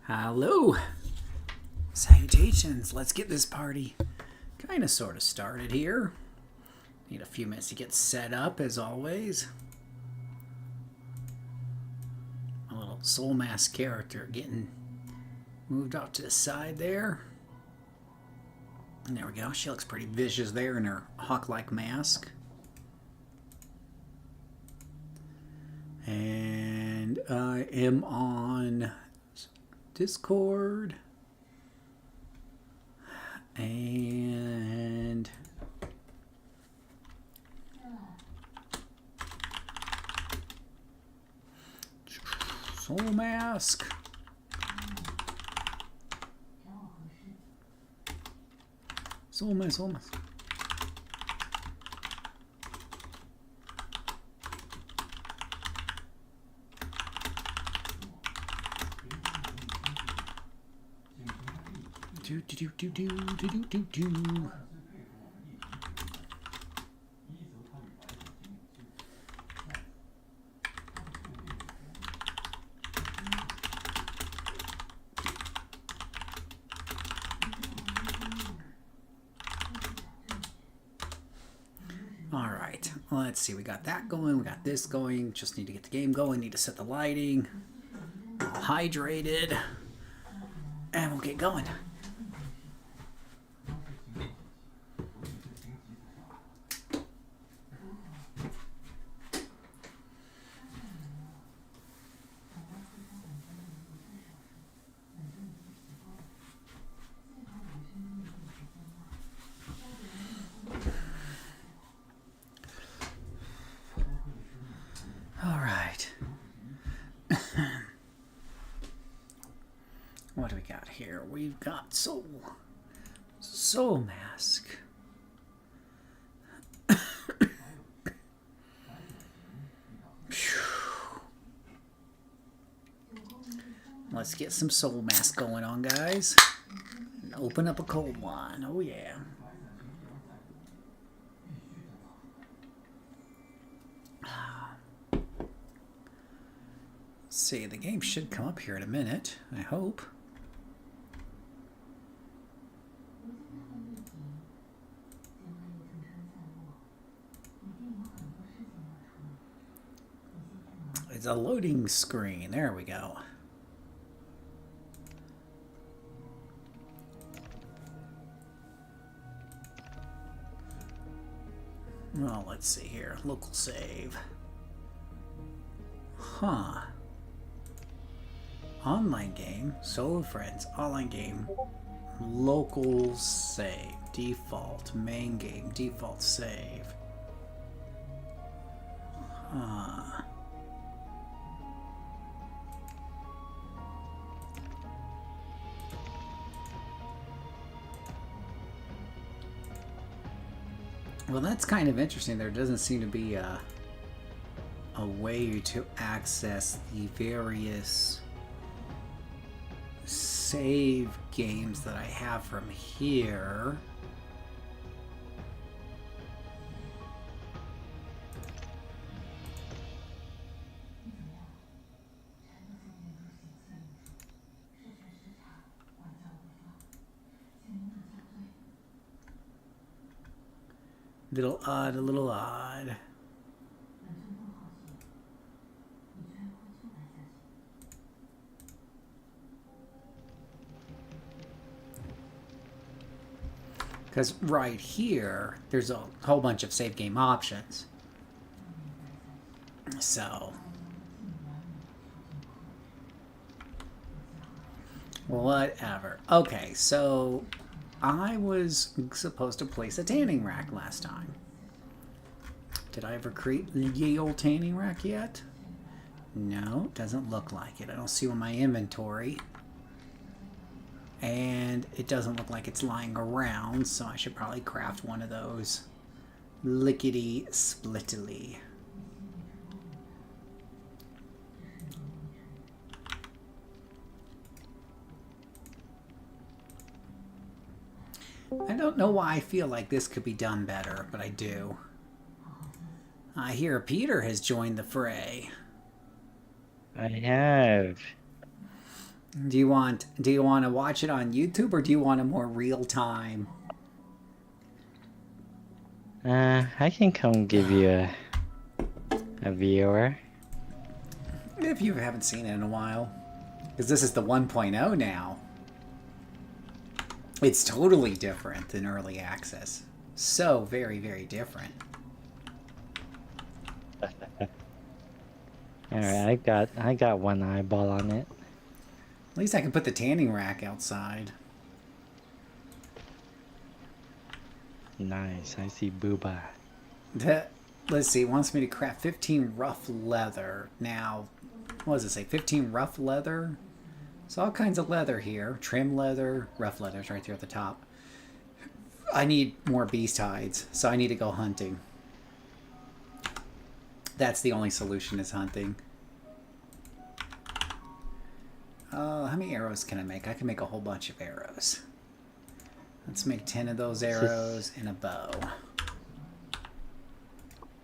Hello. Salutations. Let's get this party kind of sort of started here. Need a few minutes to get set up as always. A little Soulmask character getting moved off to the side there. And there we go. She looks pretty vicious there in her hawk-like mask. And I am on Discord. And Soulmask. Soulmask. Do. All right, let's see. We got that going. We got this going. Just need to get the game going. Need to set the lighting. All hydrated. And we'll get going. All right. What do we got here? We've got Soulmask. Let's get some Soulmask going on, guys. And open up a cold one. Oh yeah. Let's see, the game should come up here in a minute, I hope. It's a loading screen. There we go. Well, let's see here. Local save. Huh. Online game. Solo friends. Online game. Local save. Default. Main game. Default save. Huh. Well, that's kind of interesting. There doesn't seem to be a way to access the various save games that I have from here. A little odd. Because right here, there's a whole bunch of save game options. So, whatever. Okay, so I was supposed to place a tanning rack last time. Did I ever create the ye old tanning rack yet? No, doesn't look like it. I don't see one in my inventory. And it doesn't look like it's lying around, so I should probably craft one of those lickety-splittily. I don't know why I feel like this could be done better, but I do. I hear Peter has joined the fray. I have. Do you want to watch it on YouTube, or do you want a more real time? I can come give you a viewer. If you haven't seen it in a while. Because this is the 1.0 now. It's totally different than early access. So very, very different. Alright, I got one eyeball on it. At least I can put the tanning rack outside. Nice, I see booba. Let's see, it wants me to craft 15 rough leather. Now, what does it say? 15 rough leather? So all kinds of leather here. Trim leather, rough leather's right there at the top. I need more beast hides, so I need to go hunting. That's the only solution, is hunting. How many arrows can I make? I can make a whole bunch of arrows. Let's make 10 of those arrows and a bow.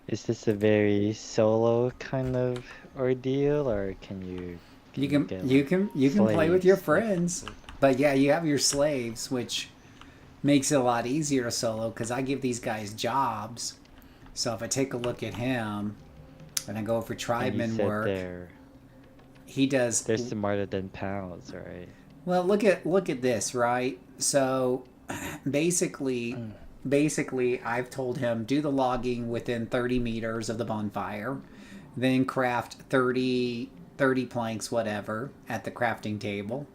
Is this a very solo kind of ordeal, or can you? You can play with your friends, but yeah, you have your slaves, which makes it a lot easier to solo because I give these guys jobs. So if I take a look at him, and I go for tribeman work, he does. They're smarter than pals, right? Well, look at this, right? So basically, I've told him do the logging within 30 meters of the bonfire, then craft 30 planks, whatever, at the crafting table.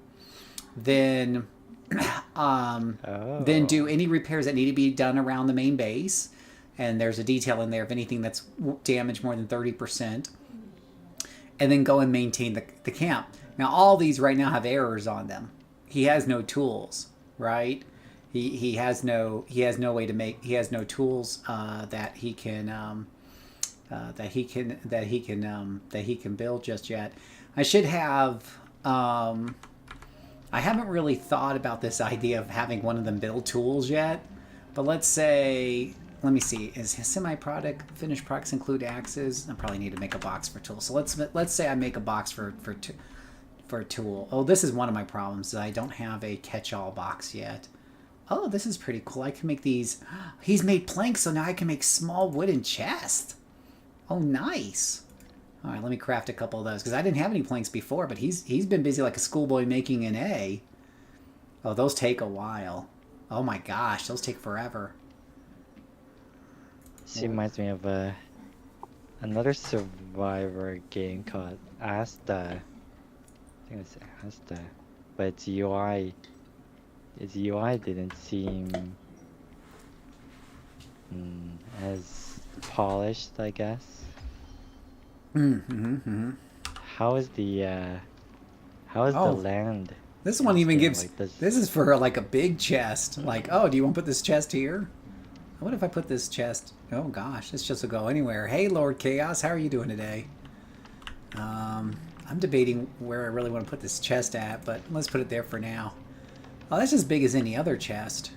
Then then do any repairs that need to be done around the main base. And there's a detail in there of anything that's damaged more than 30%. And then go and maintain the camp. Now, all these right now have errors on them. He has no tools, right? He has no way to make. He has no tools that he can build just yet. I should have. I haven't really thought about this idea of having one of them build tools yet. But let's say. Let me see. Is his semi-product finished products include axes? I probably need to make a box for tools. So let's say I make a box for a tool. Oh, this is one of my problems. I don't have a catch-all box yet. Oh, this is pretty cool. I can make these. He's made planks, so now I can make small wooden chests. Oh, nice. All right, let me craft a couple of those because I didn't have any planks before, but he's been busy like a schoolboy making an A. Oh, those take a while. Oh my gosh, those take forever. This reminds me of another Survivor game called Asta. I think it's Asta, but its UI didn't seem as polished, I guess. How is the land? This one even gives. Like this is for like a big chest. Like, oh, do you want to put this chest here? What if I put this chest? Oh gosh, this chest will go anywhere. Hey, Lord Chaos, how are you doing today? I'm debating where I really want to put this chest at, but let's put it there for now. Oh, that's as big as any other chest.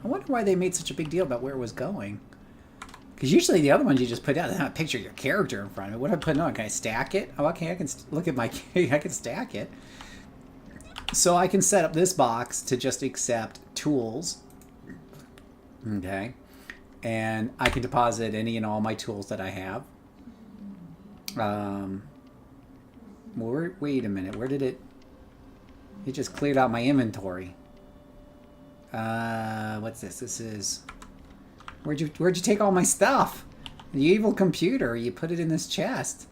I wonder why they made such a big deal about where it was going. Because usually the other ones you just put out, they have a picture of your character in front of it. What do I put on? Can I stack it? Oh, okay, I can look at my. I can stack it. So I can set up this box to just accept tools. Okay. And I can deposit any and all my tools that I have. Wait a minute. Where did it... It just cleared out my inventory. What's this? This is... Where'd you take all my stuff? You evil computer. You put it in this chest.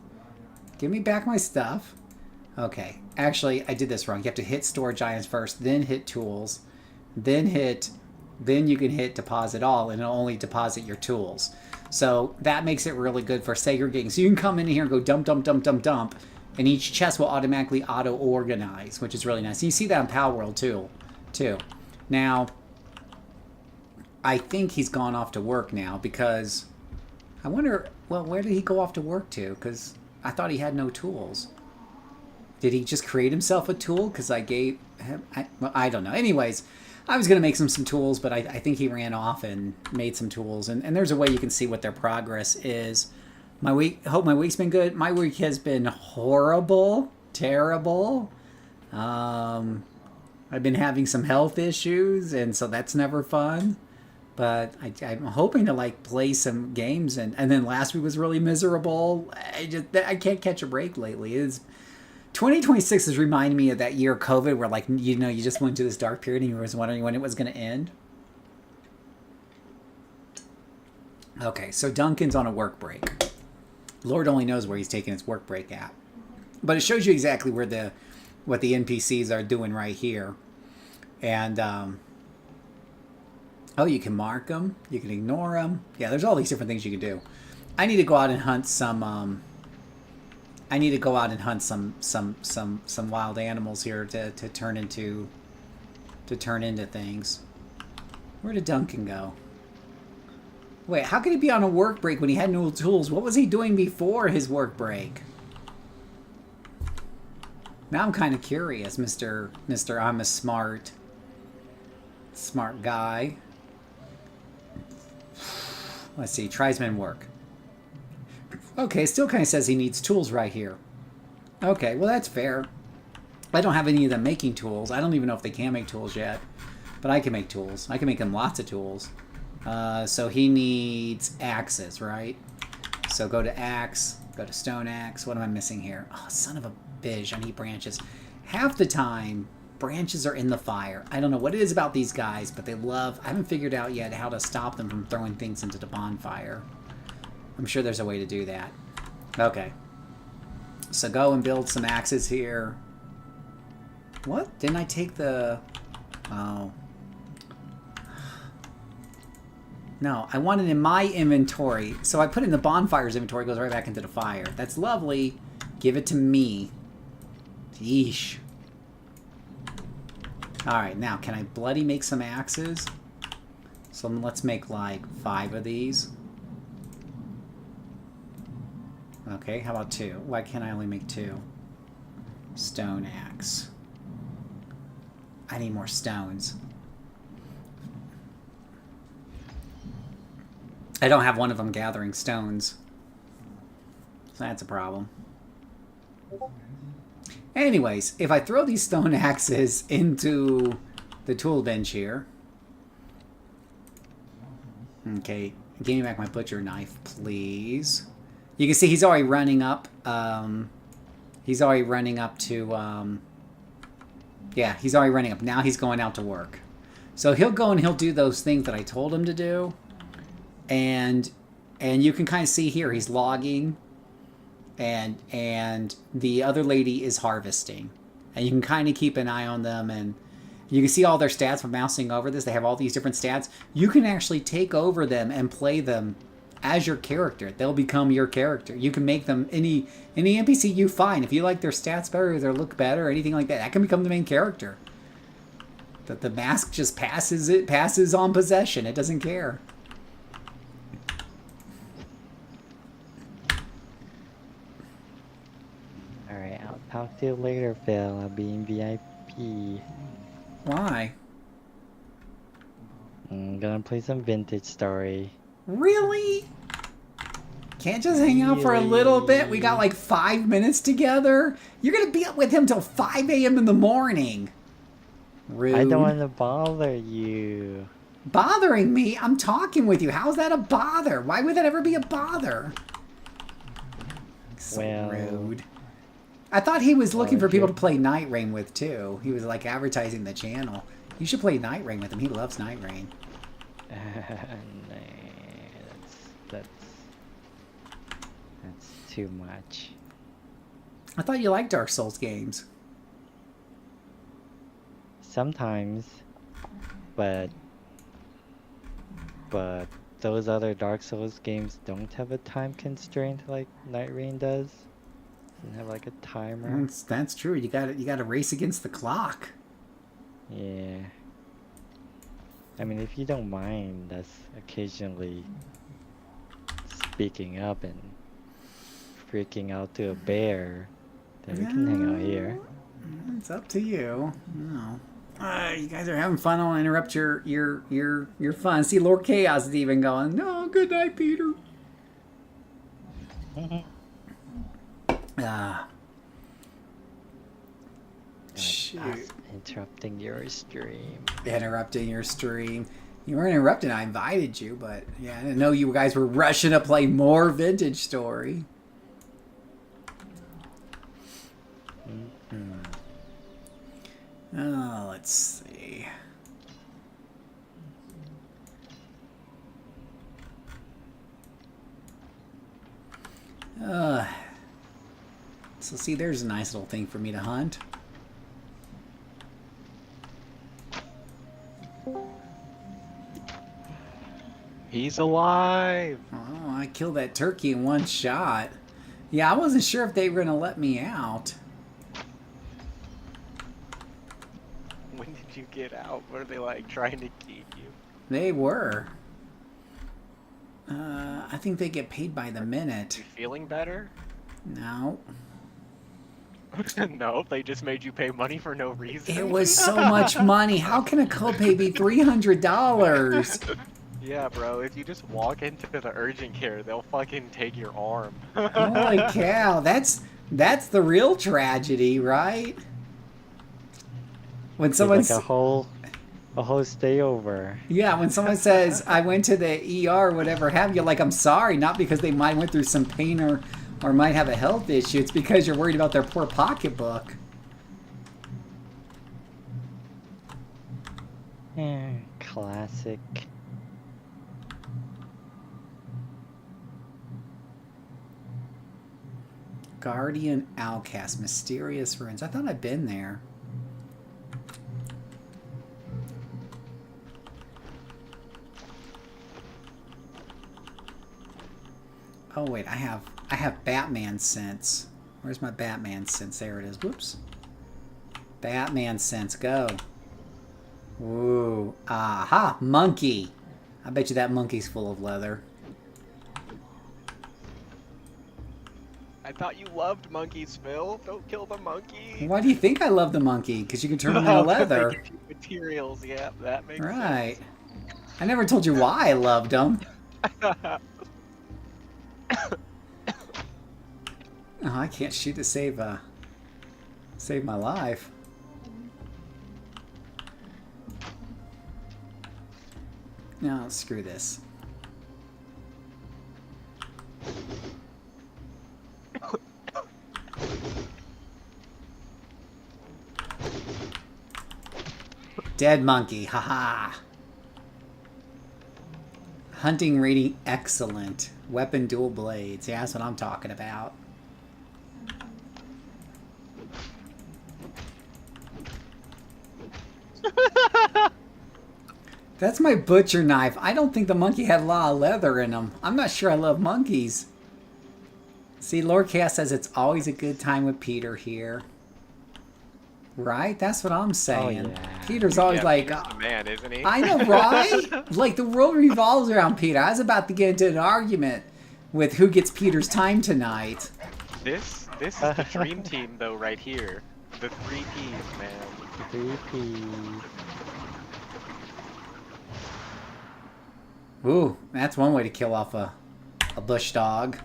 Give me back my stuff. Okay. Actually, I did this wrong. You have to hit storage items first, then hit tools, then you can hit deposit all, and it'll only deposit your tools. So that makes it really good for segregating. So you can come in here and go dump, dump, dump, dump, dump, and each chest will automatically auto-organize, which is really nice. And you see that in Pal World too. Now, I think he's gone off to work now because I wonder, well, where did he go off to work to? Because I thought he had no tools. Did he just create himself a tool? Because I gave him... I don't know. Anyways, I was going to make some tools, but I think he ran off and made some tools. And there's a way you can see what their progress is. Hope my week's been good. My week has been horrible. Terrible. I've been having some health issues, and so that's never fun. But I'm hoping to like play some games, and then last week was really miserable. I can't catch a break lately. 2026 is reminding me of that year of COVID where like you just went to this dark period and you were wondering when it was going to end. Okay, so Duncan's on a work break. Lord only knows where he's taking his work break at, but it shows you exactly where what the NPCs are doing right here, and oh, you can mark them. You can ignore them. Yeah, there's all these different things you can do. I need to go out and hunt some. I need to go out and hunt some wild animals here to turn into things. Where did Duncan go? Wait, how could he be on a work break when he had no tools? What was he doing before his work break? Now I'm kind of curious, Mr. I'm a smart guy. Let's see, tribesman work. Okay, still kind of says he needs tools right here. Okay, well that's fair. I don't have any of them making tools. I don't even know if they can make tools yet. But I can make tools. I can make him lots of tools. So he needs axes, right? So go to axe, go to stone axe. What am I missing here? Oh, son of a bitch, I need branches. Half the time, branches are in the fire. I don't know what it is about these guys, but they love... I haven't figured out yet how to stop them from throwing things into the bonfire. I'm sure there's a way to do that. Okay. So go and build some axes here. What? Didn't I take the... Oh. No, I want it in my inventory. So I put it in the bonfire's inventory. It goes right back into the fire. That's lovely. Give it to me. Yeesh. Alright, now, can I bloody make some axes? So let's make, like, 5 of these. Okay, how about 2? Why can't I only make 2? Stone axe. I need more stones. I don't have one of them gathering stones. So that's a problem. Anyways, if I throw these stone axes into the tool bench here. Okay, give me back my butcher knife, please. You can see he's already running up. He's already running up to... yeah, he's already running up. Now he's going out to work. So he'll go and he'll do those things that I told him to do. And you can kind of see here, he's logging. And the other lady is harvesting. And you can kind of keep an eye on them. And you can see all their stats from mousing over this. They have all these different stats. You can actually take over them and play them as your character. They'll become your character. You can make them any NPC you find. If you like their stats better or their look better or anything like that, that can become the main character. That the mask just passes on possession. It doesn't care. Alright, I'll talk to you later, Phil. I'll be in VIP. Why? I'm gonna play some Vintage Story. Really? Can't just hang out for a little bit? We got like 5 minutes together? You're gonna be up with him till 5 a.m. in the morning. Rude. I don't want to bother you. Bothering me? I'm talking with you. How's that a bother? Why would that ever be a bother? So Well, rude. I thought he was looking for people to play Night Rain with too. He was like advertising the channel. You should play Night Rain with him. He loves Night Rain. That's too much. I thought you liked Dark Souls games. Sometimes, but those other Dark Souls games don't have a time constraint like Night Rain does. Doesn't have like a timer. That's true. You got to race against the clock. Yeah. I mean, if you don't mind us occasionally speaking up and freaking out to a bear, then we can hang out here. It's up to you. No. You guys are having fun. I don't want to interrupt your fun. See, Lord Chaos is even going, no, good night, Peter. Shh. shoot. Interrupting your stream. Interrupting your stream. You weren't interrupting, I invited you, but yeah, I didn't know you guys were rushing to play more Vintage Story. Oh, let's see. So see, there's a nice little thing for me to hunt. He's alive! Oh, I killed that turkey in one shot. Yeah, I wasn't sure if they were going to let me out. When did you get out? Were they like trying to keep you? They were. I think they get paid by the minute. You feeling better? No. No, they just made you pay money for no reason. It was so much money. How can a copay be $300? Yeah, bro, if you just walk into the urgent care, they'll fucking take your arm. Holy cow, that's the real tragedy, right? When someone's like a whole stayover. yeah, when someone says I went to the ER or whatever have you, like I'm sorry, not because they might went through some pain or might have a health issue. It's because you're worried about their poor pocketbook. Classic. Guardian Outcast, Mysterious Ruins. I thought I'd been there. Oh wait, I have Batman sense. Where's my Batman sense? There it is. Whoops. Batman sense, go. Ooh. Aha! Monkey! I bet you that monkey's full of leather. I thought you loved monkeys, Phil. Don't kill the monkey. Why do you think I love the monkey? Because you can turn them into Oh, 'cause leather. they give you materials, yeah, that makes Right. I never told you why I loved them. sense. Oh, I can't shoot to save my life. No, screw this. Dead monkey, haha. Hunting rating excellent. Weapon dual blades. Yeah, that's what I'm talking about. That's my butcher knife. I don't think the monkey had a lot of leather in him. I'm not sure I love monkeys. See, Lord Chaos says it's always a good time with Peter here. Right? That's what I'm saying. Oh, yeah. Peter's always Yeah, like... Peter's the man, isn't he? I know, right? Like, the world revolves around Peter. I was about to get into an argument with who gets Peter's time tonight. This is the dream team, though, right here. The 3 Ps, man. 3P. Ooh, that's one way to kill off a bush dog.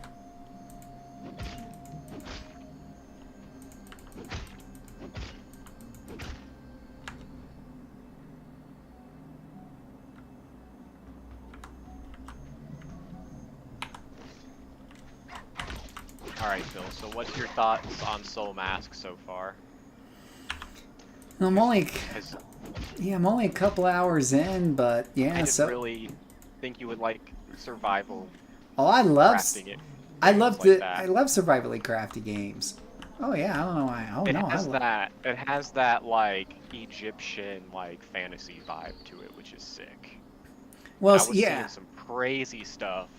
Alright, Phil, so what's your thoughts on Soulmask so far? I'm only... 'Cause Yeah, I'm only a couple hours in, but yeah, I didn't so... really think you would like survival Oh, I love... crafting it. I love like the... that. I love survivally crafty games. Oh yeah, I don't know why. Oh It no, I has love... that. It has that like Egyptian like fantasy vibe to it, which is sick. Well, I was yeah. seeing some crazy stuff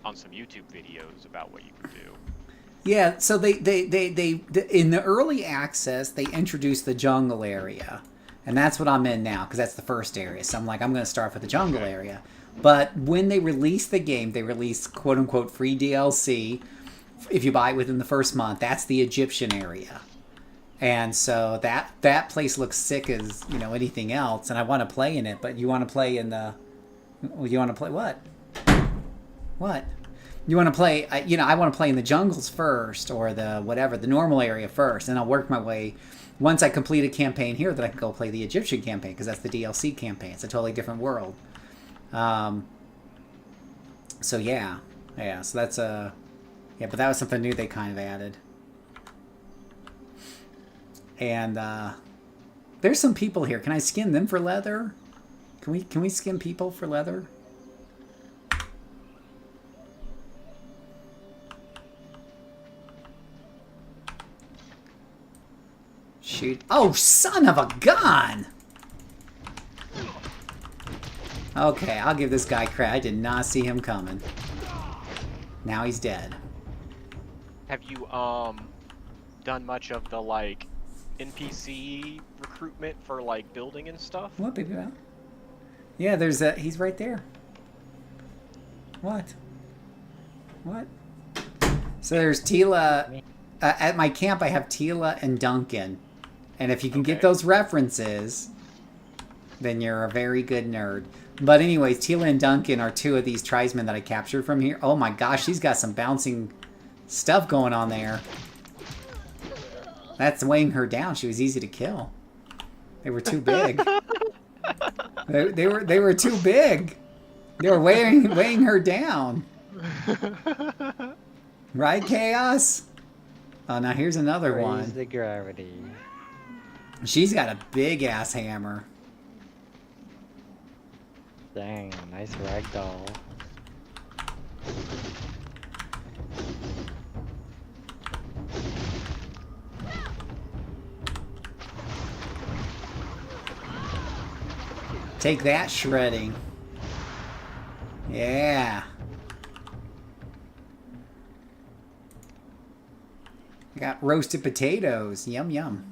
on some YouTube videos about what you can do. Yeah, so they in the early access, they introduced the jungle area. And that's what I'm in now, because that's the first area. So I'm like, I'm going to start with the jungle area. But when they released the game, they released quote-unquote free DLC. If you buy it within the first month, that's the Egyptian area. And so that place looks sick as, you know, anything else. And I want to play in it, but you want to play in the... You want to play what? What? You want to play, you know, I want to play in the jungles first, or the whatever, the normal area first, and I'll work my way. Once I complete a campaign here, then I can go play the Egyptian campaign, because that's the DLC campaign. It's a totally different world. So yeah, so that's yeah, but that was something new they kind of added. And there's some people here. Can I skin them for leather? Can we skin people for leather? Shoot. Oh, son of a gun! Okay, I'll give this guy credit. I did not see him coming. Now he's dead. Have you done much of the like NPC recruitment for like building and stuff? What, baby? Yeah, there's a. He's right there. What? What? So there's Tila. At my camp, I have Tila and Duncan. And if you can get those references, then you're a very good nerd. But anyways, Tila and Duncan are two of these tribesmen that I captured from here. Oh my gosh, she's got some bouncing stuff going on there. That's weighing her down. She was easy to kill. They were too big. they were too big. They were weighing her down. Right, Chaos? Oh, now here's another Raise one. the gravity. She's got a big ass hammer. Dang, nice ragdoll. Take that, shredding. Yeah. I got roasted potatoes. Yum, yum.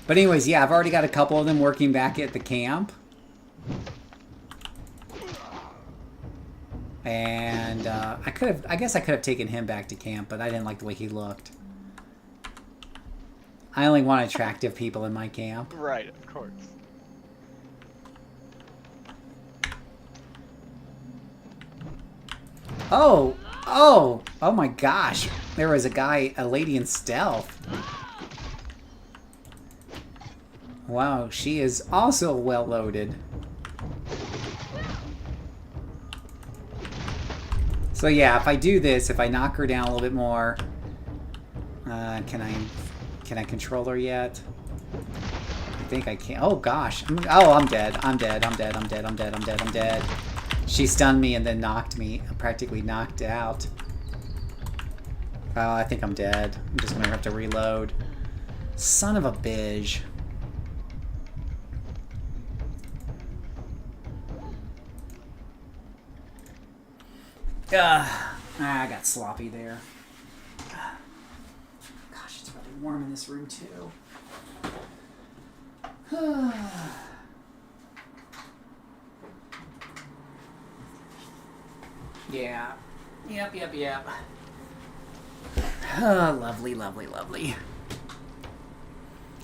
But anyways, yeah, I've already got a couple of them working back at the camp. And I guess I could have taken him back to camp, but I didn't like the way he looked. I only want attractive people in my camp. Right, of course. Oh my gosh. There was a lady in stealth. Wow, she is also well loaded. So yeah, if I do this, if I knock her down a little bit more, can I control her yet? I think I can. Oh gosh. I'm dead. I'm dead. She stunned me and then knocked me, practically knocked out. Oh, I think I'm dead. I'm just gonna have to reload. Son of a bitch. I got sloppy there. Gosh, it's really warm in this room too. Yeah. Yep. Lovely.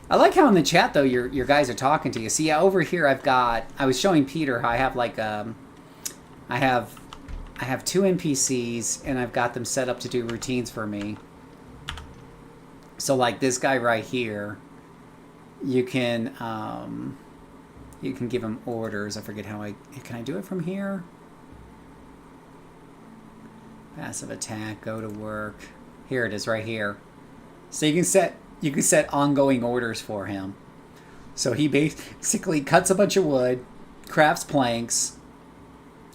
I like how in the chat though your guys are talking to you. See, over here I was showing Peter how I have like I have two NPCs and I've got them set up to do routines for me. So like this guy right here, you can give him orders. I forget how can I do it from here? Passive attack, go to work. Here it is right here. So you can set ongoing orders for him. So he basically cuts a bunch of wood, crafts planks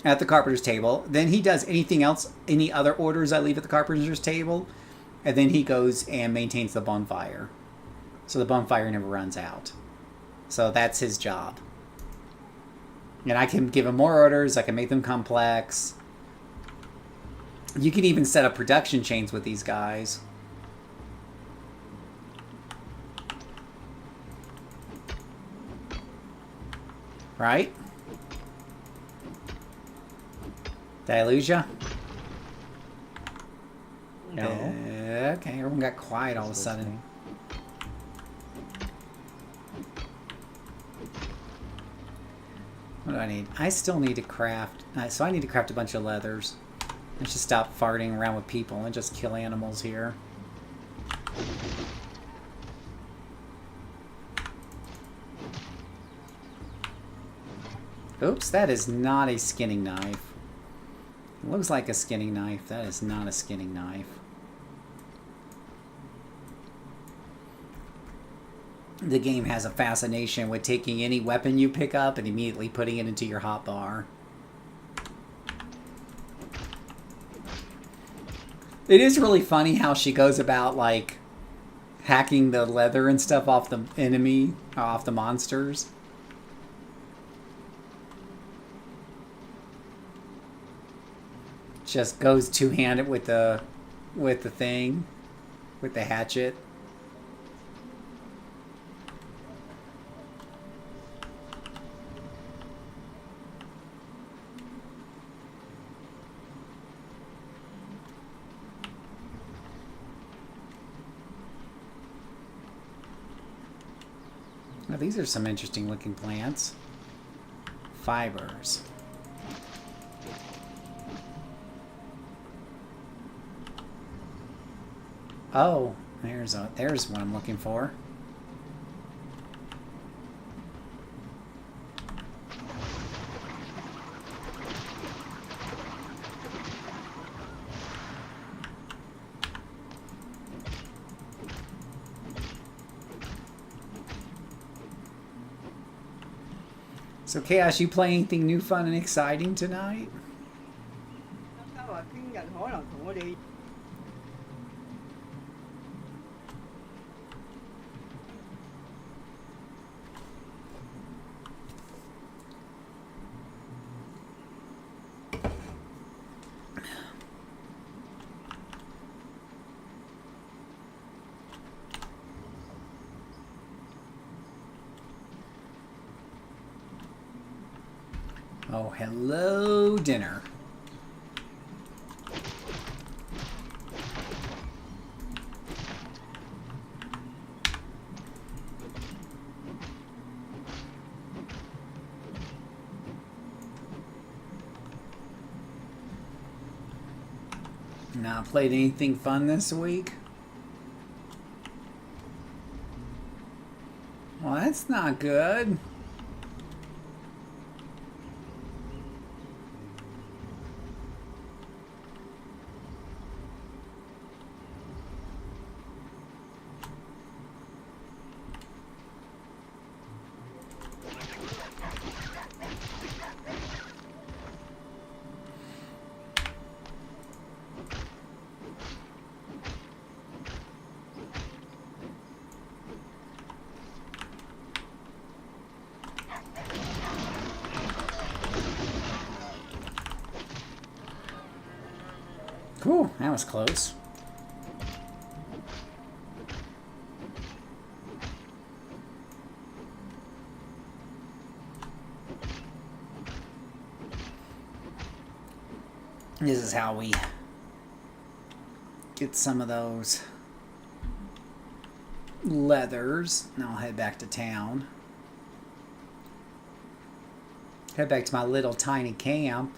at the carpenter's table. Then he does anything else, any other orders I leave at the carpenter's table. And then he goes and maintains the bonfire. So the bonfire never runs out. So that's his job. And I can give him more orders. I can make them complex. You can even set up production chains with these guys. Right? Did I lose ya? No. Okay, everyone got quiet all of a sudden. do I need? I still need to craft. So I need to craft a bunch of leathers. I should stop farting around with people and just kill animals here. Oops, that is not a skinning knife. It looks like a skinning knife. That is not a skinning knife. The game has a fascination with taking any weapon you pick up and immediately putting it into your hotbar. It is really funny how she goes about, like, hacking the leather and stuff off the enemy, off the monsters. Just goes two-handed with the thing, with the hatchet. Now, these are some interesting looking plants. Fibers. Oh, there's what I'm looking for. So, Chaos, you play anything new, fun, and exciting tonight? Oh, hello, dinner. Not played anything fun this week? Well, that's not good. Cool, that was close. This is how we get some of those leathers. Now I'll head back to town. Head back to my little tiny camp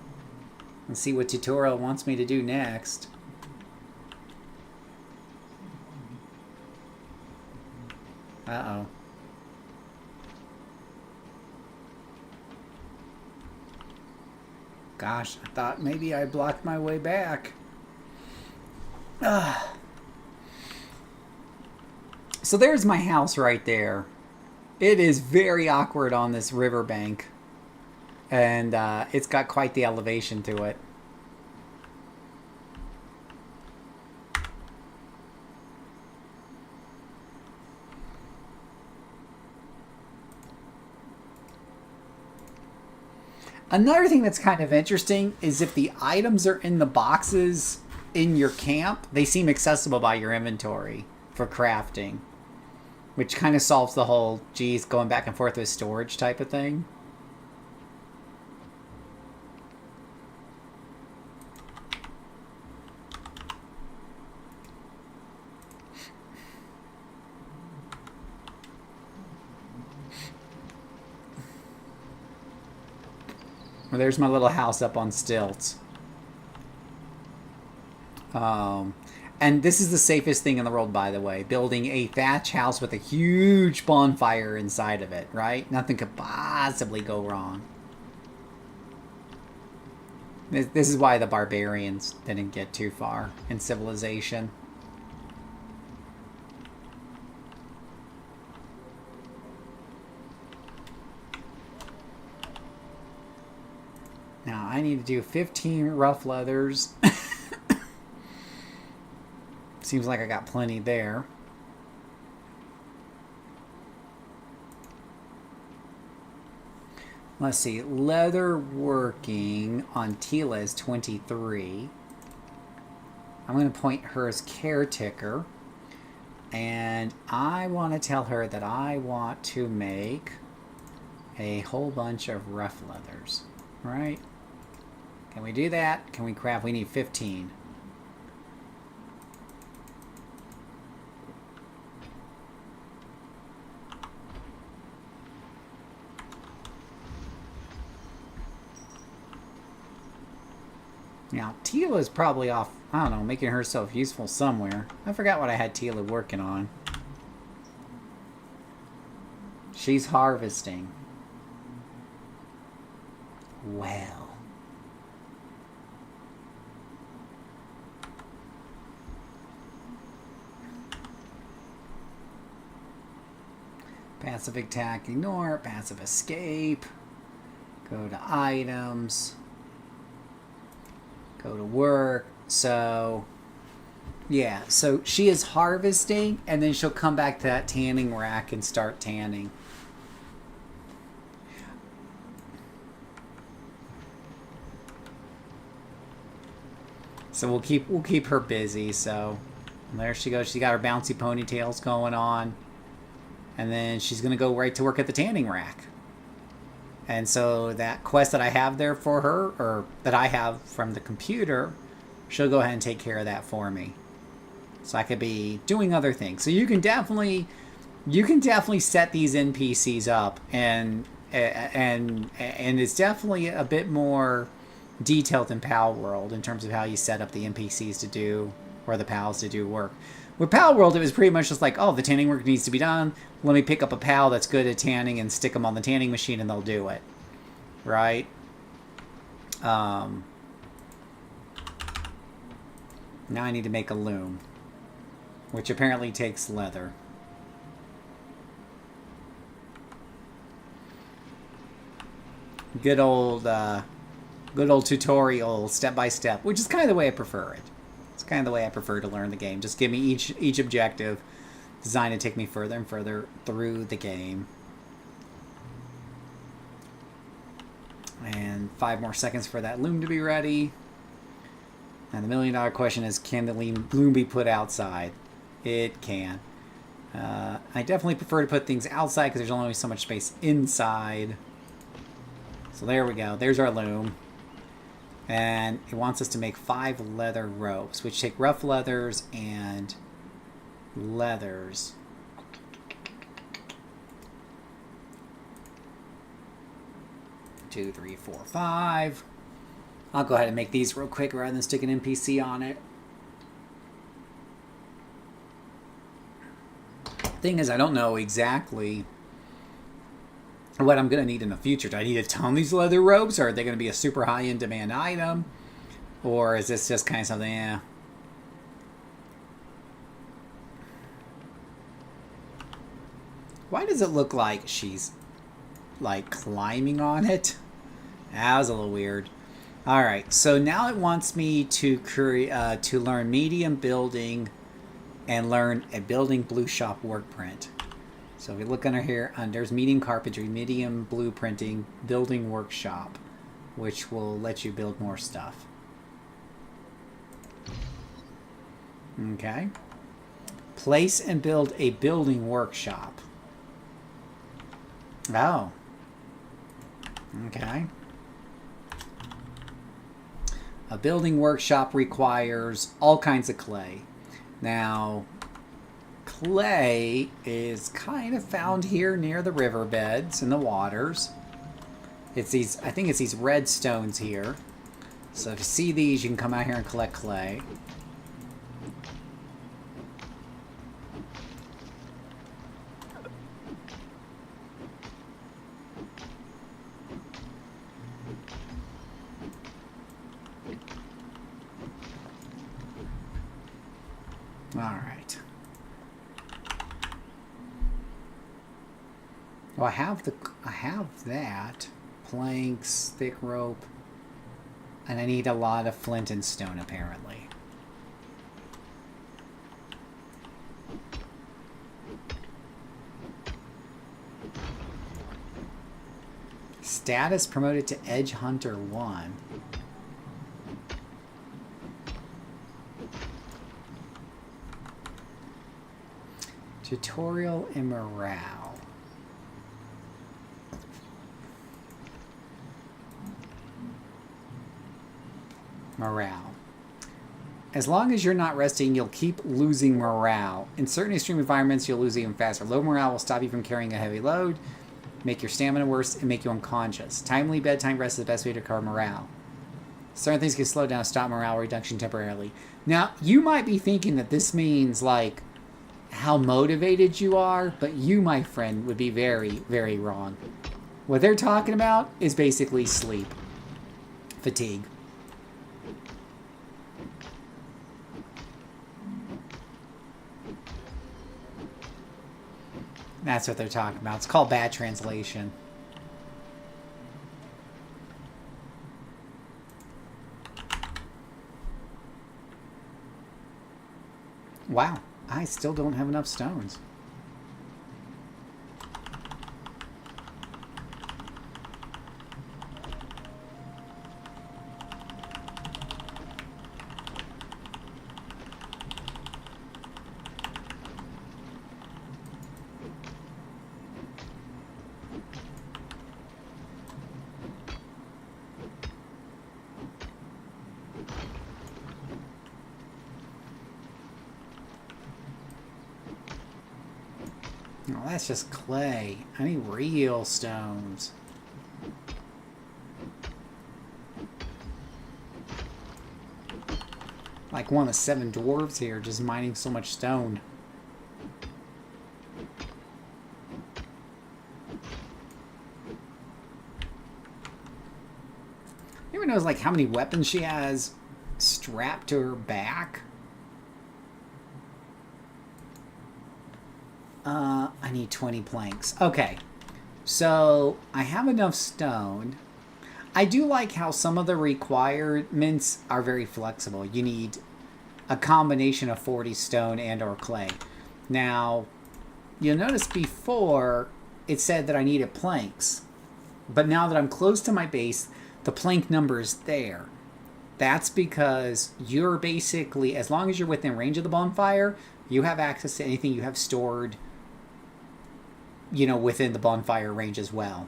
and see what tutorial wants me to do next. Uh-oh. Gosh, I thought maybe I blocked my way back. Ugh. So there's my house right there. It is very awkward on this riverbank. And it's got quite the elevation to it. Another thing that's kind of interesting is if the items are in the boxes in your camp, they seem accessible by your inventory for crafting. Which kind of solves the whole, geez, going back and forth with storage type of thing. There's my little house up on stilts. And this is the safest thing in the world, by the way. Building a thatch house with a huge bonfire inside of it, right? Nothing could possibly go wrong. This is why the barbarians didn't get too far in civilization. Now, I need to do 15 rough leathers. Seems like I got plenty there. Let's see. Leather working on Tila is 23. I'm going to point her as caretaker. And I want to tell her that I want to make a whole bunch of rough leathers. Right? Can we do that? Can we craft? We need 15. Now, Tila's probably off, I don't know, making herself useful somewhere. I forgot what I had Tila working on. She's harvesting. Well. Passive attack, ignore. Passive escape. Go to items. Go to work. So, yeah. So she is harvesting, and then she'll come back to that tanning rack and start tanning. So we'll keep her busy. So there she goes. She got her bouncy ponytails going on, and then she's gonna go right to work at the tanning rack. And so that quest that I have there for her, or that I have from the computer, she'll go ahead and take care of that for me. So I could be doing other things. So you can definitely set these NPCs up, and it's definitely a bit more detailed in Pal World in terms of how you set up the NPCs to do, or the pals to do work. With Pal World, it was pretty much just like, oh, the tanning work needs to be done. Let me pick up a pal that's good at tanning and stick them on the tanning machine and they'll do it. Right? Now I need to make a loom, which apparently takes leather. Good old tutorial, step by step, which is kind of the way I prefer it. It's kind of the way I prefer to learn the game. Just give me each objective designed to take me further and further through the game. And 5 more seconds for that loom to be ready. And the $1,000,000 question is, can the loom be put outside? It can. I definitely prefer to put things outside because there's only so much space inside. So there we go. There's our loom. And it wants us to make 5 leather ropes, which take rough leathers and leathers. Two, 3, 4, 5. I'll go ahead and make these real quick rather than stick an NPC on it. Thing is, I don't know exactly what I'm going to need in the future. Do I need a ton of these leather ropes, or are they going to be a super high in demand item? Or is this just kind of something, yeah. Why does it look like she's like climbing on it? That was a little weird. Alright, so now it wants me to learn medium building and learn a building blue shop work print. So if you look under here, there's medium carpentry, medium blueprinting, building workshop, which will let you build more stuff. Okay. Place and build a building workshop. Oh. Okay. A building workshop requires all kinds of clay. Now, clay is kind of found here near the riverbeds and the waters. It's these, I think it's these red stones here. So to see these, you can come out here and collect clay. Alright. Well, I have that. Planks, thick rope. And I need a lot of flint and stone, apparently. Status promoted to Edge Hunter 1. Tutorial and morale. Morale. As long as you're not resting, you'll keep losing morale. In certain extreme environments, you'll lose even faster. Low morale will stop you from carrying a heavy load, make your stamina worse, and make you unconscious. Timely bedtime rest is the best way to recover morale. Certain things can slow down, stop morale reduction temporarily. Now, you might be thinking that this means, like, how motivated you are, but you, my friend, would be very, very wrong. What they're talking about is basically sleep. Fatigue. That's what they're talking about. It's called bad translation. Wow, I still don't have enough stones. Oh, that's just clay. I need real stones. Like one of the 7 dwarves here, just mining so much stone. Anyone knows like how many weapons she has strapped to her back? I need 20 planks. Okay, so I have enough stone. I do like how some of the requirements are very flexible. You need a combination of 40 stone and or clay. Now, you'll notice before it said that I needed planks. But now that I'm close to my base, the plank number is there. That's because you're basically, as long as you're within range of the bonfire, you have access to anything you have stored, you know, within the bonfire range as well.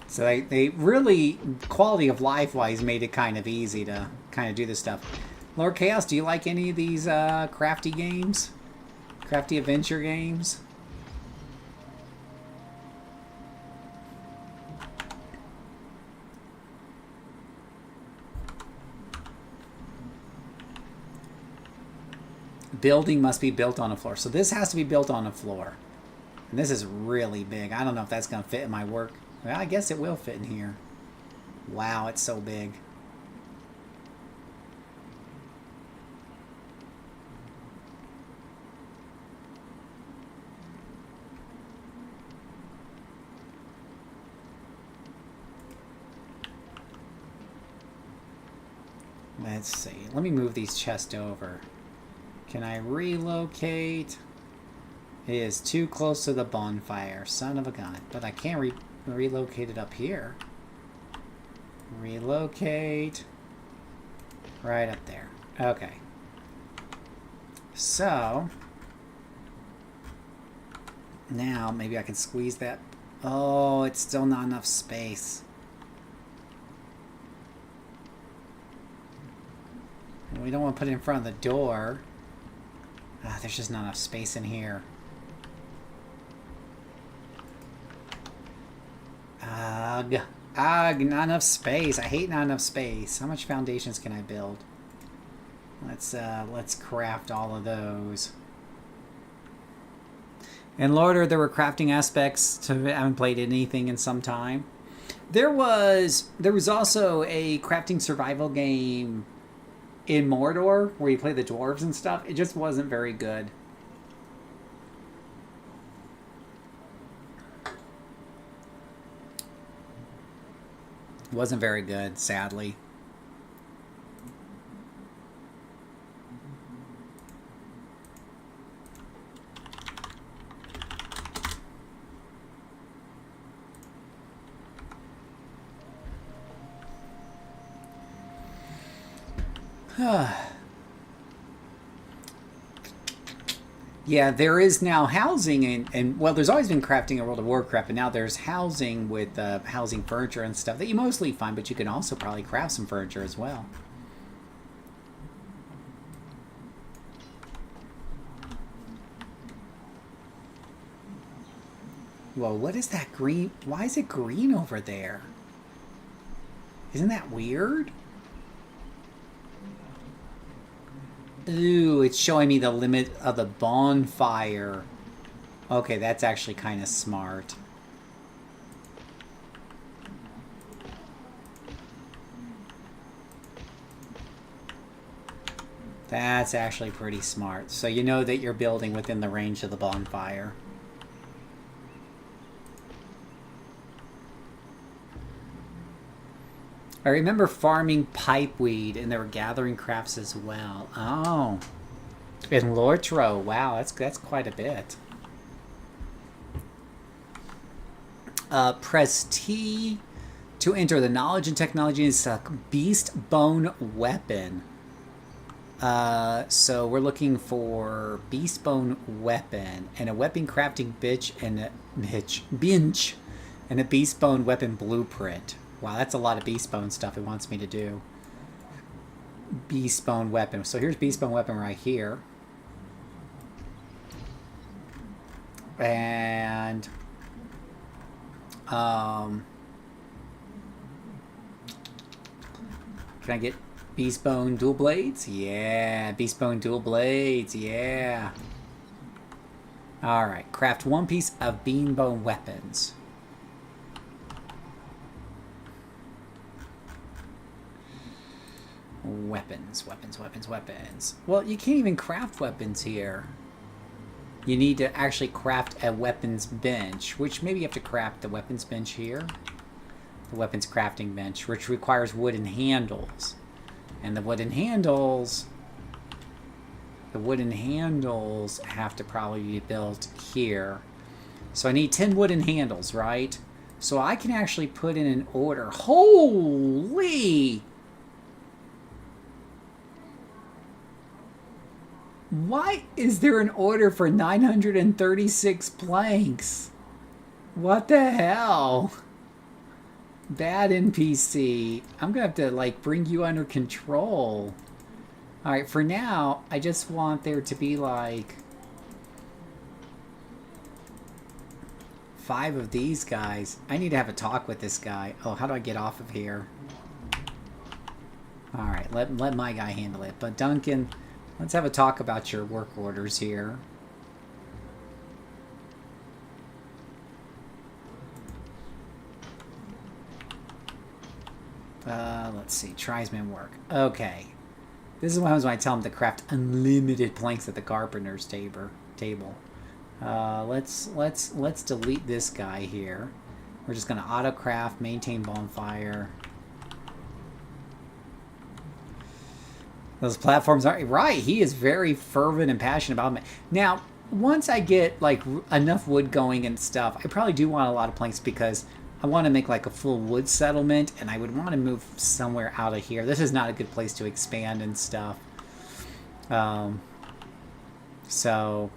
So they really, quality of life wise, made it kind of easy to kind of do this stuff. Lord Chaos, do you like any of these crafty games? Crafty adventure games? Building must be built on a floor. So this has to be built on a floor. And this is really big. I don't know if that's going to fit in my work. Well, I guess it will fit in here. Wow, it's so big. Let's see. Let me move these chests over. Can I relocate? It is too close to the bonfire. Son of a gun. But I can't relocate it up here. Relocate. Right up there. Okay. So now maybe I can squeeze that. Oh, it's still not enough space. We don't want to put it in front of the door. Ah, there's just not enough space in here. Ugh. Ugh, not enough space. I hate not enough space. How much foundations can I build? Let's craft all of those. In Lord, there were crafting aspects to it. I haven't played anything in some time. There was also a crafting survival game in Mordor where you play the dwarves and stuff. It just wasn't very good. It wasn't very good, sadly. Yeah, there is now housing, and well, there's always been crafting in World of Warcraft, but now there's housing with housing furniture and stuff that you mostly find, but you can also probably craft some furniture as well. Whoa, what is that green? Why is it green over there? Isn't that weird? Ooh, it's showing me the limit of the bonfire. Okay, that's actually kind of smart. That's actually pretty smart. So you know that you're building within the range of the bonfire. I remember farming pipeweed, and they were gathering crafts as well. Oh. In Lortro. Wow, that's quite a bit. Press T to enter the knowledge and technology. It's a beast bone weapon. So we're looking for beast bone weapon and a weapon crafting bench and a beast bone weapon blueprint. Wow, that's a lot of beast bone stuff it wants me to do. Beast bone weapon. So here's beast bone weapon right here. And can I get beast bone dual blades? Yeah, beast bone dual blades. Yeah. All right, craft one piece of bean bone weapons. Weapons. Well, you can't even craft weapons here. You need to actually craft a weapons bench, which maybe you have to craft the weapons bench here. The weapons crafting bench, which requires wooden handles. And the wooden handles have to probably be built here. So I need 10 wooden handles, right? So I can actually put in an order. Holy! Why is there an order for 936 planks? What the hell? Bad NPC. I'm gonna have to, like, bring you under control. Alright, for now, I just want there to be, like, 5 of these guys. I need to have a talk with this guy. Oh, how do I get off of here? Alright, let my guy handle it. But Duncan, let's have a talk about your work orders here. Let's see. Tribesman work. Okay. This is what happens when I tell him to craft unlimited planks at the carpenter's table. Let's delete this guy here. We're just gonna auto craft, maintain bonfire. Those platforms are right. He is very fervent and passionate about it. Now, once I get like enough wood going and stuff, I probably do want a lot of planks because I want to make like a full wood settlement, and I would want to move somewhere out of here. This is not a good place to expand and stuff. So,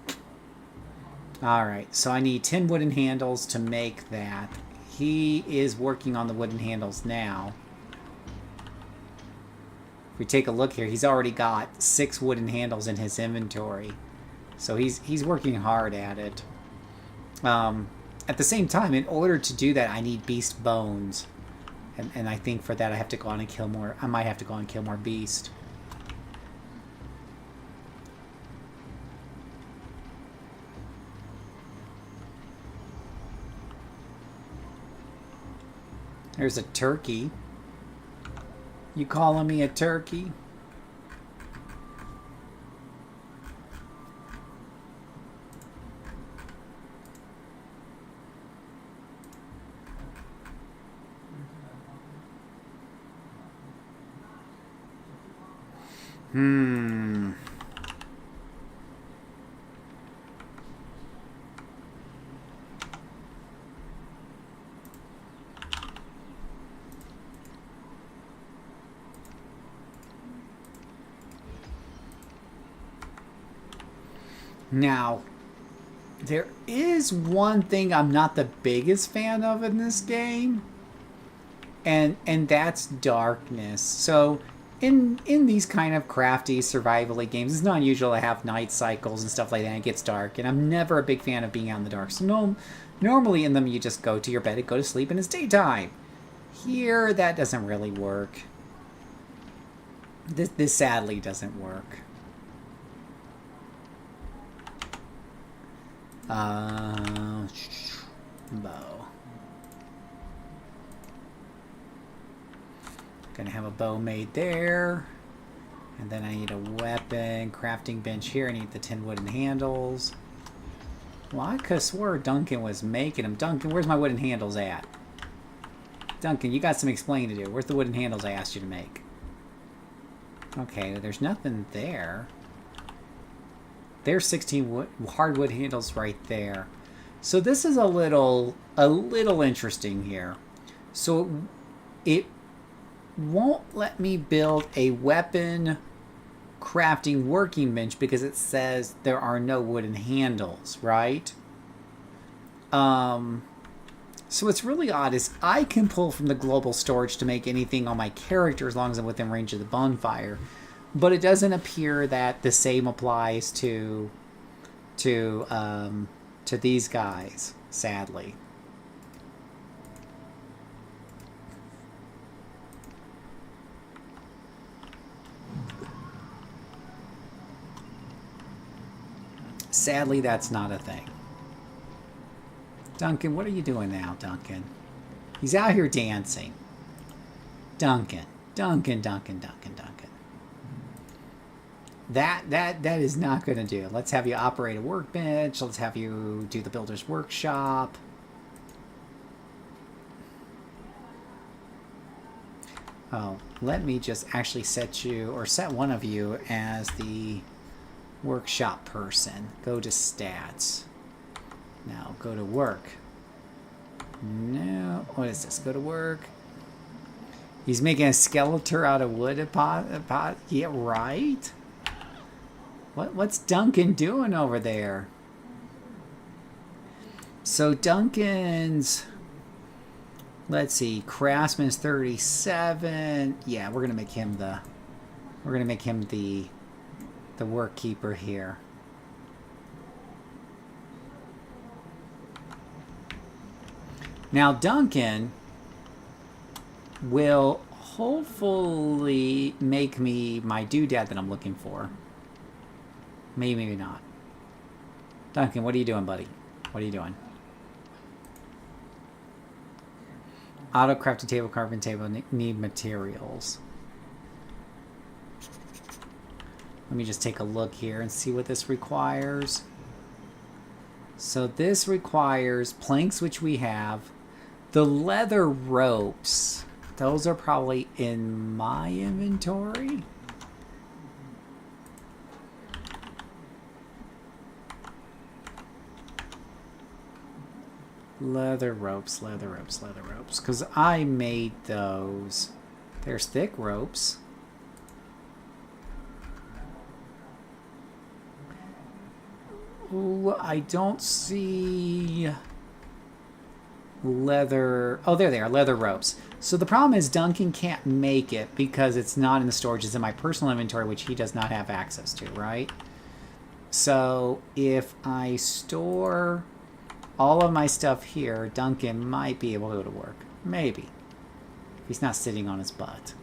alright. So I need 10 wooden handles to make that. He is working on the wooden handles now. If we take a look here, he's already got 6 wooden handles in his inventory. So he's working hard at it. At the same time, in order to do that, I need beast bones. And I think for that I have to go on and kill more. I might have to go on and kill more beast. There's a turkey. You calling me a turkey? Now, there is one thing I'm not the biggest fan of in this game, and that's darkness. So, in these kind of crafty, survivally games, it's not unusual to have night cycles and stuff like that, and it gets dark, and I'm never a big fan of being out in the dark. So, normally in them, you just go to your bed and go to sleep, and it's daytime. Here, that doesn't really work. This sadly doesn't work. Bow. Gonna have a bow made there. And then I need a weapon crafting bench here. I need the 10 wooden handles. Well, I could have swore Duncan was making them. Duncan, where's my wooden handles at? Duncan, you got some explaining to do. Where's the wooden handles I asked you to make? Okay, there's nothing there. There's 16 hardwood handles right there. So this is a little interesting here. So it won't let me build a weapon crafting working bench because it says there are no wooden handles, right? So what's really odd is I can pull from the global storage to make anything on my character as long as I'm within range of the bonfire. But it doesn't appear that the same applies to these guys, sadly. Sadly, that's not a thing. Duncan, what are you doing now, Duncan? He's out here dancing. Duncan. That is not going to do. Let's have you operate a workbench. Let's have you do the builder's workshop. Oh, let me just actually set you, or set one of you as the workshop person. Go to stats. Now go to work. No, what is this? Go to work. He's making a skeleton out of wood. Yeah, right. What's Duncan doing over there? So Duncan's, let's see, craftsman's 37. Yeah, we're gonna make him the workkeeper here. Now Duncan will hopefully make me my doodad that I'm looking for. Maybe, maybe not. Duncan, what are you doing, buddy? What are you doing? Auto crafting table, carving table, need materials. Let me just take a look here and see what this requires. So this requires planks, which we have. The leather ropes. Those are probably in my inventory. Leather ropes, because I made those. There's thick ropes. Ooh, I don't see leather. Oh, there they are, leather ropes. So the problem is Duncan can't make it because it's not in the storage. It's in my personal inventory, which he does not have access to, right? So if I store all of my stuff here, Duncan might be able to go to work. Maybe. He's not sitting on his butt.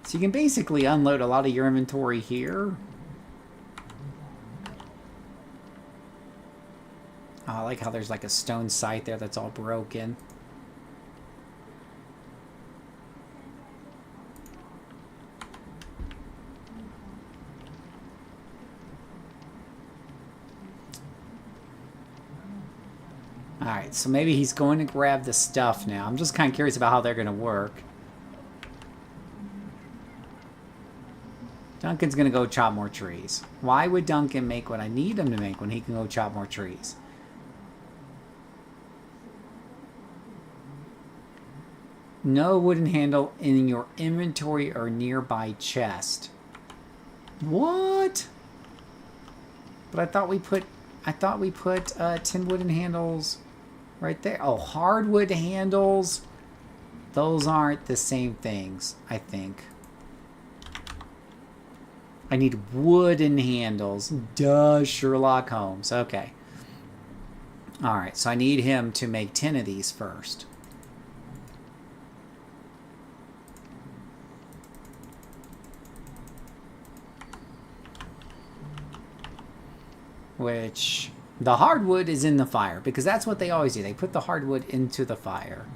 So you can basically unload a lot of your inventory here. Oh, I like how there's like a stone sight there that's all broken. Alright, so maybe he's going to grab the stuff now. I'm just kind of curious about how they're going to work. Duncan's going to go chop more trees. Why would Duncan make what I need him to make when he can go chop more trees? No wooden handle in your inventory or nearby chest. What? But I thought we put 10 wooden handles right there. Oh, hardwood handles. Those aren't the same things, I think. I need wooden handles. Duh, Sherlock Holmes. Okay. Alright, so I need him to make 10 of these first. Which, the hardwood is in the fire, because that's what they always do. They put the hardwood into the fire.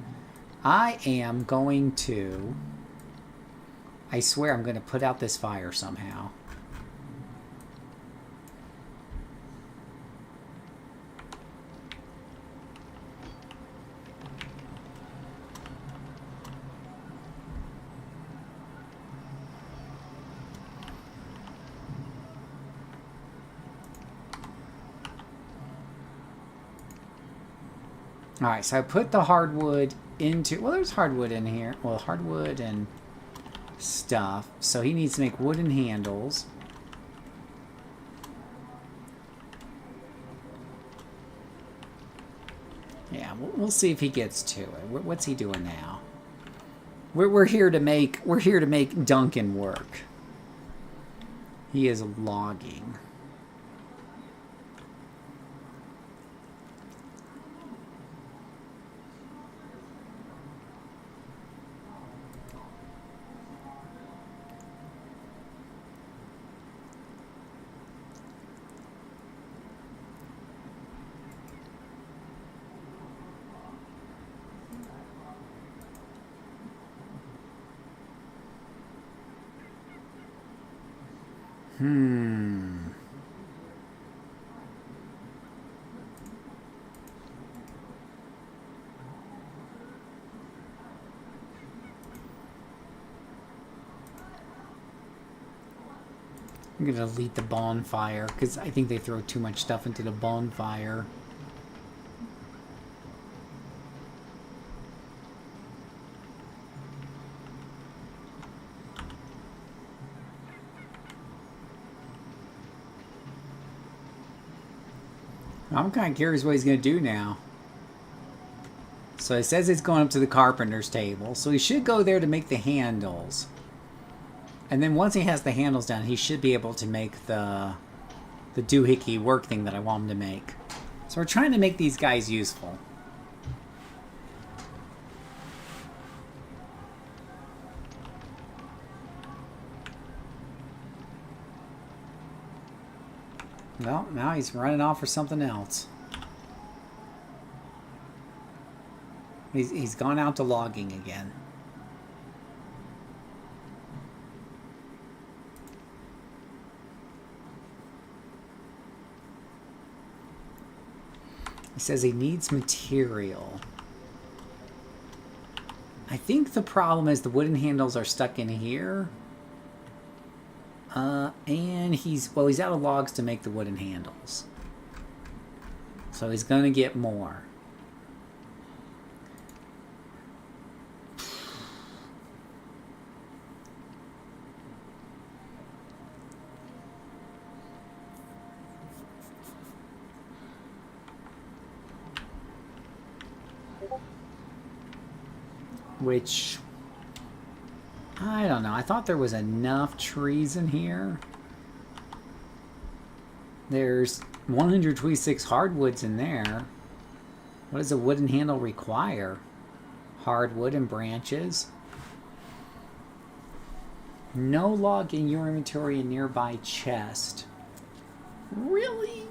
I am going to... I swear I'm going to put out this fire somehow. Alright, so I put the hardwood into... Well, there's hardwood in here. Well, hardwood and stuff. So he needs to make wooden handles. Yeah, we'll see if he gets to it. What's he doing now? We're here to make Duncan work. He is logging. I'm going to delete the bonfire, because I think they throw too much stuff into the bonfire. I'm kind of curious what he's going to do now. So it says he's going up to the carpenter's table, so he should go there to make the handles. And then once he has the handles done, he should be able to make the doohickey work thing that I want him to make. So we're trying to make these guys useful. Well, now he's running off for something else. He's gone out to logging again. He says he needs material. I think the problem is the wooden handles are stuck in here. And he's out of logs to make the wooden handles. So he's going to get more. which I don't know. I thought there was enough trees in here. There's 126 hardwoods in there. What does a wooden handle require? Hardwood and branches. No log in your inventory in nearby chest. Really?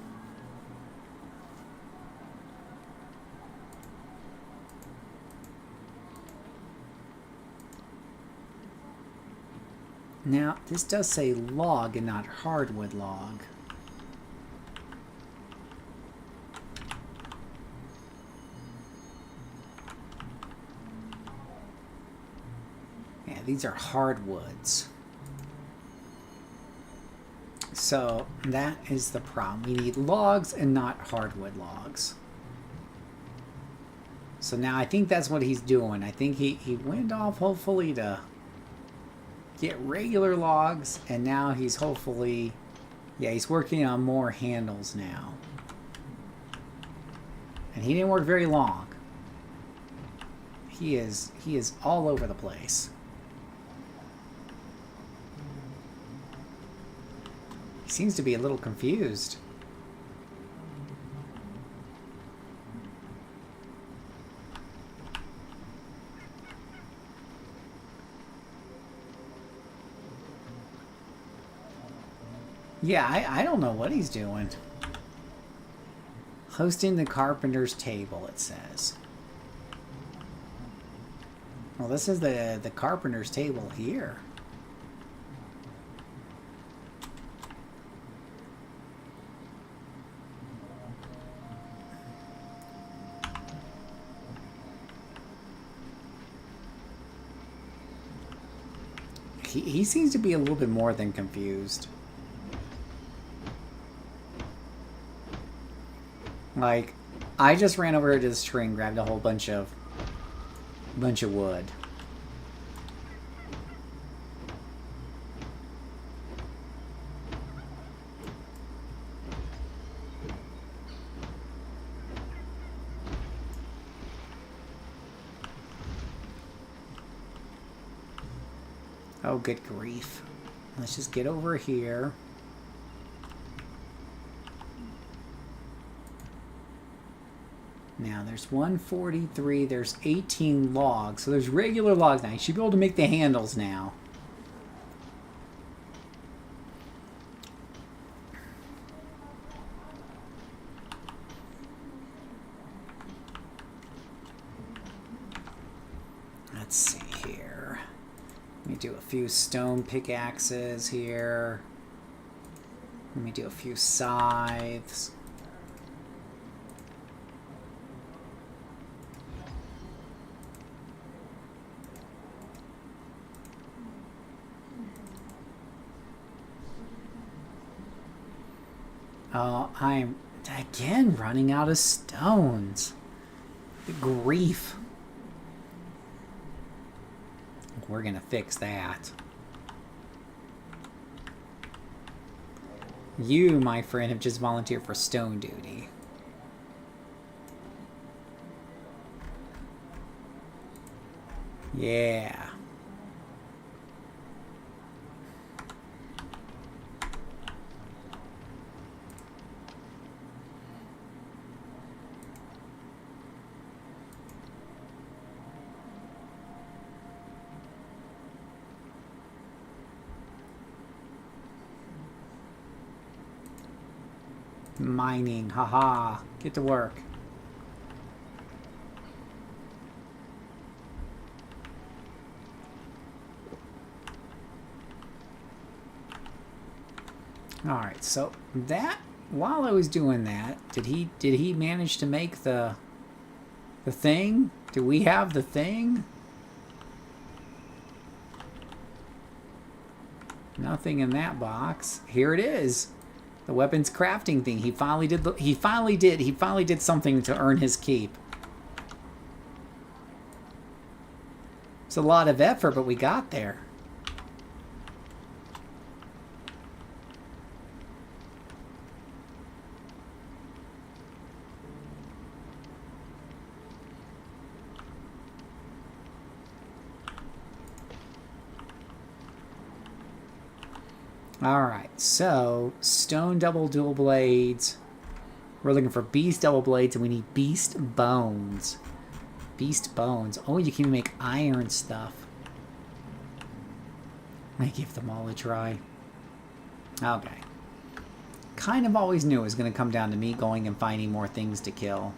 Now, this does say log and not hardwood log. Yeah, these are hardwoods. So that is the problem. We need logs and not hardwood logs. So now I think that's what he's doing. I think he went off hopefully to get regular logs, and now he's hopefully, yeah, he's working on more handles now. And he didn't work very long. He is all over the place. He seems to be a little confused. Yeah, I don't know what he's doing. Hosting the carpenter's table, it says. Well, this is the carpenter's table here. He seems to be a little bit more than confused. Like, I just ran over to this tree and grabbed a whole bunch of wood. Oh, good grief. Let's just get over here. Now, there's 143, there's 18 logs. So there's regular logs now. You should be able to make the handles now. Let's see here. Let me do a few stone pickaxes here. Let me do a few scythes. I'm again running out of stones. Good grief. We're gonna fix that. You, my friend, have just volunteered for stone duty. Yeah. Mining, haha. Get to work. Alright, so that, while I was doing that, did he manage to make the thing? Do we have the thing? Nothing in that box. Here it is. The weapons crafting thing. He finally did something to earn his keep. It's a lot of effort, but we got there. Alright, so stone double dual blades. We're looking for beast double blades and we need beast bones. Beast bones. Oh, you can make iron stuff. I give them all a try. Okay. Kind of always knew it was going to come down to me going and finding more things to kill.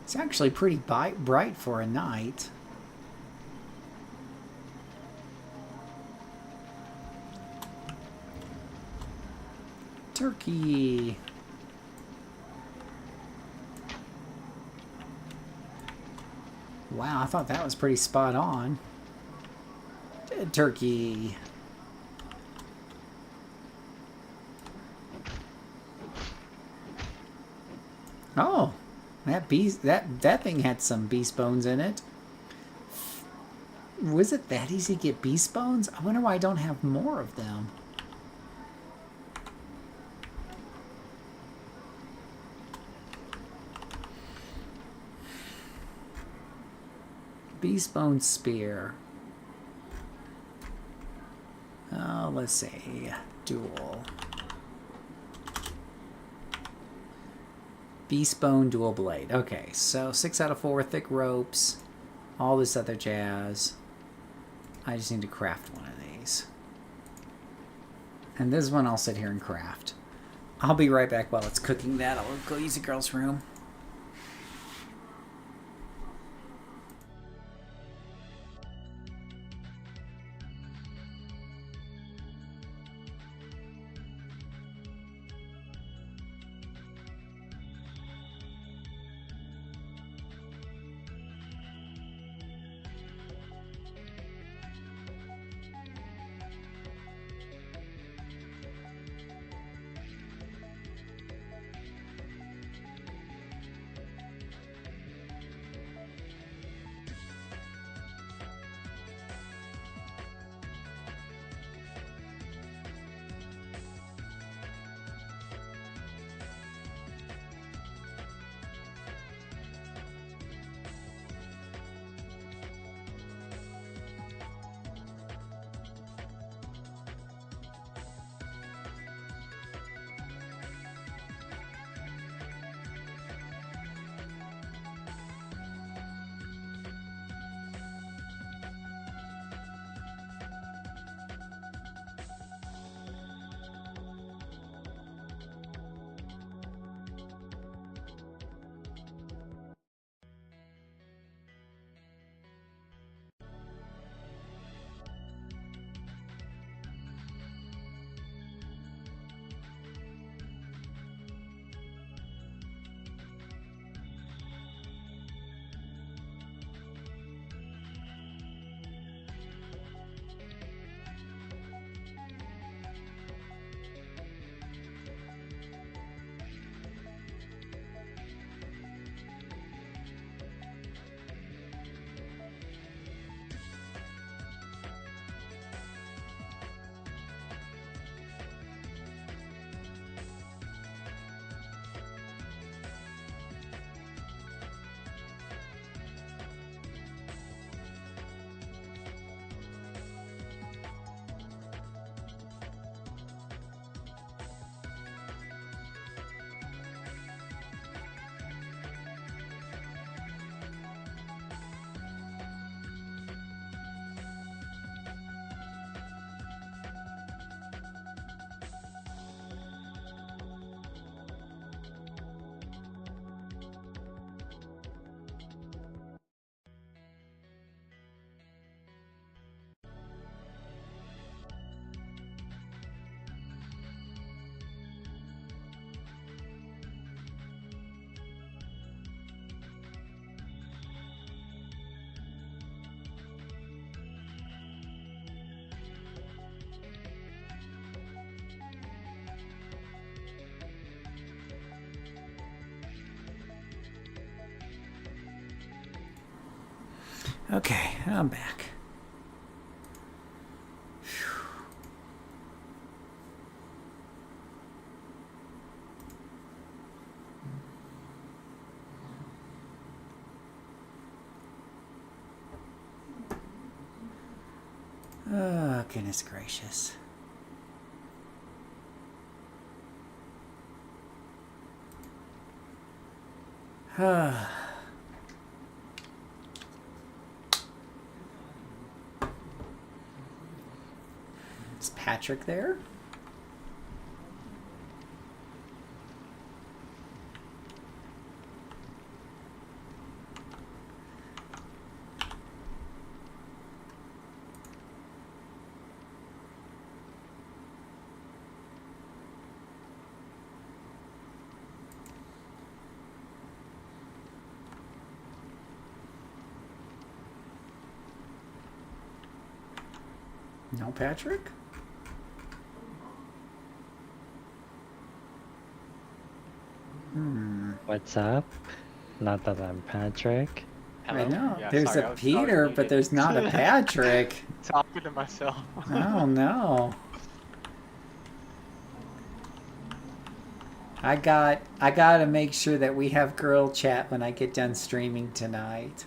It's actually pretty bright for a night. Turkey. Wow, I thought that was pretty spot on. Dead turkey. Oh, that thing had some beast bones in it. Was it that easy to get beast bones? I wonder why I don't have more of them. Beast bone spear. Oh, let's see. Dual. Beast bone dual blade. Okay, so 6 out of 4 thick ropes. All this other jazz. I just need to craft one of these. And this one I'll sit here and craft. I'll be right back while it's cooking that. I'll go use the girls' room. Okay, I'm back. Oh, goodness gracious. Is Patrick there? No, Patrick? What's up? Not that I'm Patrick. I Hello? know. Yeah, There's sorry, a I was Peter, but muted. there's not a Patrick. Talking to myself. Oh, no. I gotta make sure that we have girl chat when I get done streaming tonight.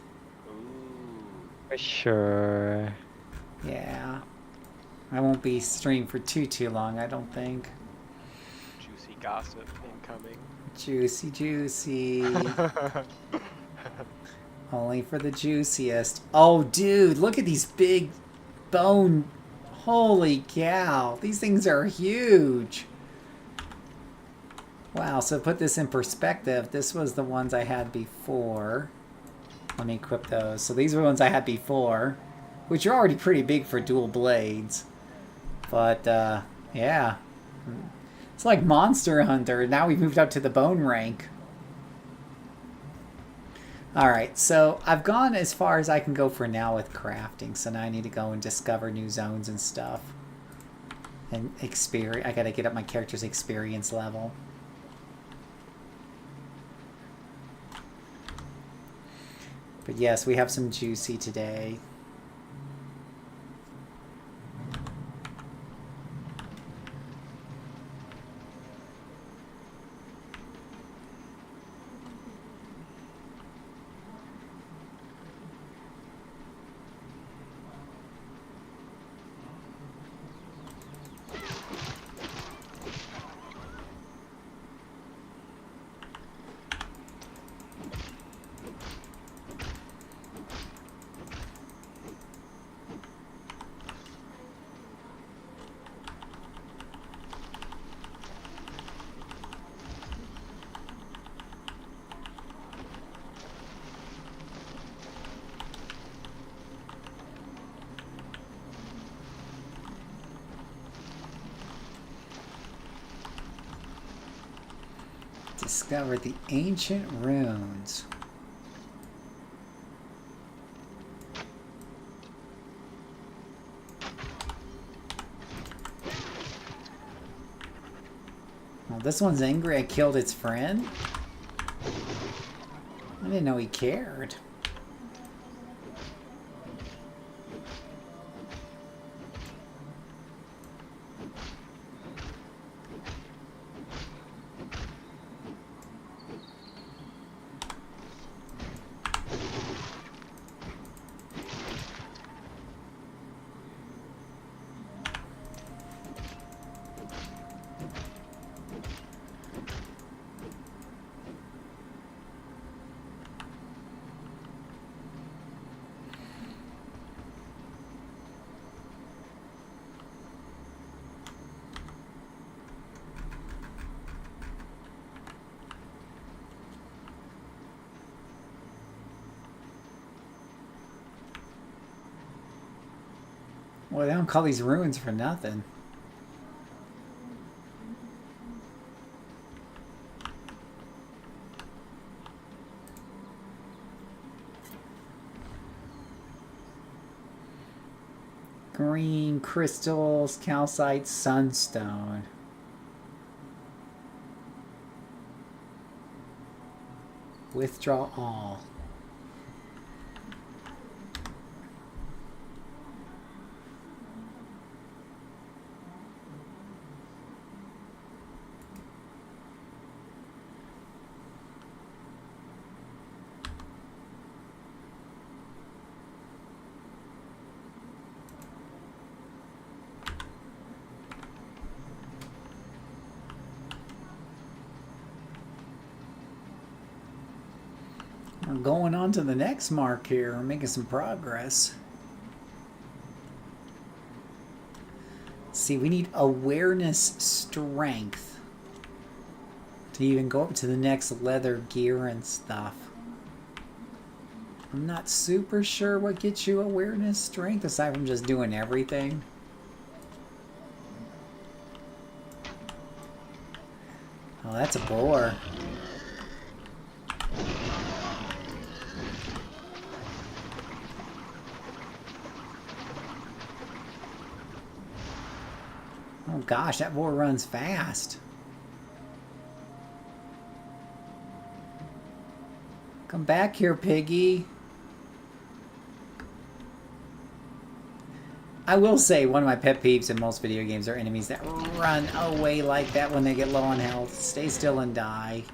Ooh. For sure. Yeah. I won't be streaming for too long, I don't think. Juicy gossip incoming. Juicy, juicy. Only for the juiciest. Oh, dude, look at these big bone. Holy cow. These things are huge. Wow, so put this in perspective. This was the ones I had before. Let me equip those. So these were the ones I had before, which are already pretty big for dual blades. But, yeah. It's like Monster Hunter. Now we've moved up to the bone rank. Alright, so I've gone as far as I can go for now with crafting. So now I need to go and discover new zones and stuff. And experience. I gotta get up my character's experience level. But yes, we have some juicy today. Discover the ancient runes. Well, this one's angry I killed its friend. I didn't know he cared. Well, they don't call these ruins for nothing. Green crystals, calcite, sunstone. Withdraw all. We're going on to the next mark here. We're making some progress. See, we need awareness strength to even go up to the next leather gear and stuff. I'm not super sure what gets you awareness strength aside from just doing everything. Oh, that's a boar. Oh gosh, that boar runs fast. Come back here, piggy. I will say one of my pet peeves in most video games are enemies that run away like that when they get low on health. Stay still and die.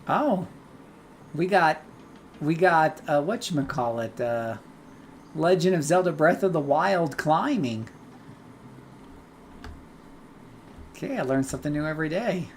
Oh, we got whatchamacallit, Legend of Zelda Breath of the Wild climbing. Okay, I learn something new every day.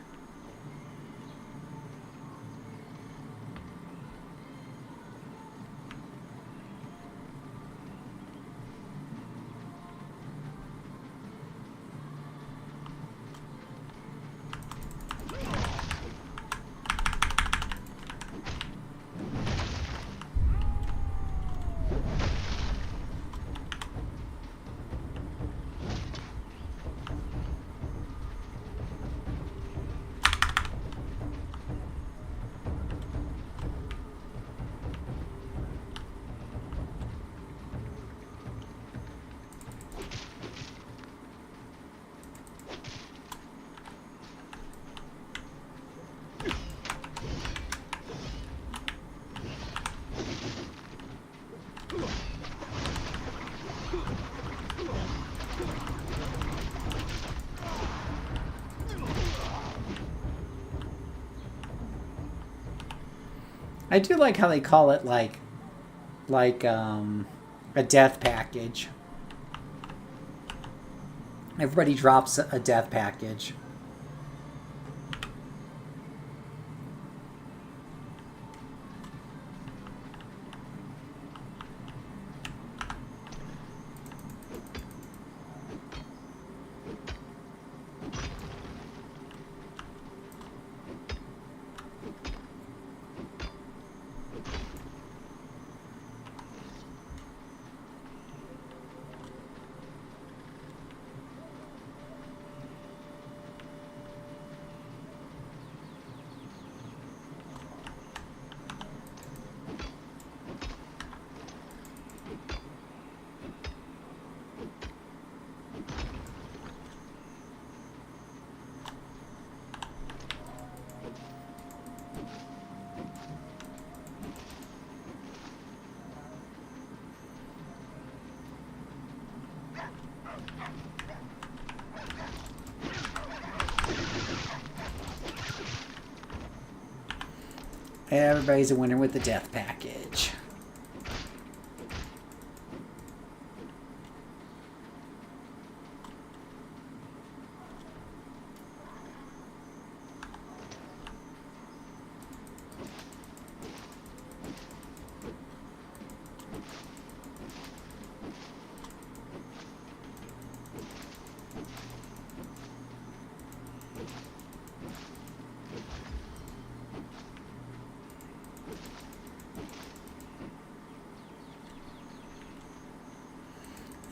I do like how they call it like a death package. Everybody drops a death package. Everybody's a winner with the death package.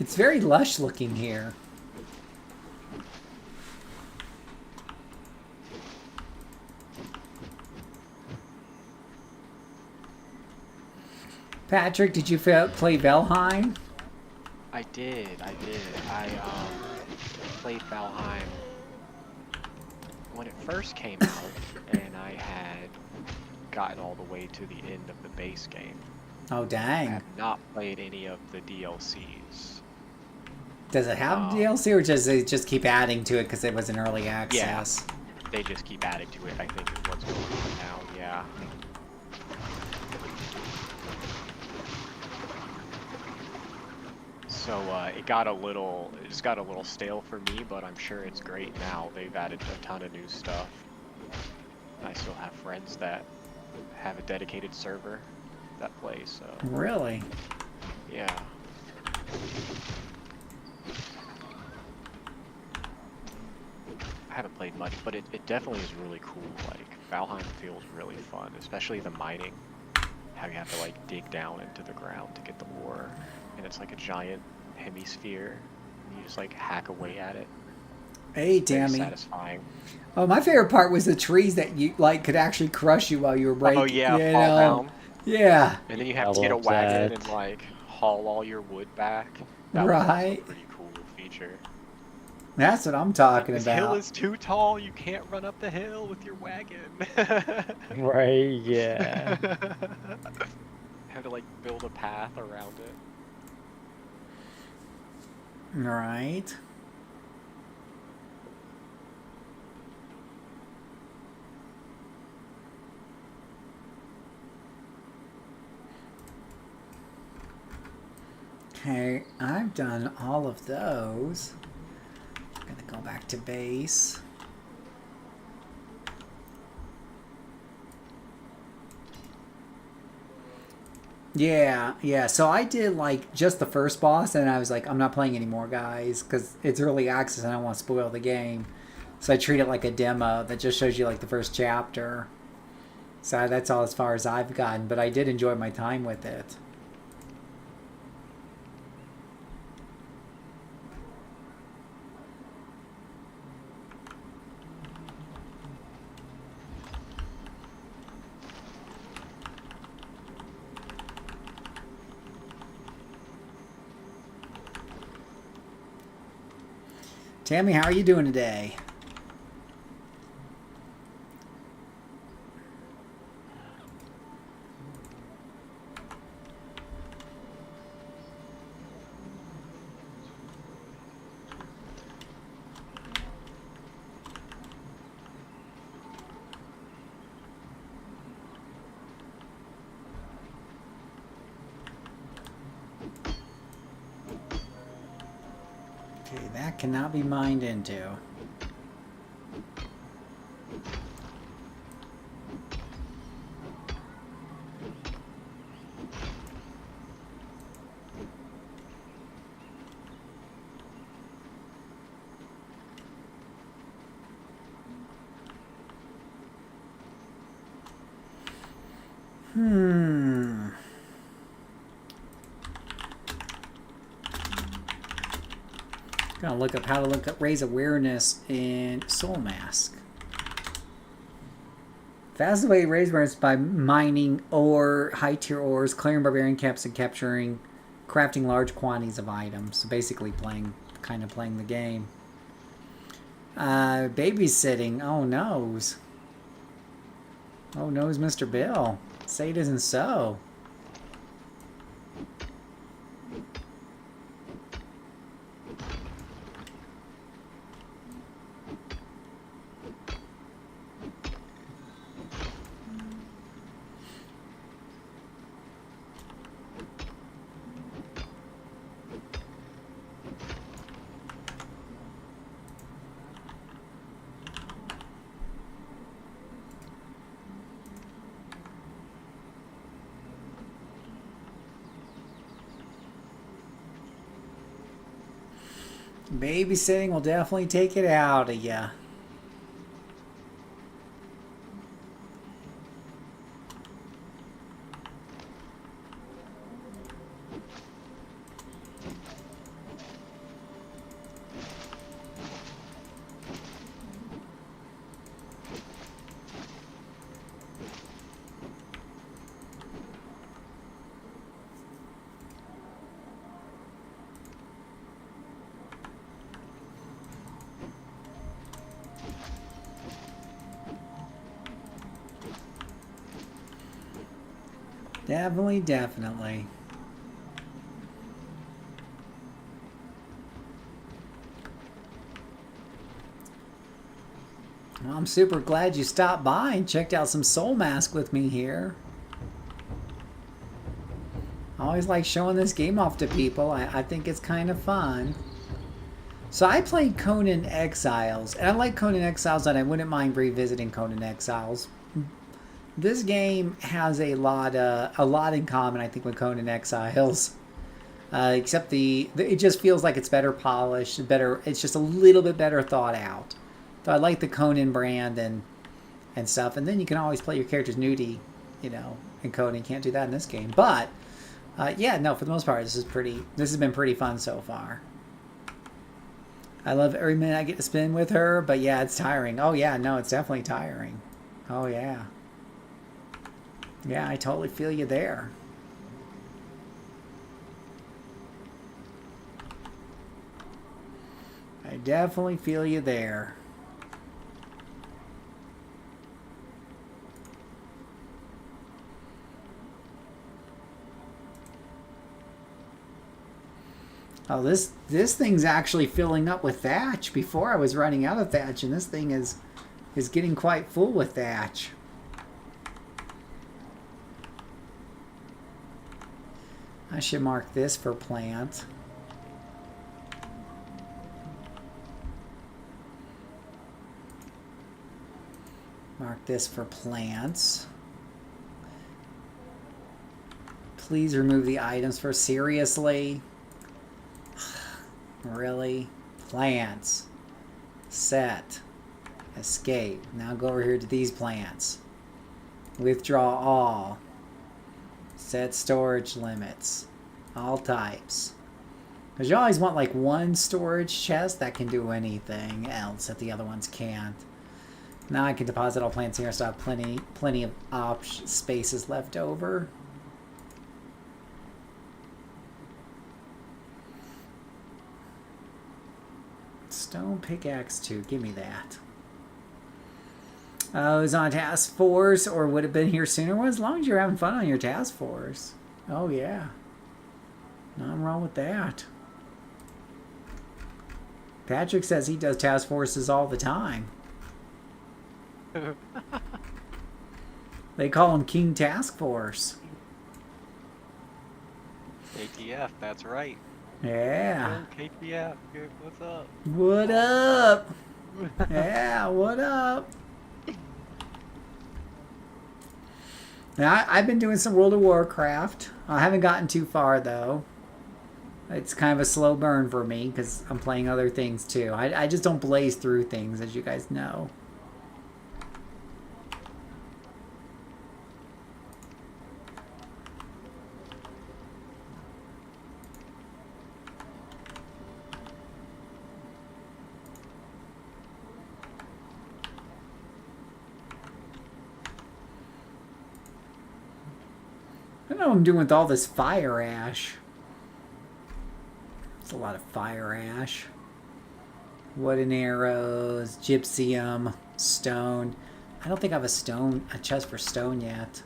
It's very lush looking here. Patrick, did you play Valheim? I did. I played Valheim when it first came out, and I had gotten all the way to the end of the base game. Oh, dang. I have not played any of the DLCs. Does it have DLC, or does it just keep adding to it because it was in early access? they just keep adding to it, I think, is what's going on now, yeah. So it just got a little stale for me, but I'm sure it's great now. They've added a ton of new stuff. I still have friends that have a dedicated server that play, so Really? yeah. I haven't played much, but it definitely is really cool. Like, Valheim feels really fun, especially the mining. How you have to like dig down into the ground to get the ore, and it's like a giant hemisphere. And you just like hack away at it. Hey, Very Tammy. satisfying. Oh, my favorite part was the trees that you like could actually crush you while you were breaking. Oh yeah, you fall know? down. Yeah. And then you I have to get a love wagon that. and like haul all your wood back. That was also a Right. pretty cool feature. That's what I'm Like, talking this about. hill is too tall, you can't run up the hill with your wagon. Right, yeah. Had to like build a path around it. Right. Okay, I've done all of those. I'm gonna go back to base. Yeah. So I did like just the first boss, and I was like, I'm not playing anymore, guys, because it's early access and I don't want to spoil the game. So I treat it like a demo that just shows you like the first chapter. So that's all as far as I've gotten, but I did enjoy my time with it. Tammy, how are you doing today? Okay, that cannot be mined into. Gonna look up how to raise awareness in Soulmask. Fastest way to raise awareness by mining ore, high tier ores, clearing barbarian camps, and crafting large quantities of items. So basically playing the game. Babysitting. Oh noes. Oh noes, Mr. Bill. Say it isn't so. Babysitting will definitely take it out of ya. Definitely. Well, I'm super glad you stopped by and checked out some Soulmask with me here. I always like showing this game off to people. I think it's kind of fun. So I played Conan Exiles, and I like Conan Exiles, and I wouldn't mind revisiting Conan Exiles. This game has a lot in common, I think, with Conan Exiles. Except it just feels like it's better polished, better. It's just a little bit better thought out. So I like the Conan brand and stuff, and then you can always play your character's nudie, you know, in Conan. You can't do that in this game, but yeah, no, for the most part, this has been pretty fun so far. I love every minute I get to spend with her, but yeah, it's tiring. Oh yeah, no, it's definitely tiring. Oh yeah. Yeah, I totally feel you there. I definitely feel you there. Oh, this thing's actually filling up with thatch. Before I was running out of thatch, and this thing is getting quite full with thatch. I should mark this for plant. Mark this for plants. Please remove the items for seriously. Really? Plants. Set. Escape. Now go over here to these plants. Withdraw all. Set storage limits. All types. Because you always want like one storage chest that can do anything else that the other ones can't. Now I can deposit all plants here, so I have plenty of spaces left over. Stone pickaxe 2, give me that. I was on task force, or would have been here sooner. Well, as long as you're having fun on your task force. Oh yeah. Nothing wrong with that. Patrick says he does task forces all the time. They call him King Task Force. ATF, that's right. Yeah. KTF, what's up? What up? Yeah, what up? Now, I've been doing some World of Warcraft. I haven't gotten too far, though. It's kind of a slow burn for me, because I'm playing other things, too. I just don't blaze through things, as you guys know. I don't know what I'm doing with all this fire ash. It's a lot of fire ash. Wooden arrows, gypsum, stone. I don't think I have a chest for stone yet.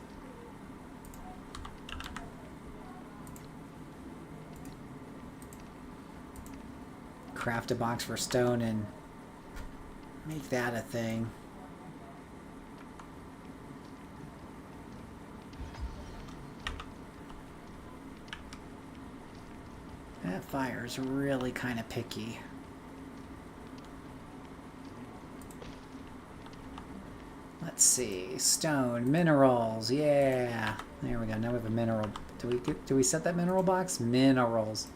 Craft a box for stone and make that a thing. That fire's really kind of picky. Let's see. Stone, minerals, yeah. There we go. Now we have a mineral. Do we set that mineral box? Minerals.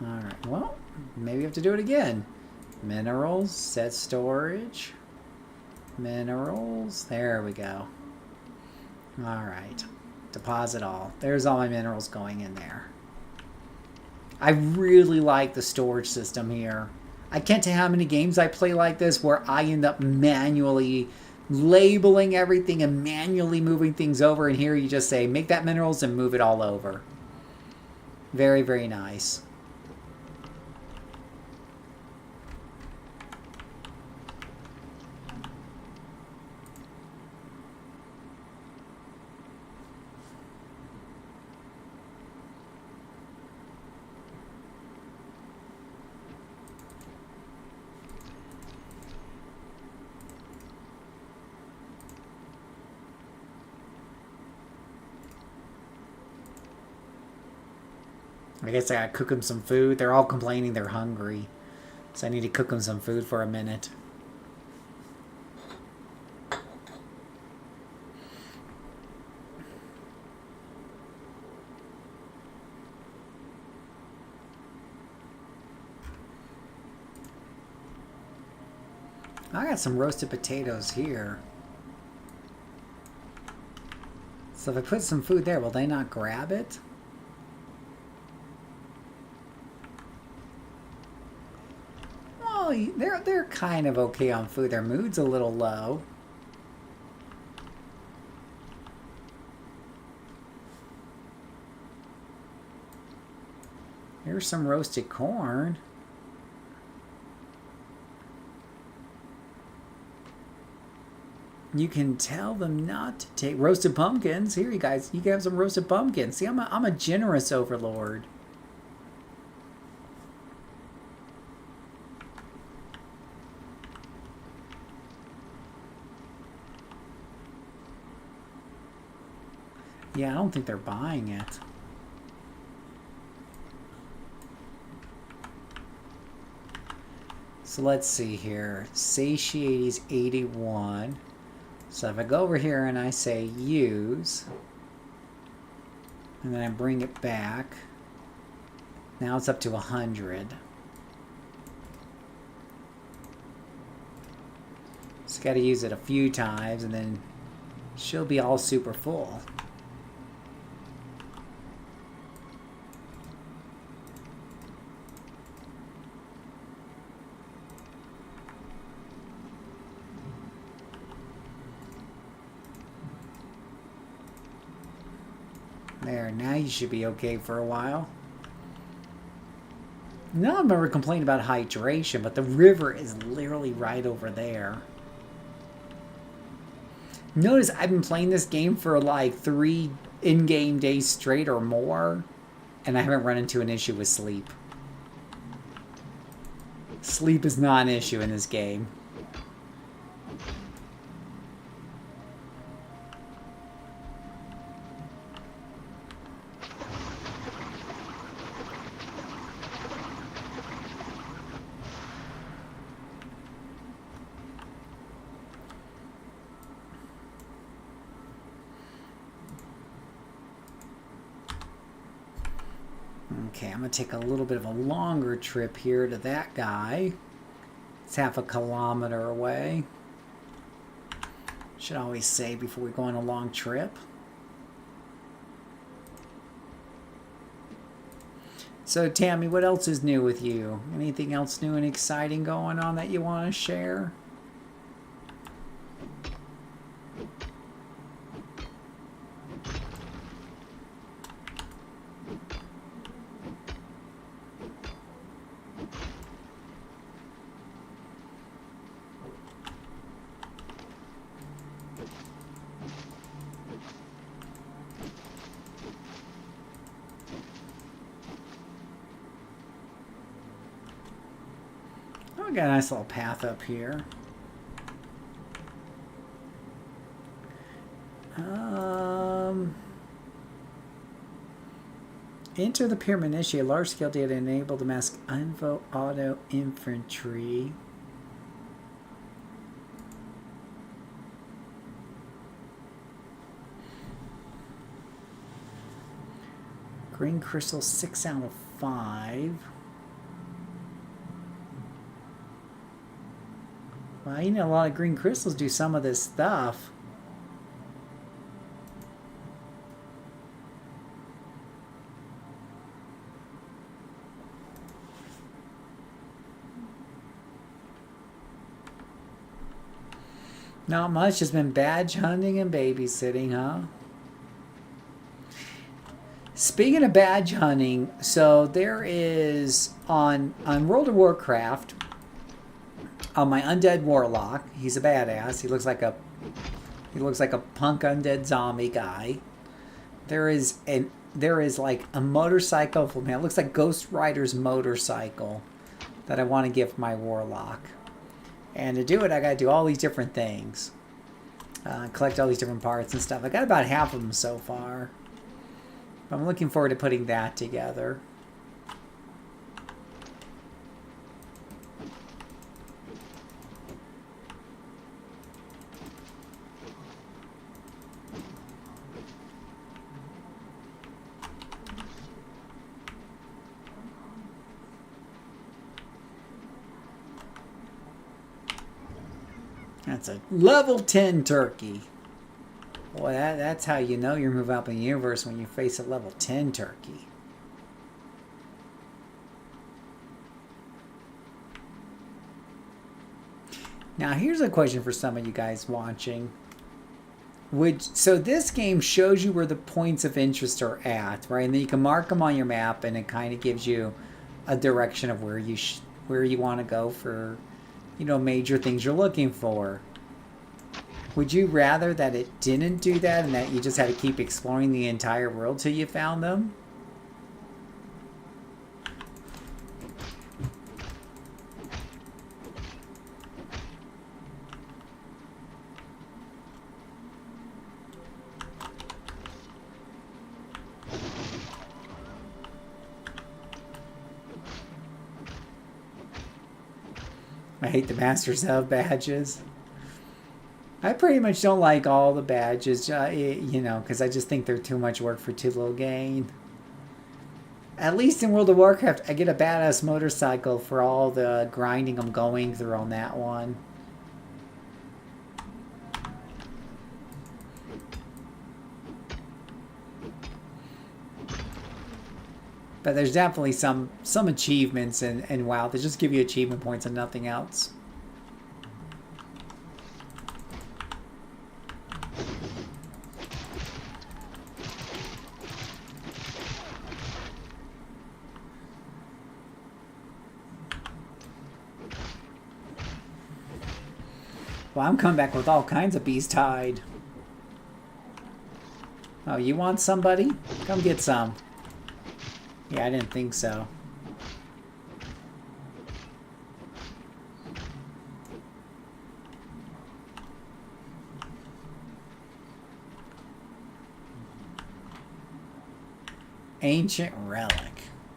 Alright, well, maybe we have to do it again. Minerals, set storage. Minerals, there we go. Alright. Deposit all. There's all my minerals going in there. I really like the storage system here. I can't tell how many games I play like this where I end up manually labeling everything and manually moving things over, and here you just say, make that minerals and move it all over. Very, very nice. I guess I gotta cook them some food. They're all complaining they're hungry. So I need to cook them some food for a minute. I got some roasted potatoes here. So if I put some food there, will they not grab it? Well, they're kind of okay on food. Their mood's a little low. Here's some roasted corn. You can tell them not to take roasted pumpkins. Here, you guys, you can have some roasted pumpkins. See, I'm a generous overlord. Yeah, I don't think they're buying it. So let's see here. Satiaty's 81. So if I go over here and I say use, and then I bring it back, now it's up to 100. Just got to use it a few times and then she'll be all super full. There, now you should be okay for a while. None of them ever complained about hydration, but the river is literally right over there. Notice I've been playing this game for like 3 in-game days straight or more, and I haven't run into an issue with sleep. Sleep is not an issue in this game. Okay, I'm going to take a little bit of a longer trip here to that guy. It's half a kilometer away. Should always say before we go on a long trip. So, Tammy, what else is new with you? Anything else new and exciting going on that you want to share? We got a nice little path up here. Enter the pyramid, initiate large-scale data, enable the mask Unvo auto infantry. Green crystal 6 out of 5. Well, you know, a lot of green crystals do some of this stuff. Not much, just been badge hunting and babysitting, huh? Speaking of badge hunting, so there is on World of Warcraft, on my undead warlock, he's a badass. He looks like a punk undead zombie guy. There is like a motorcycle for me. It looks like Ghost Rider's motorcycle that I want to give my warlock. And to do it, I got to do all these different things. Collect all these different parts and stuff. I got about half of them so far. I'm looking forward to putting that together. That's a level 10 turkey. Boy, that's how you know you're moving up in the universe, when you face a level 10 turkey. Now, here's a question for some of you guys watching. So this game shows you where the points of interest are at, right? And then you can mark them on your map, and it kind of gives you a direction of where you want to go for, you know, major things you're looking for. Would you rather that it didn't do that and that you just had to keep exploring the entire world till you found them? I hate the Masters of badges. I pretty much don't like all the badges, you know, because I just think they're too much work for too little gain. At least in World of Warcraft, I get a badass motorcycle for all the grinding I'm going through on that one. But there's definitely some achievements in WoW that just give you achievement points and nothing else. Well, I'm coming back with all kinds of bees tied. Oh, you want somebody? Come get some. Yeah, I didn't think so. Ancient relic.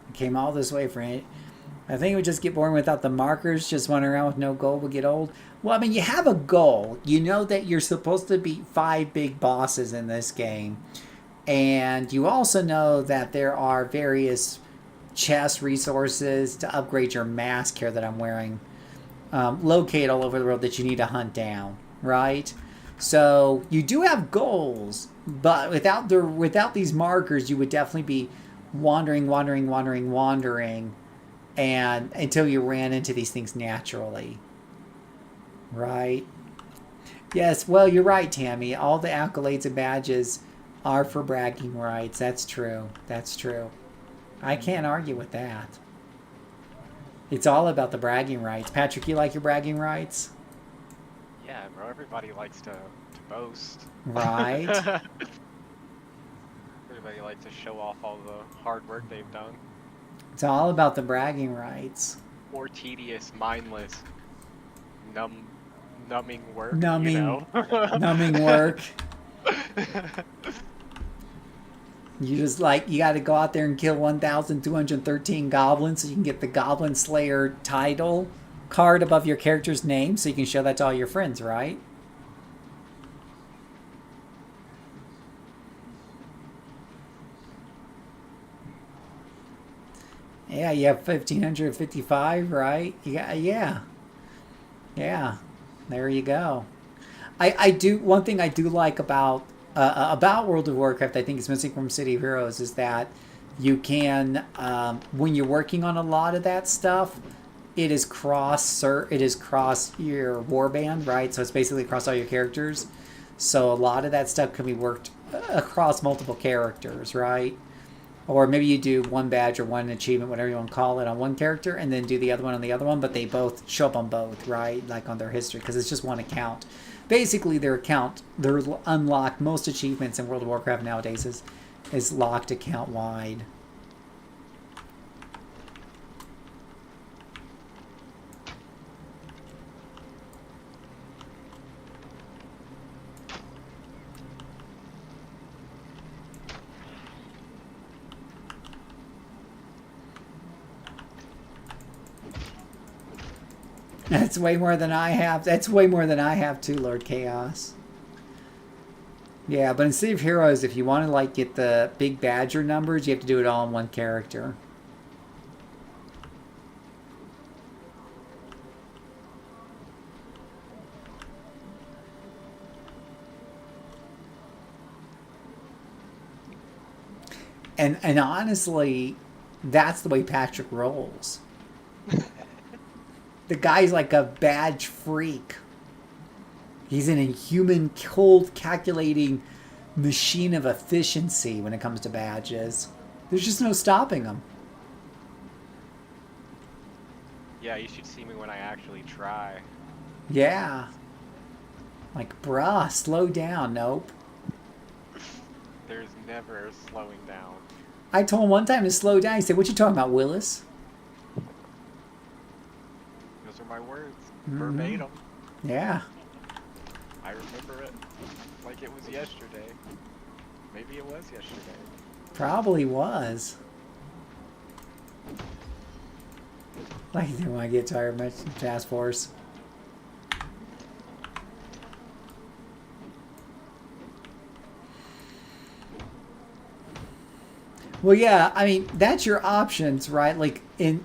I came all this way for it. I think it would just get boring without the markers. Just running around with no goal would get old. Well, I mean, you have a goal. You know that you're supposed to beat 5 big bosses in this game. And you also know that there are various chest resources to upgrade your mask here that I'm wearing. Locate all over the world that you need to hunt down, right? So you do have goals, but without these markers, you would definitely be wandering, and until you ran into these things naturally, right? Yes, well, you're right, Tammy. All the accolades and badges are for bragging rights. That's true. That's true. I can't argue with that. It's all about the bragging rights. Patrick, you like your bragging rights? Yeah, bro. Everybody likes to boast. Right. Everybody likes to show off all the hard work they've done. It's all about the bragging rights. Or tedious, mindless, numbing work. Numbing, you know? numbing work. You just you got to go out there and kill 1,213 goblins so you can get the Goblin Slayer title card above your character's name so you can show that to all your friends, right? Yeah, you have 1,555, right? Yeah. There you go. I do, one thing I do like about World of Warcraft, I think is missing from City of Heroes, is that you can, when you're working on a lot of that stuff, it is cross your warband, right? So it's basically across all your characters. So a lot of that stuff can be worked across multiple characters, right? Or maybe you do one badge or one achievement, whatever you want to call it, on one character, and then do the other one on the other one, but they both show up on both, right? Like on their history, because it's just one account. Basically, they're unlocked. Most achievements in World of Warcraft nowadays is locked account wide. That's way more than I have. That's way more than I have too, Lord Chaos. Yeah, but in City of Heroes, if you want to get the big badger numbers, you have to do it all in one character. And honestly, that's the way Patrick rolls. The guy's like a badge freak. He's an inhuman, cold, calculating machine of efficiency when it comes to badges. There's just no stopping him. Yeah, you should see me when I actually try. Yeah. Like, bruh, slow down. Nope. There's never slowing down. I told him one time to slow down. He said, "What you talking about, Willis?" Those are my words. Mhm. Verbatim. Yeah. I remember it like it was yesterday. Maybe it was yesterday. Probably was. Like, when I get tired of my task force. Well, yeah, I mean, that's your options, right? Like in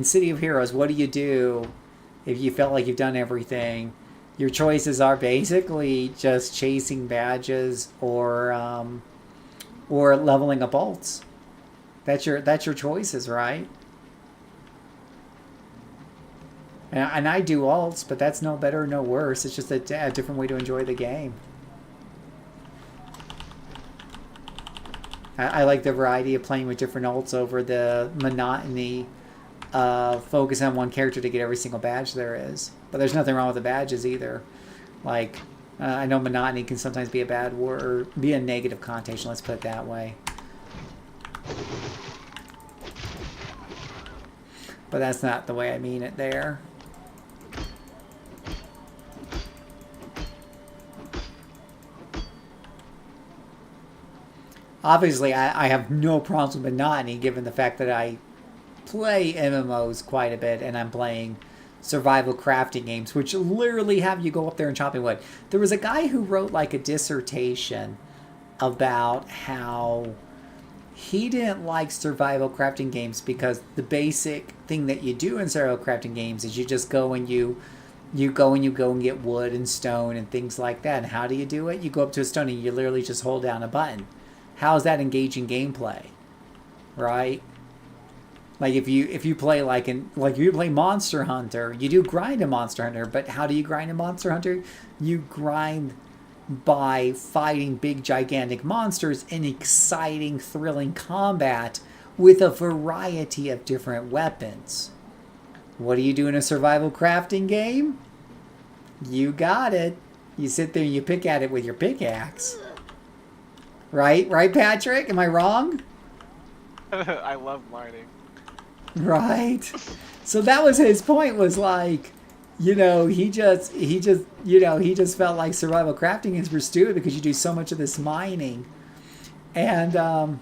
City of Heroes, what do you do if you felt like you've done everything? Your choices are basically just chasing badges or leveling up alts. That's your choices, right? And I do alts, but that's no better, no worse. It's just a different way to enjoy the game. I like the variety of playing with different alts over the monotony of focus on one character to get every single badge there is. But there's nothing wrong with the badges either. Like, I know monotony can sometimes be a bad word, or be a negative connotation, let's put it that way. But that's not the way I mean it there. Obviously, I have no problems with monotony, given the fact that I play MMOs quite a bit, and I'm playing survival crafting games, which literally have you go up there and chopping wood. There was a guy who wrote like a dissertation about how he didn't like survival crafting games because the basic thing that you do in survival crafting games is you just go and you go and get wood and stone and things like that. And how do you do it? You go up to a stone and you literally just hold down a button. How is that engaging gameplay? Right? Like if you play like you play Monster Hunter, you do grind a Monster Hunter, but how do you grind a Monster Hunter? You grind by fighting big gigantic monsters in exciting, thrilling combat with a variety of different weapons. What do you do in a survival crafting game? You got it. You sit there and you pick at it with your pickaxe. Right, Patrick? Am I wrong? I love mining. Right. So that was his point, was like, he just felt like survival crafting games were stupid because you do so much of this mining. And I'm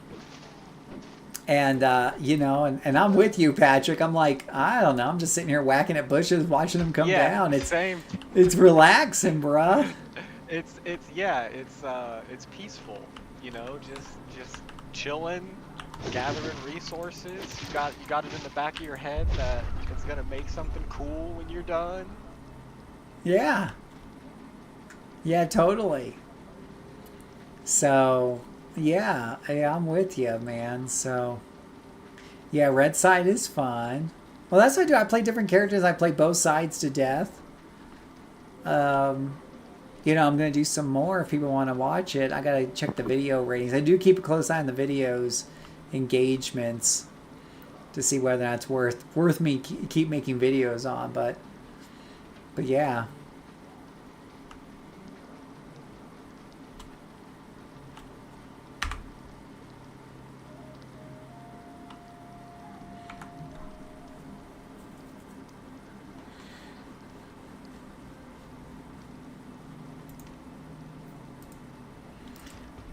with you, Patrick. I'm like, I don't know, I'm just sitting here whacking at bushes, watching them come down. It's same. It's relaxing, bruh. It's peaceful, just chilling, gathering resources. You got it in the back of your head that it's gonna make something cool when you're done. Yeah. Yeah, totally. So, yeah, I'm with you, man. So, yeah, Red Side is fun. Well, that's what I do. I play different characters. I play both sides to death. I'm going to do some more if people want to watch it. I got to check the video ratings. I do keep a close eye on the videos, engagements, to see whether or not it's worth me keep making videos on. But yeah.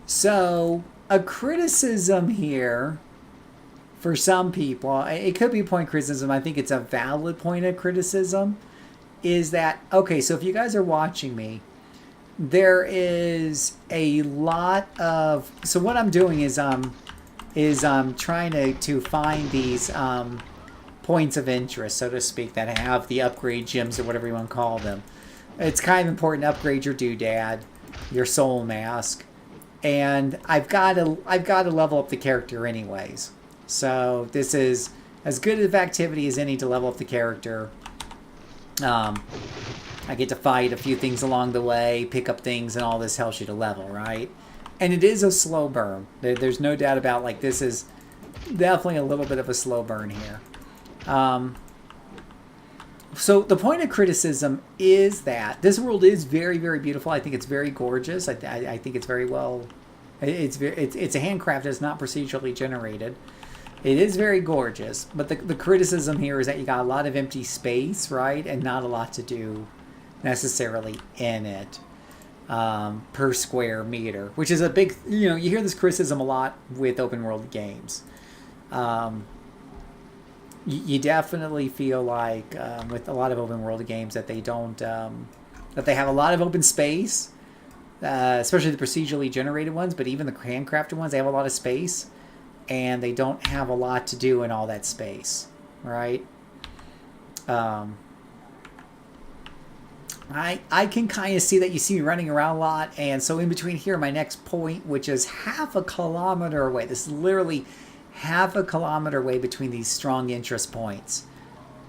So, a criticism here for some people, it could be a point of criticism, I think it's a valid point of criticism, is that, okay, so if you guys are watching me, there is a lot of, so what I'm doing is I'm trying to find these points of interest, so to speak, that have the upgrade gems or whatever you want to call them. It's kind of important to upgrade your doodad, your Soulmask, and I've got to level up the character anyways. So this is as good of activity as any to level up the character. I get to fight a few things along the way, pick up things, and all this helps you to level, right? And it is a slow burn. There's no doubt about, like, this is definitely a little bit of a slow burn here. So the point of criticism is that this world is very, very beautiful. I think it's very gorgeous. I think it's very well. It's a handcrafted. It's not procedurally generated. It is very gorgeous, but the criticism here is that you got a lot of empty space, right, and not a lot to do necessarily in it per square meter, which is a big. You hear this criticism a lot with open world games. You definitely feel like with a lot of open world games that they don't that they have a lot of open space, especially the procedurally generated ones, but even the handcrafted ones, they have a lot of space, and they don't have a lot to do in all that space, right? I can kind of see that. You see me running around a lot, and so in between here, my next point, which is half a kilometer away. This is literally half a kilometer away between these strong interest points.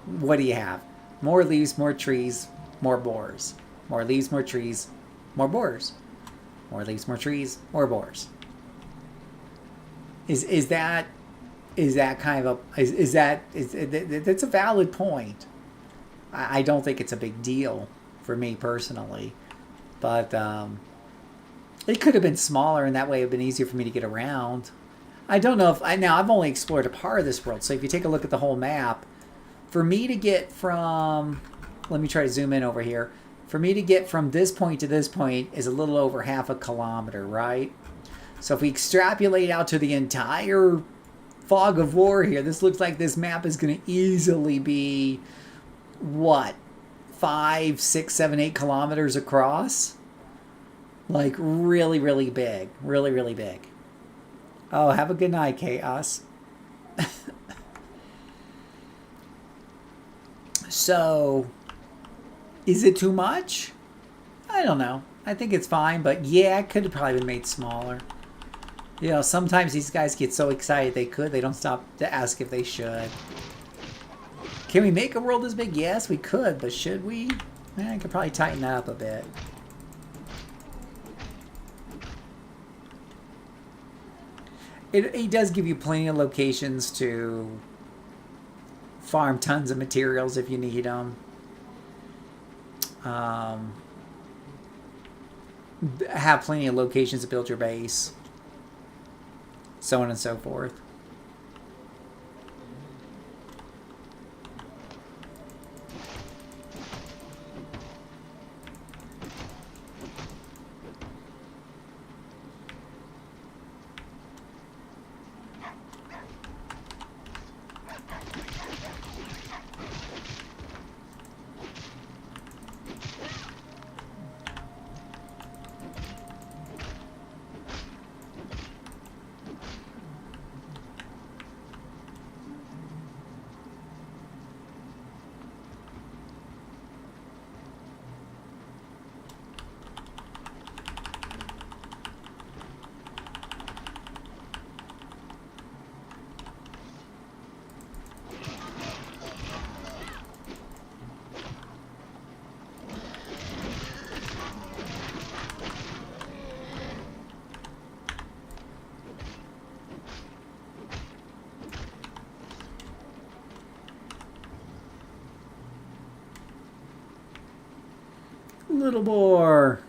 What do you have? More leaves, more trees, more boars. More leaves, more trees, more boars. More leaves, more trees, more boars. Is that kind of that's a valid point. I don't think it's a big deal for me personally, but it could have been smaller, and that way it would have been easier for me to get around. I don't know if I've only explored a part of this world, so if you take a look at the whole map, for me to get from, let me try to zoom in over here. For me to get from this point to this point is a little over half a kilometer, right? So if we extrapolate out to the entire fog of war here, this looks like this map is going to easily be, what, 5, 6, 7, 8 kilometers across? Like really, really big. Really, really big. Oh, have a good night, Chaos. So, is it too much? I don't know. I think it's fine, but yeah, it could have probably been made smaller. Sometimes these guys get so excited they don't stop to ask if they should. Can we make a world this big? Yes, we could, but should we? I could probably tighten that up a bit. It does give you plenty of locations to farm tons of materials if you need them. Have plenty of locations to build your base. So on and so forth. Little boar.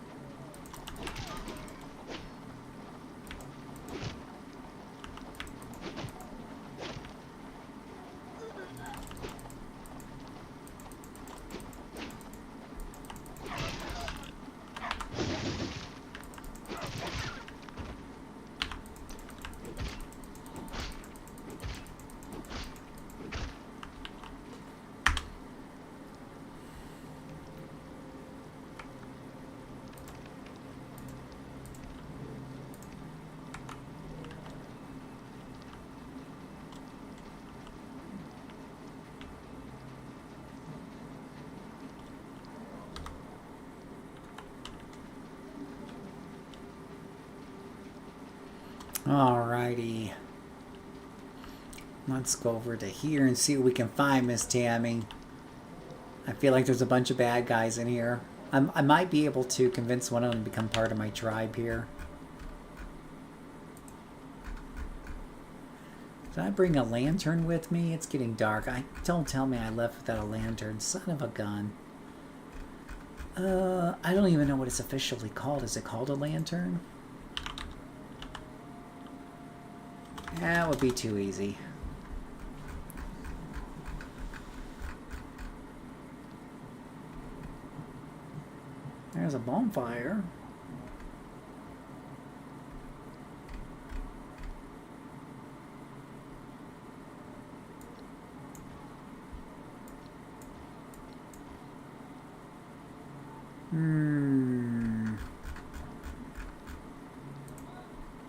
Alrighty. Let's go over to here and see what we can find, Miss Tammy. I feel like there's a bunch of bad guys in here. I might be able to convince one of them to become part of my tribe here. Did I bring a lantern with me? It's getting dark. Don't tell me I left without a lantern. Son of a gun. I don't even know what it's officially called. Is it called a lantern? That would be too easy. There's a bonfire.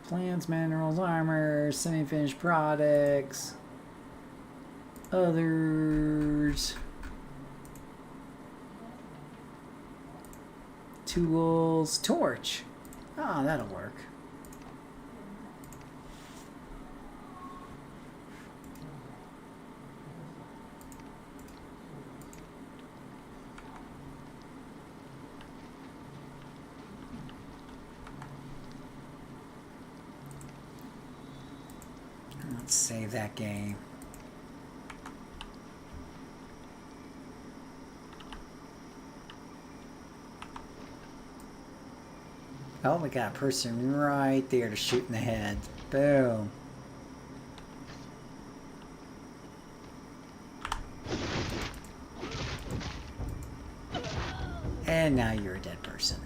Plants, minerals, armor, semi-finished products, others, tools, torch. Ah, that'll work. Let's save that game. Oh, we got a person right there to shoot in the head. Boom. And now you're a dead person.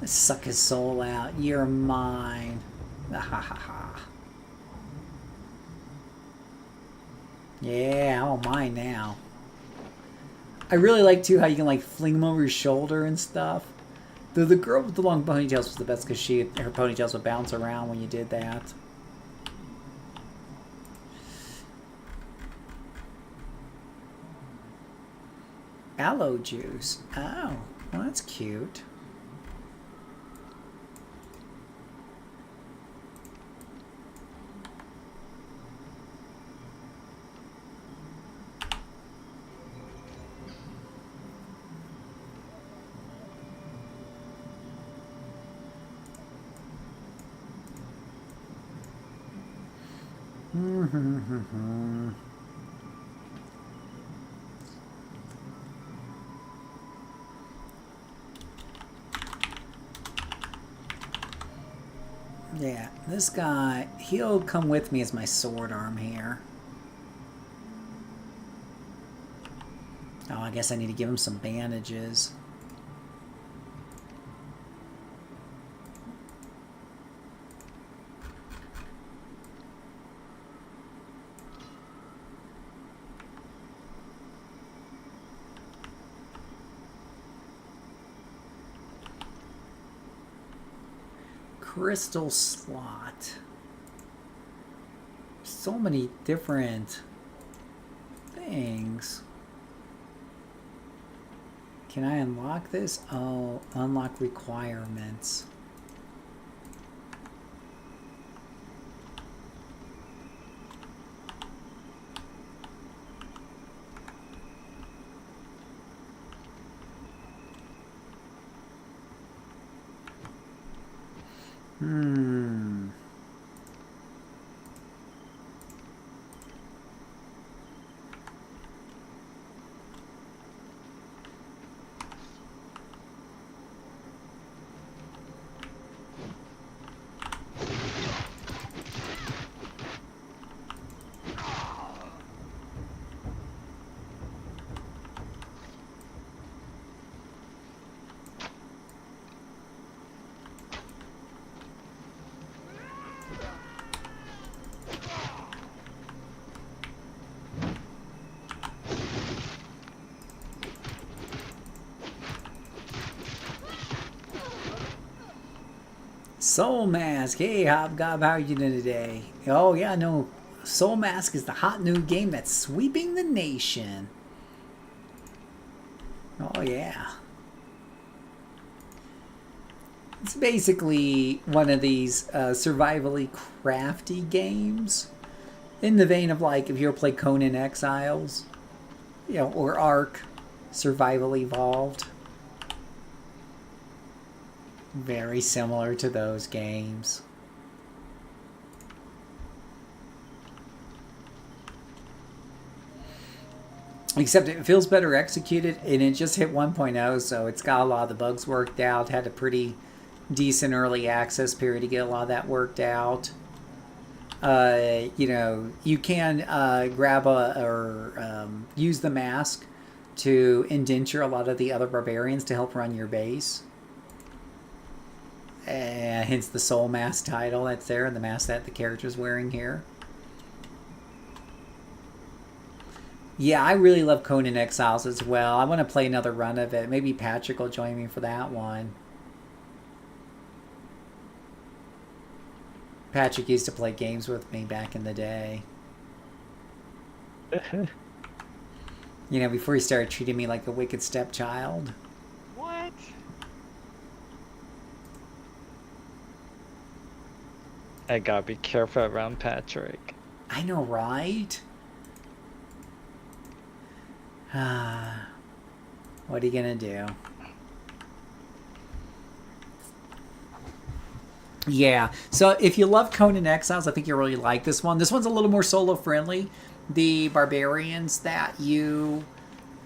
Let's suck his soul out. You're mine. Ha ha ha. Yeah, all mine now. I really like too how you can like fling him over your shoulder and stuff. The girl with the long ponytails was the best because her ponytails would bounce around when you did that. Aloe juice. Oh, well that's cute. Yeah, this guy, he'll come with me as my sword arm here. Oh, I guess I need to give him some bandages. Crystal slot. So many different things. Can I unlock this? Oh, unlock requirements. Soulmask. Hey, Hobgob, how are you doing today? Oh, yeah, no. Soulmask is the hot new game that's sweeping the nation. Oh, yeah. It's basically one of these survivally crafty games. In the vein of, like, if you ever play Conan Exiles, you know, or Ark, Survival Evolved. Very similar to those games. Except it feels better executed, and it just hit 1.0, so it's got a lot of the bugs worked out. Had a pretty decent early access period to get a lot of that worked out. You know, you can grab use the mask to indenture a lot of the other barbarians to help run your base. And hence the Soulmask title that's there, and the mask that the character's wearing here. Yeah, I really love Conan Exiles as well. I want to play another run of it. Maybe Patrick will join me for that one. Patrick used to play games with me back in the day. You know, before he started treating me like a wicked stepchild. What? I gotta be careful around Patrick. I know, right? What are you gonna do? Yeah, so if you love Conan Exiles, I think you'll really like this one. This one's a little more solo friendly. The barbarians that you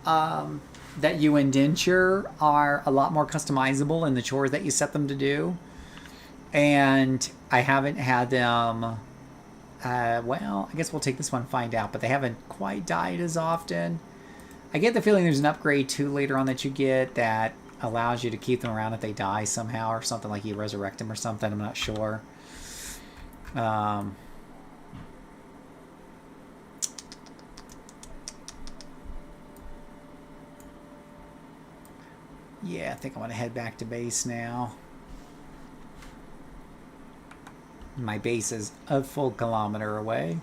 indenture are a lot more customizable in the chores that you set them to do. And I haven't had them, well, I guess we'll take this one and find out, but they haven't quite died as often. I get the feeling there's an upgrade too later on that you get that allows you to keep them around if they die somehow, or something, like you resurrect them or something. I'm not sure. Yeah, I think I want to head back to base now. My base is a full kilometer away.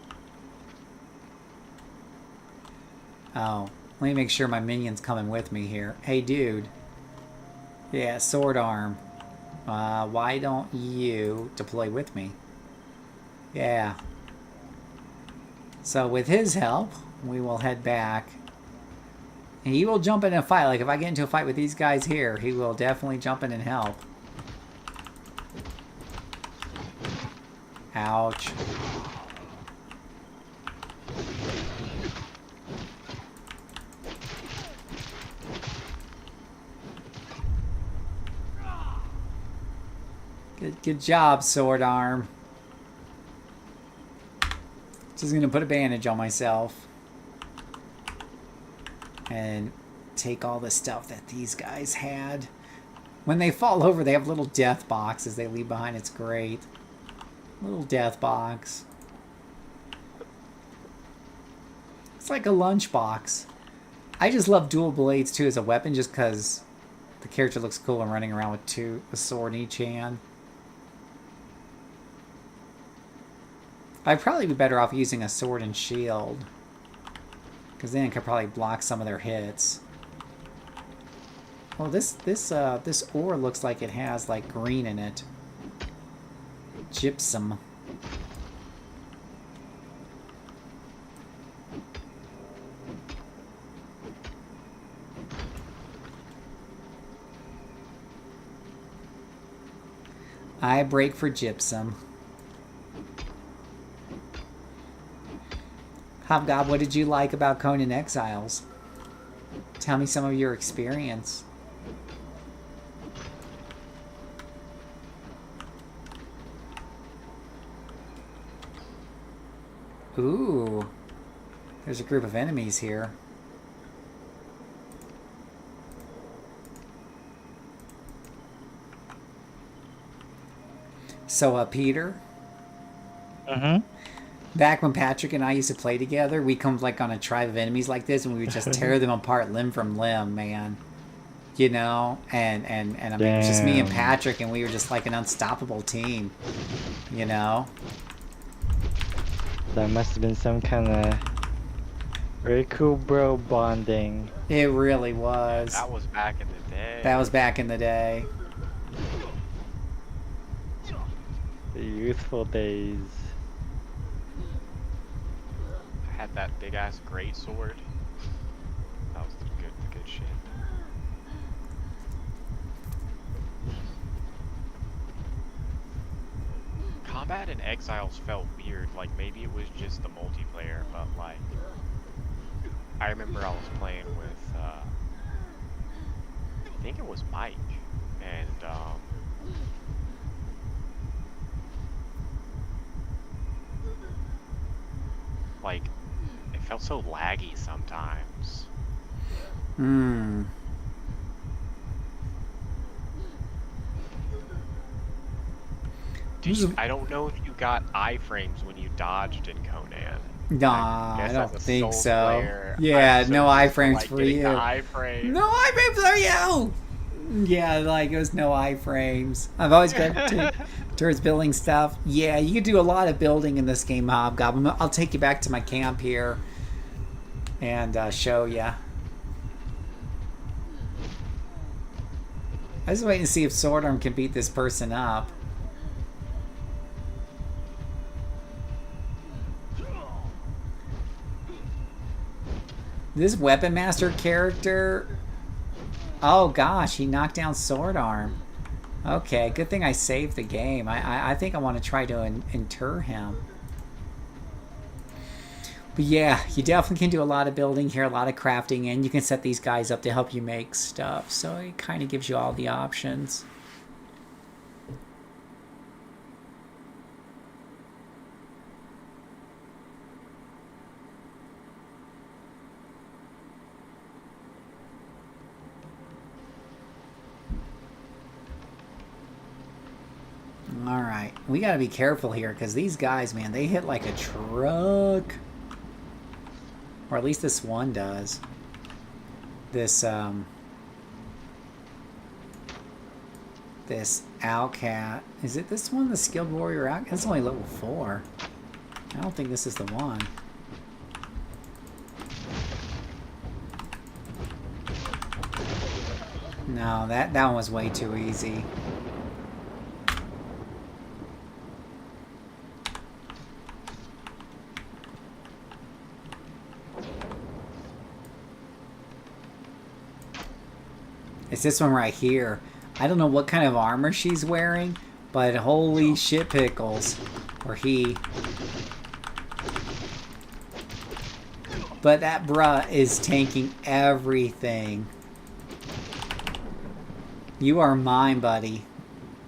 Oh, let me make sure my minion's coming with me here. Hey, dude. Yeah, sword arm. Why don't you deploy with me? Yeah. So with his help, we will head back. And he will jump in a fight. Like if I get into a fight with these guys here, he will definitely jump in and help. Ouch. Good job, sword arm. Just gonna put a bandage on myself. And take all the stuff that these guys had. When they fall over, they have little death boxes they leave behind. It's great. Little death box. It's like a lunch box. I just love dual blades too as a weapon, just because the character looks cool and running around with a sword in each hand. I'd probably be better off using a sword and shield, because then it could probably block some of their hits. Well, this ore looks like it has like green in it. Gypsum. I break for gypsum. Hobgob, what did you like about Conan Exiles? Tell me some of your experience. Ooh. There's a group of enemies here. So, Peter? Mm-hmm. Back when Patrick and I used to play together, we come like on a tribe of enemies like this, and we would just tear them apart limb from limb, man. you know, and I mean, it was just me and Damn. Patrick, and we were just like an unstoppable team, you know. That must have been some kind of very cool bro bonding. It really was. That was back in the day. That was back in the day. The youthful days. I had that big ass great sword. That was the good shit. Combat in Exiles felt weird. Like maybe it was just the multiplayer, but like I remember I was playing with I think it was Mike, and like it felt so laggy sometimes. Hmm. I don't know if you got iframes when you dodged in Conan. Nah, I guess don't as a think Souls so. player, Yeah, I'm so no used to, iframes like, for getting you. the iframe. No iframes for you. Yeah, like it was no iframes. I've always gravitated towards building stuff. Yeah, you can do a lot of building in this game, Hobgoblin. I'll take you back to my camp here and show you. I was waiting to see if Sword Arm can beat this person up. This Weapon Master character... Oh gosh, he knocked down Sword Arm. Okay, good thing I saved the game. I think I want to try to inter him. But yeah, you definitely can do a lot of building here, a lot of crafting, and you can set these guys up to help you make stuff. So it kind of gives you all the options. Alright, we gotta be careful here, because these guys, man, they hit like a truck. Or at least this one does. This Owlcat. Is it this one, the Skilled Warrior Owlcat? That's only level 4. I don't think this is the one. No, that one was way too easy. It's this one right here. I don't know what kind of armor she's wearing, but holy shit pickles. Or he. But that bruh is tanking everything. You are mine, buddy.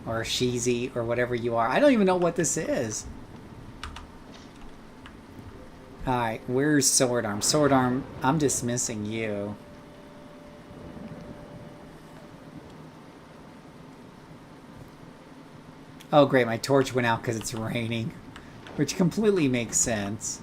Or Sheezy, or whatever you are. I don't even know what this is. Alright, where's Sword Arm? Sword Arm, I'm dismissing you. Oh great, my torch went out because it's raining. Which completely makes sense.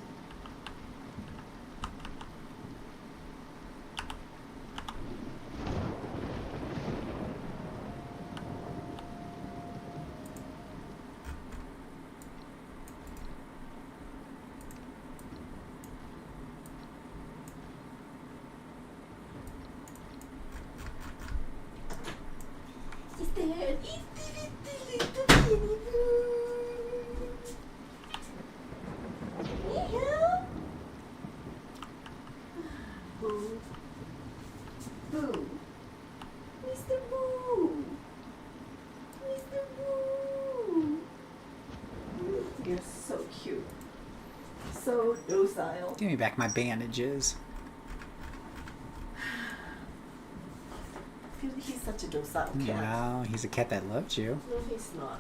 Give me back my bandages. He's such a docile cat. No, he's a cat that loves you. No, he's not.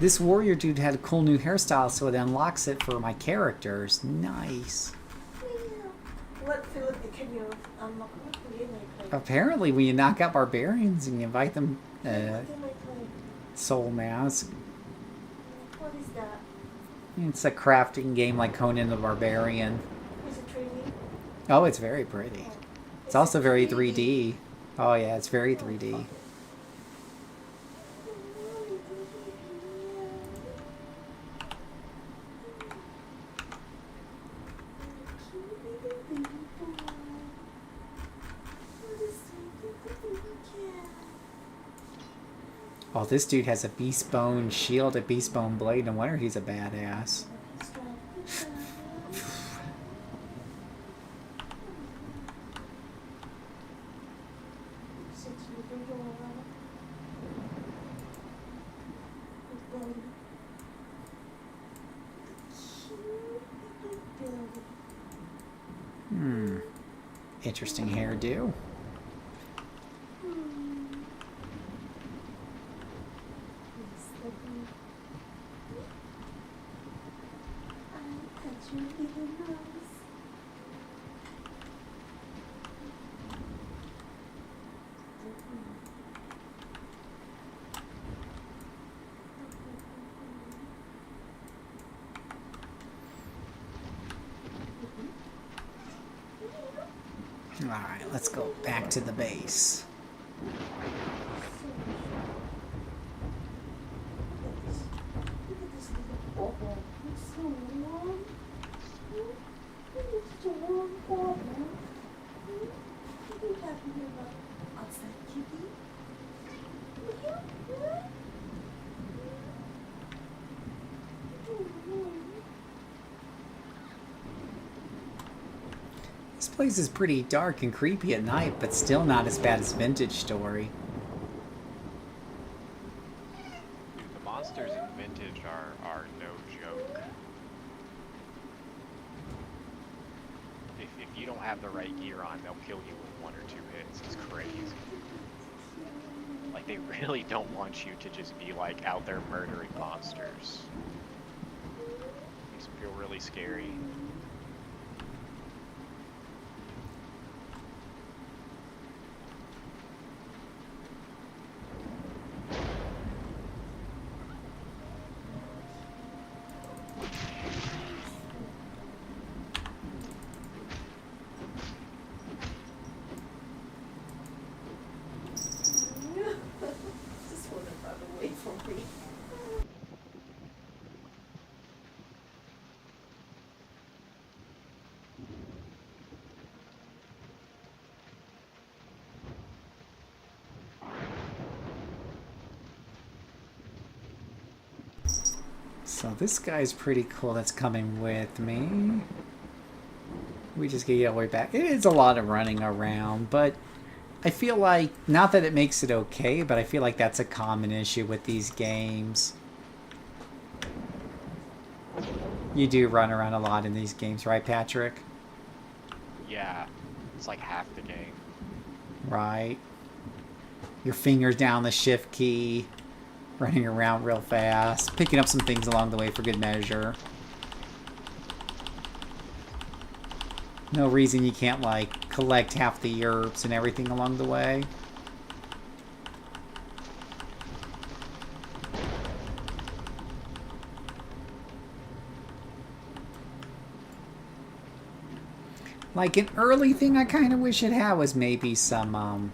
This warrior dude had a cool new hairstyle, so it unlocks it for my characters. Nice. What field can you unlock? What game I play? Apparently, when you knock out barbarians and you invite them, What game I play? Soulmask. What is that? It's a crafting game like Conan the Barbarian. Is it 3D? Oh, it's very pretty. It's also very 3D. Oh yeah, it's very 3D. Oh, this dude has a beast bone shield, a beast bone blade. No wonder he's a badass. Interesting hairdo. Alright, let's go back to the base. This place is pretty dark and creepy at night, but still not as bad as Vintage Story. Dude, the monsters in Vintage are no joke. If you don't have the right gear on, they'll kill you with 1 or 2 hits. It's crazy. Like, they really don't want you to just be, like, out there murdering monsters. Makes it feel really scary. Just want to run away from me. So this guy's pretty cool that's coming with me. We just get all the way back. It is a lot of running around, but I feel like, not that it makes it okay, but I feel like that's a common issue with these games. You do run around a lot in these games, right, Patrick? Yeah, it's like half the game. Right. Your fingers down the shift key, running around real fast, picking up some things along the way for good measure. No reason you can't, like, collect half the herbs and everything along the way. Like, an early thing I kind of wish it had was maybe some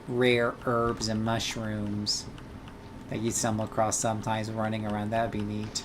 rare herbs and mushrooms that you stumble across sometimes running around. That'd be neat.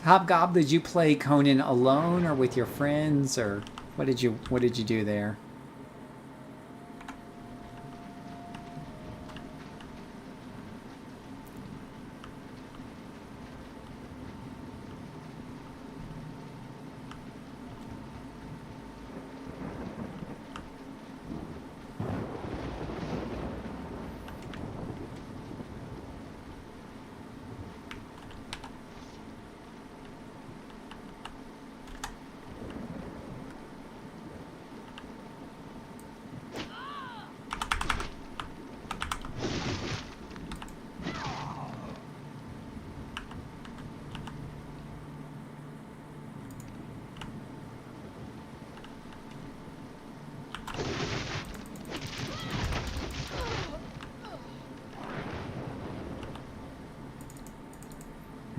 Hobgob, did you play Conan alone or with your friends, or what did you do there?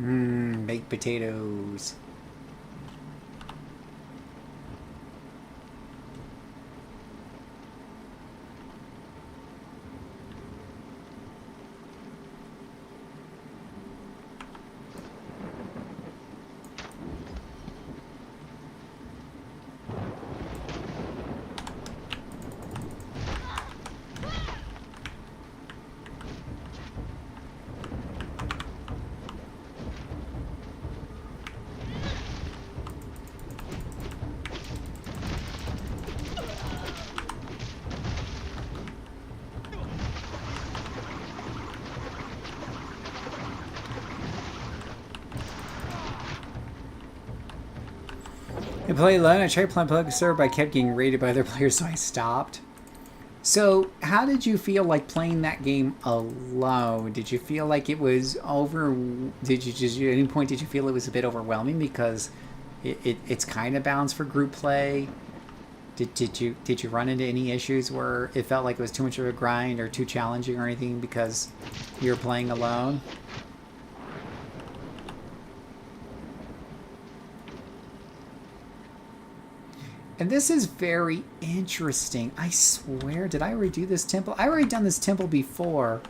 Baked potatoes. I played alone. I tried playing public server, but I kept getting raided by other players, so I stopped. So, how did you feel like playing that game alone? Did you feel like it was over? Did you just at any point did you feel it was a bit overwhelming because it's kind of bounds for group play? Did you run into any issues where it felt like it was too much of a grind or too challenging or anything because you were playing alone? And this is very interesting. I swear, did I already do this temple? I already done this temple before.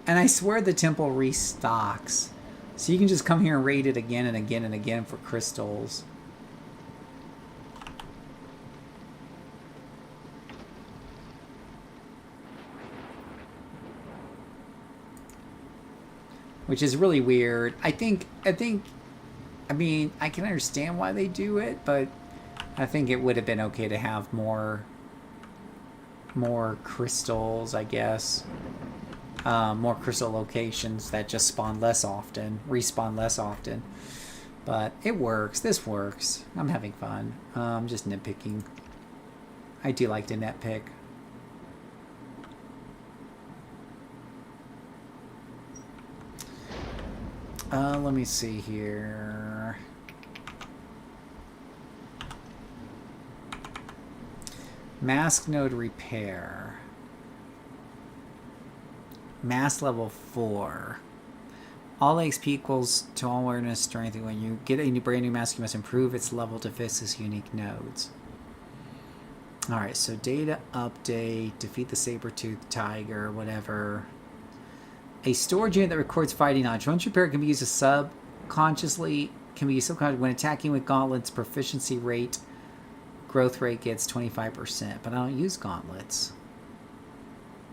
And I swear the temple restocks. So you can just come here and raid it again and again and again for crystals. Which is really weird. I mean, I can understand why they do it, but I think it would have been okay to have more crystals, I guess. More crystal locations that just spawn less often, respawn less often. But it works. This works. I'm having fun. I'm just nitpicking. I do like to nitpick. Let me see here. Mask node repair. Mass level 4. All XP equals to all awareness strength. When you get a brand new mask, you must improve its level to fix its unique nodes. Alright, so data update. Defeat the saber-toothed tiger, whatever. A storage unit that records fighting knowledge. Once repaired, can be used subconsciously when attacking with gauntlets. Proficiency rate, growth rate gets 25%, but I don't use gauntlets.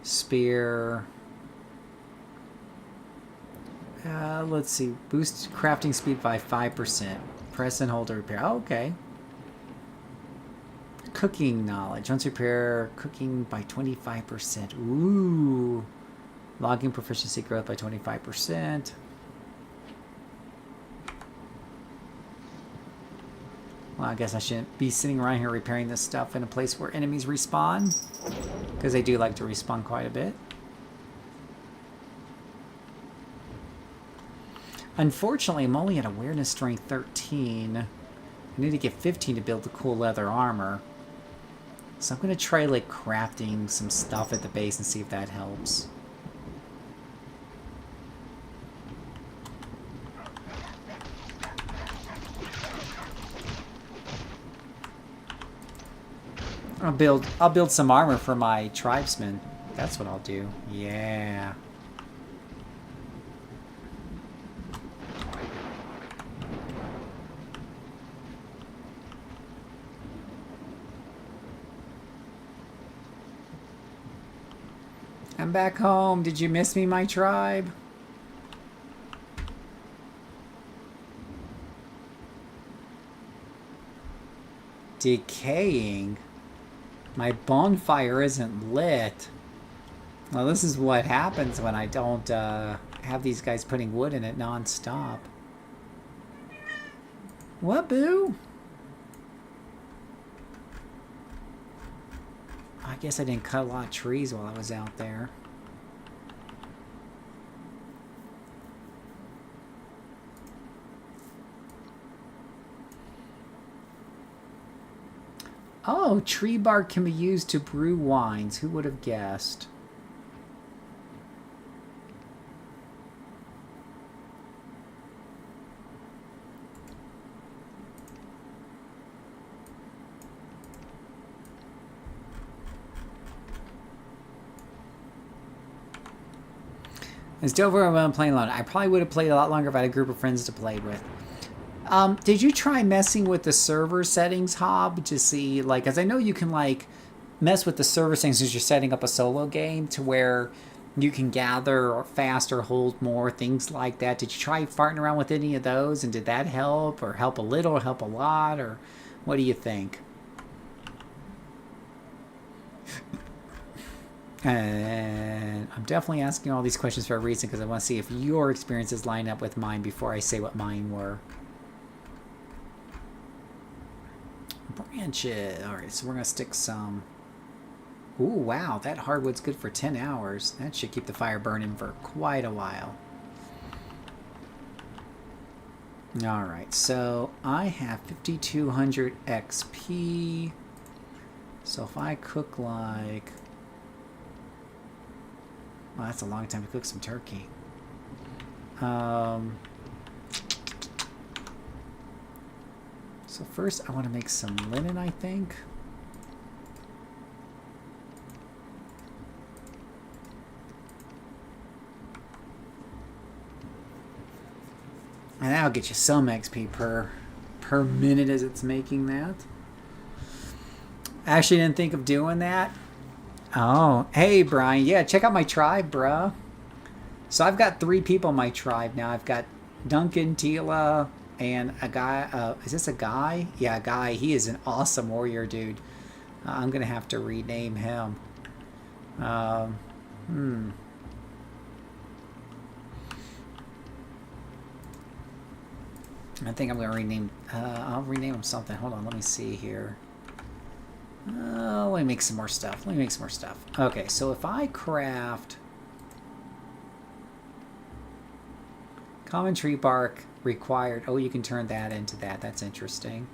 Spear. Let's see. Boost crafting speed by 5%. Press and hold to repair. Oh, okay. Cooking knowledge. Once repair, cooking by 25%. Ooh. Logging proficiency growth by 25%. Well, I guess I shouldn't be sitting around here repairing this stuff in a place where enemies respawn. Because they do like to respawn quite a bit. Unfortunately, I'm only at awareness strength 13. I need to get 15 to build the cool leather armor. So I'm going to try like crafting some stuff at the base and see if that helps. I'll build some armor for my tribesmen. That's what I'll do. Yeah. I'm back home. Did you miss me, my tribe? Decaying? My bonfire isn't lit. Well, this is what happens when I don't have these guys putting wood in it non-stop. What, boo? I guess I didn't cut a lot of trees while I was out there. Oh, tree bark can be used to brew wines. Who would have guessed? It's still over when I'm playing alone. I probably would have played a lot longer if I had a group of friends to play with. Did you try messing with the server settings, Hob, to see, like, as I know you can, like, mess with the server settings as you're setting up a solo game to where you can gather fast or hold more, things like that. Did you try farting around with any of those, and did that help, or help a little, or help a lot, or what do you think? And I'm definitely asking all these questions for a reason, because I want to see if your experiences line up with mine before I say what mine were. Branches. Alright, so we're going to stick some... Ooh, wow, that hardwood's good for 10 hours. That should keep the fire burning for quite a while. Alright, so I have 5,200 XP. So if I cook like... Well, that's a long time to cook some turkey. So first I want to make some linen, I think. And that'll get you some XP per minute as it's making that. I actually didn't think of doing that. Oh, hey Brian. Yeah, check out my tribe, bruh. So I've got 3 people in my tribe now. I've got Duncan, Tila, and a guy. Is this a guy? Yeah, a guy. He is an awesome warrior, dude. I'm going to have to rename him. I think I'm going to rename... I'll rename him something. Hold on, let me see here. Let me make some more stuff. Okay, so if I craft... Common tree bark required. Oh, you can turn that into that. That's interesting.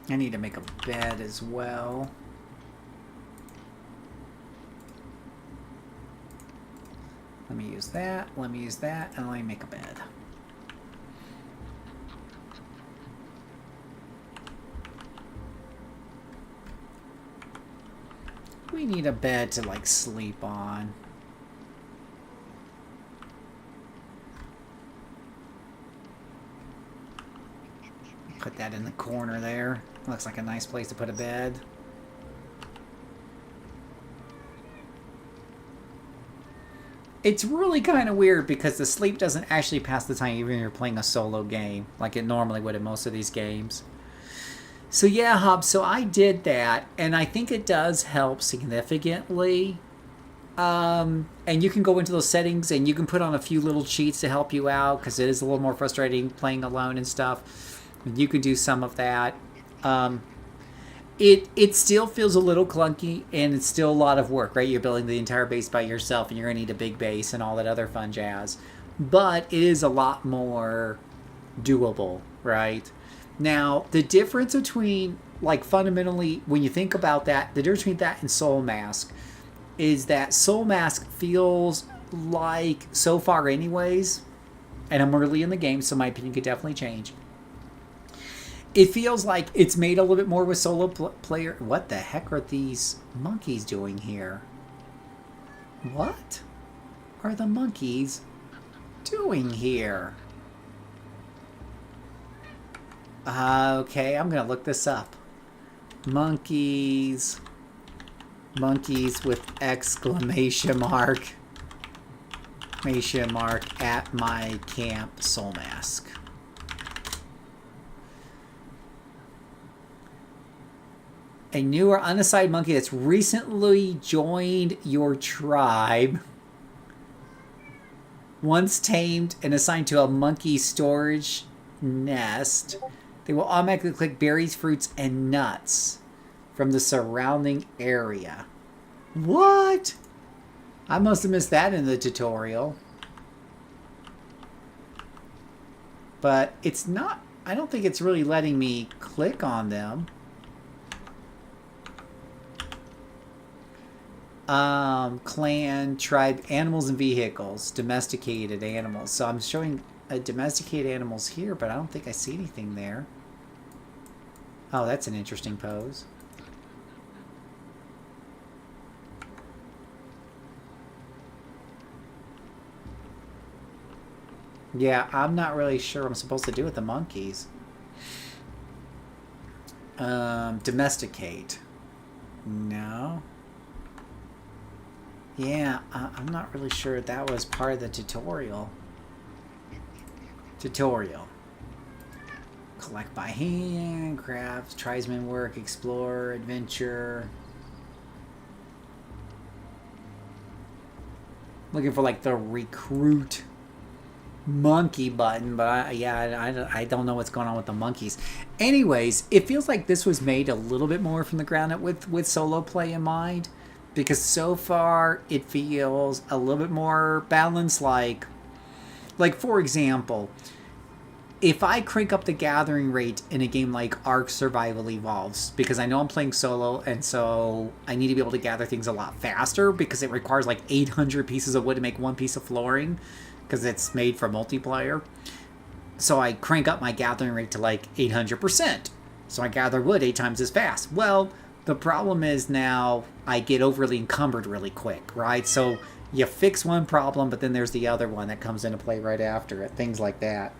I need to make a bed as well. Let me use that, and let me make a bed. We need a bed to, like, sleep on. Put that in the corner there. Looks like a nice place to put a bed. It's really kind of weird because the sleep doesn't actually pass the time even if you're playing a solo game like it normally would in most of these games. So yeah, Hob, so I did that, and I think it does help significantly. And you can go into those settings and you can put on a few little cheats to help you out because it is a little more frustrating playing alone and stuff. You can do some of that. It still feels a little clunky, and it's still a lot of work, right? You're building the entire base by yourself, and you're going to need a big base and all that other fun jazz. But it is a lot more doable, right? Now, the difference between, like, fundamentally, when you think about that, the difference between that and Soulmask is that Soulmask feels like, so far anyways, and I'm early in the game, so my opinion could definitely change. It feels like it's made a little bit more with solo player. What the heck are these monkeys doing here? What are the monkeys doing here? Okay, I'm going to look this up. Monkeys. Monkeys with exclamation mark. Exclamation mark at my camp Soulmask. A new or unassigned monkey that's recently joined your tribe. Once tamed and assigned to a monkey storage nest, they will automatically collect berries, fruits, and nuts from the surrounding area. What? I must have missed that in the tutorial. But it's not... I don't think it's really letting me click on them. clan, tribe, animals and vehicles, domesticated animals. So I'm showing domesticated animals here, but I don't think I see anything there. Oh, that's an interesting pose. Yeah, I'm not really sure what I'm supposed to do with the monkeys. Domesticate. No. Yeah, I'm not really sure that was part of the tutorial. Collect by hand, craft, tribesman work, explore, adventure. Looking for like the recruit monkey button, but I don't know what's going on with the monkeys. Anyways, it feels like this was made a little bit more from the ground up with solo play in mind, because so far it feels a little bit more balanced. Like for example, if I crank up the gathering rate in a game like Ark Survival Evolves, because I know I'm playing solo, and so I need to be able to gather things a lot faster, because it requires like 800 pieces of wood to make one piece of flooring, because it's made for multiplayer. So I crank up my gathering rate to like 800%. So I gather wood 8 times as fast. Well, the problem is now I get overly encumbered really quick, right? So you fix one problem, but then there's the other one that comes into play right after it. Things like that.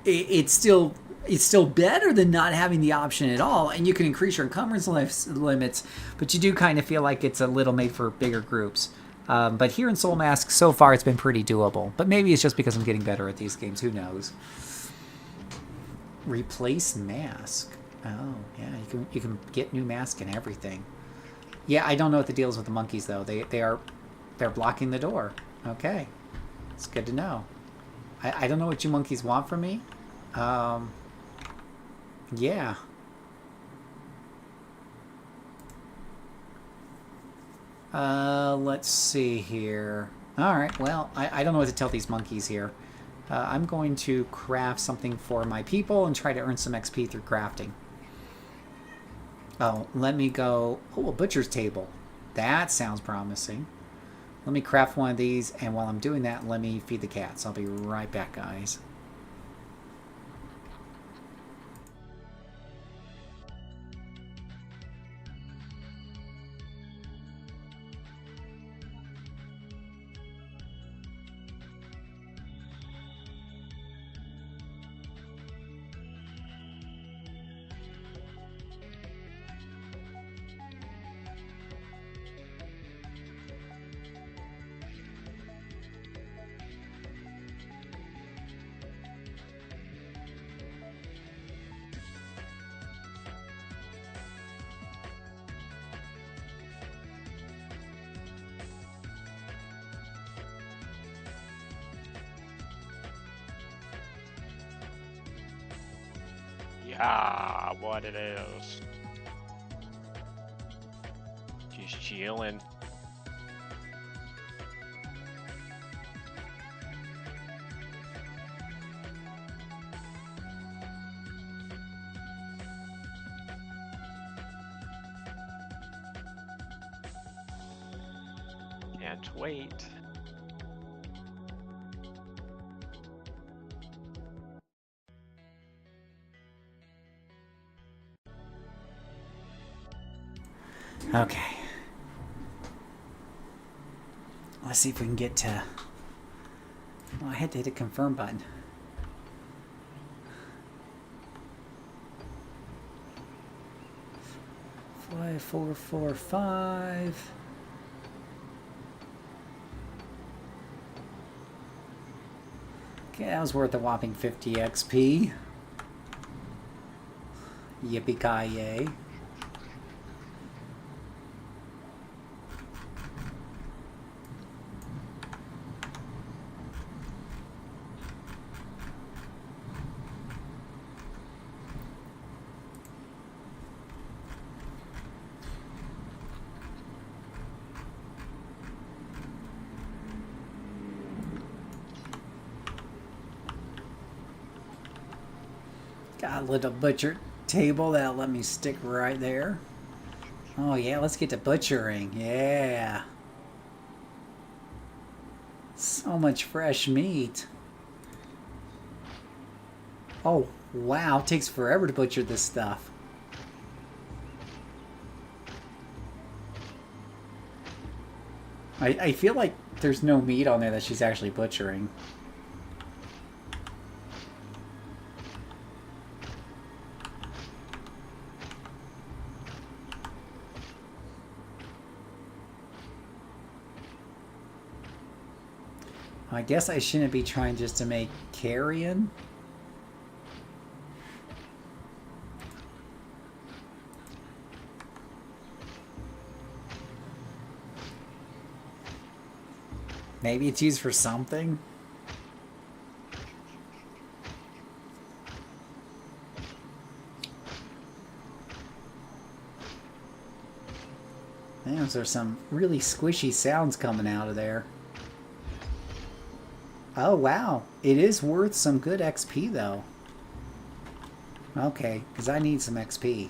It's still better than not having the option at all, and you can increase your encumbrance limits, but you do kind of feel like it's a little made for bigger groups. But here in Soulmask, so far it's been pretty doable. But maybe it's just because I'm getting better at these games. Who knows? Replace mask. Oh yeah, you can get new mask and everything. Yeah, I don't know what the deal is with the monkeys though. They're blocking the door. Okay, it's good to know. I don't know what you monkeys want from me. Yeah. Let's see here. Alright, well, I don't know what to tell these monkeys here. I'm going to craft something for my people and try to earn some XP through crafting. Oh, let me go... Oh, a butcher's table. That sounds promising. Let me craft one of these, and while I'm doing that, let me feed the cats. I'll be right back, guys. Yeah, what it is. Just chilling. Can't wait. Okay. Let's see if we can get to... Oh, I had to hit a confirm button. Five, 4, 4, 5. Okay, that was worth a whopping 50 XP. Yippee-ki-yay. Got a little butcher table that'll let me stick right there. Oh yeah, let's get to butchering. Yeah. So much fresh meat. Oh, wow. It takes forever to butcher this stuff. I feel like there's no meat on there that she's actually butchering. I guess I shouldn't be trying just to make carrion. Maybe it's used for something. Man, there's some really squishy sounds coming out of there. Oh, wow. It is worth some good XP, though. Okay, because I need some XP.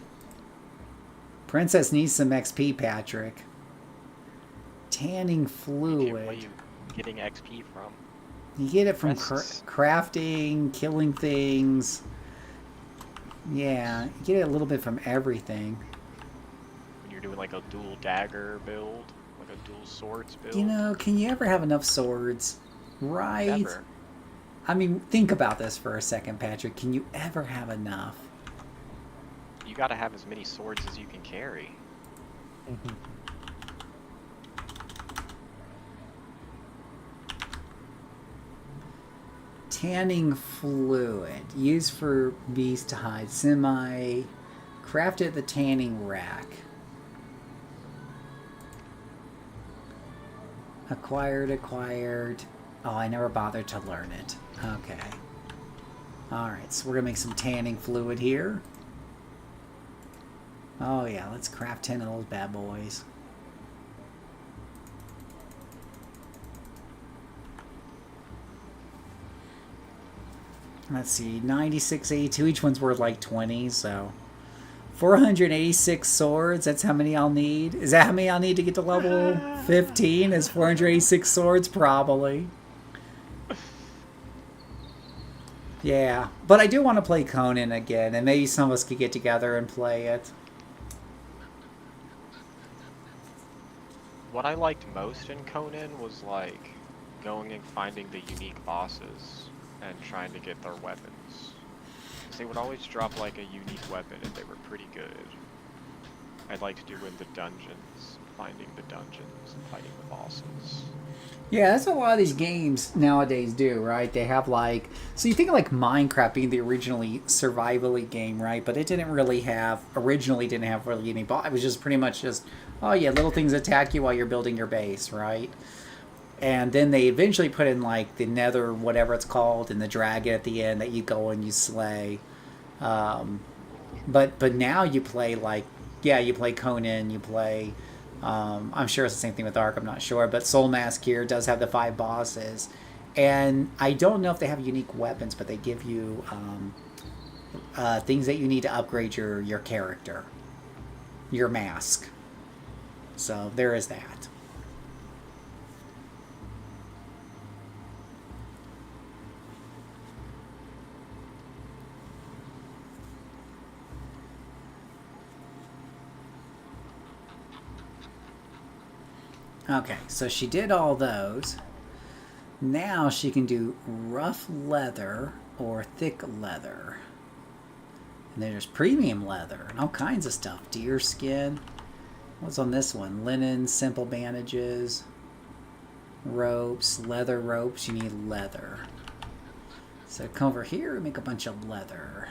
Princess needs some XP, Patrick. Tanning fluid. Where are you getting XP from? You get it from That's- crafting, killing things. Yeah, you get it a little bit from everything. When you're doing like a dual dagger build, like a dual swords build. You know, can you ever have enough swords? Right? Never. I mean, think about this for a second, Patrick. Can you ever have enough? You gotta have as many swords as you can carry. Tanning fluid. Used for beast hide. Semi. Crafted at the tanning rack. Acquired. Oh, I never bothered to learn it. Okay. Alright, so we're going to make some tanning fluid here. Oh yeah, let's craft 10 of those bad boys. Let's see, 96, 82, each one's worth like 20, so... 486 swords, that's how many I'll need. Is that how many I'll need to get to level 15? Is 486 swords? Probably. Yeah, but I do want to play Conan again, and maybe some of us could get together and play it. What I liked most in Conan was like going and finding the unique bosses and trying to get their weapons. 'Cause they would always drop like a unique weapon and they were pretty good. I'd like to do in the dungeons, finding the dungeons and fighting the bosses. Yeah, that's what a lot of these games nowadays do, right? They have like... So you think of like Minecraft being the originally survival-y game, right? But it didn't really have... Originally didn't have really any... It was just pretty much just... Oh yeah, little things attack you while you're building your base, right? And then they eventually put in like the nether, whatever it's called, and the dragon at the end that you go and you slay. But now you play like... Yeah, you play Conan, you play... I'm sure it's the same thing with Ark, I'm not sure. But Soulmask here does have the 5 bosses. And I don't know if they have unique weapons, but they give you things that you need to upgrade your character. Your mask. So there is that. Okay, so she did all those. Now she can do rough leather or thick leather. And then there's premium leather and all kinds of stuff. Deer skin. What's on this one? Linen, simple bandages, ropes, leather ropes. You need leather. So come over here and make a bunch of leather.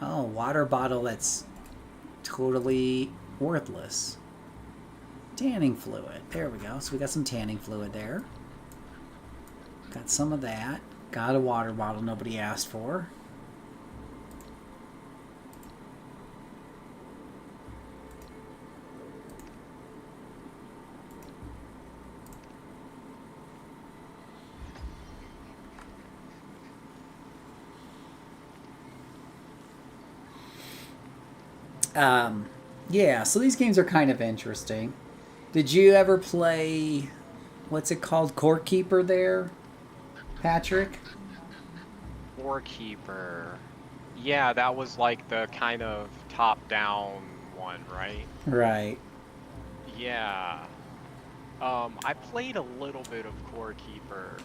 Oh, water bottle that's totally worthless. Tanning fluid. There we go. So we got some tanning fluid there. Got some of that. Got a water bottle nobody asked for. Yeah, so these games are kind of interesting. Did you ever play, what's it called, Court Keeper there, Patrick? Doorkeeper. Yeah, that was like the kind of top-down one, right? Right. Yeah. I played a little bit of Core Keeper.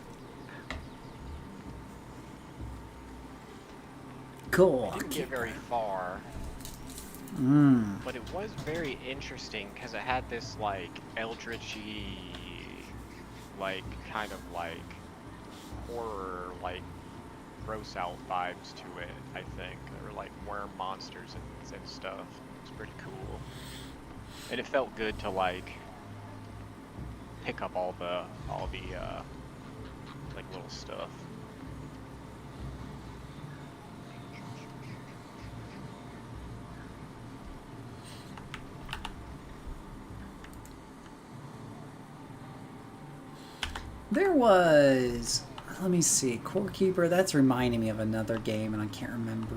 Cool. I didn't get very far, Mm. but it was very interesting because it had this like eldritchy, like kind of like horror, like gross out vibes to it. I think there were like worm monsters and stuff. It's pretty cool, and it felt good to like pick up all the like little stuff. There was, let me see, Core Keeper, that's reminding me of another game and I can't remember.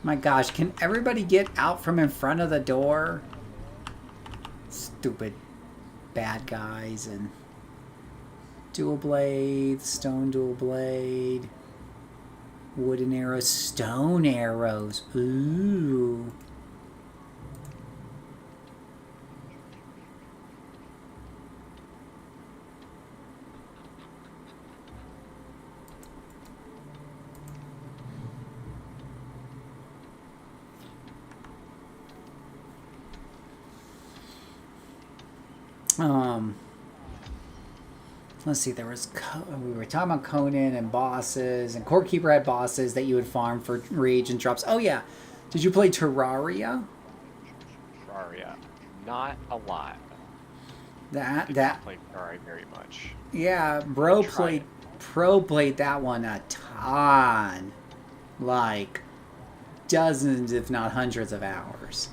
My gosh, can everybody get out from in front of the door? Stupid bad guys. And dual blade, stone dual blade, wooden arrows, stone arrows. Ooh. Let's see, there was, we were talking about Conan and bosses, and Core Keeper had bosses that you would farm for reagent drops. Oh yeah, did you play Terraria? Terraria, not a lot. That Played Terraria very much. Yeah, Tried Pro played that one a ton, like dozens, if not hundreds of hours.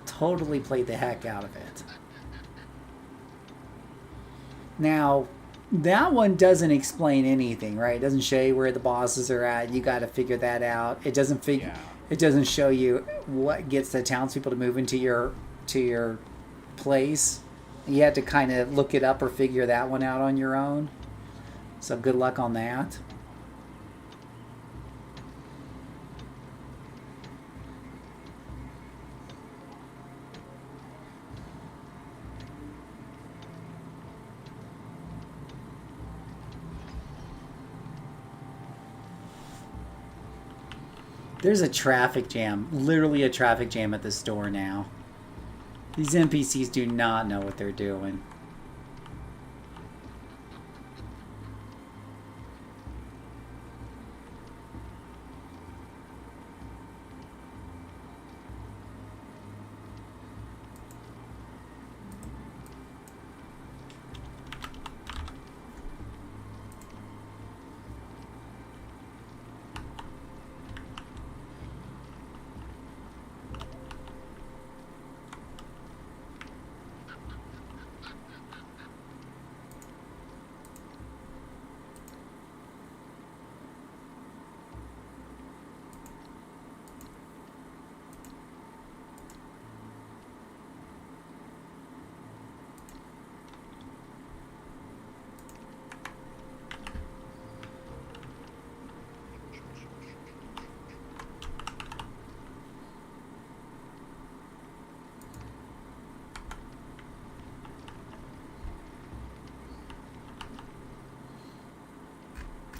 Totally played the heck out of it. Now, that one doesn't explain anything, right? It doesn't show you where the bosses are at. You got to figure that out. It doesn't It doesn't show you what gets the townspeople to move into your place. You have to kind of look it up or figure that one out on your own. So good luck on that. There's a traffic jam, literally a traffic jam at the store now. These NPCs do not know what they're doing.